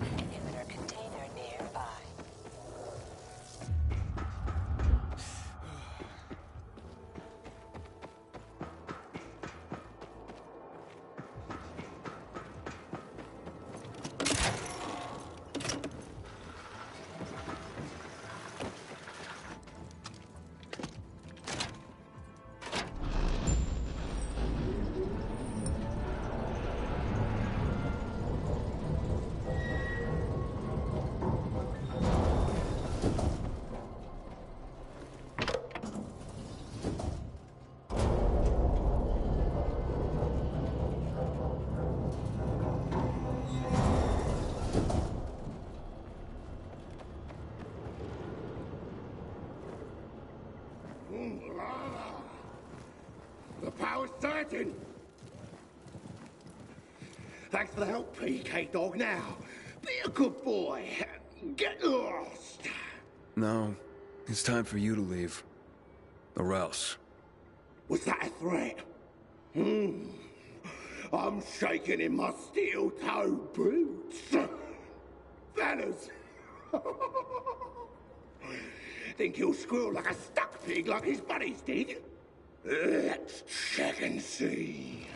Inhibitor container nearby. The power's certain. Thanks for the help, PK Dog. Now, be a good boy. Get lost. No, it's time for you to leave. Or else. Was that a threat? I'm shaking in my steel-toed boots. Fellas. Think he'll squeal like a stuck pig like his buddies did? Let's check and see.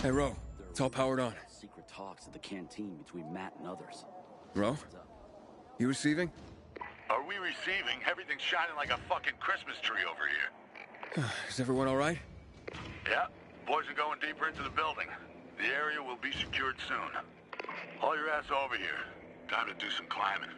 Hey, Ro. It's all powered on. Secret talks at the canteen between Matt and others. Ro? You receiving? Are we receiving? Everything's shining like a fucking Christmas tree over here. Is everyone all right? Yeah, boys are going deeper into the building. The area will be secured soon. Haul your ass over here. Time to do some climbing.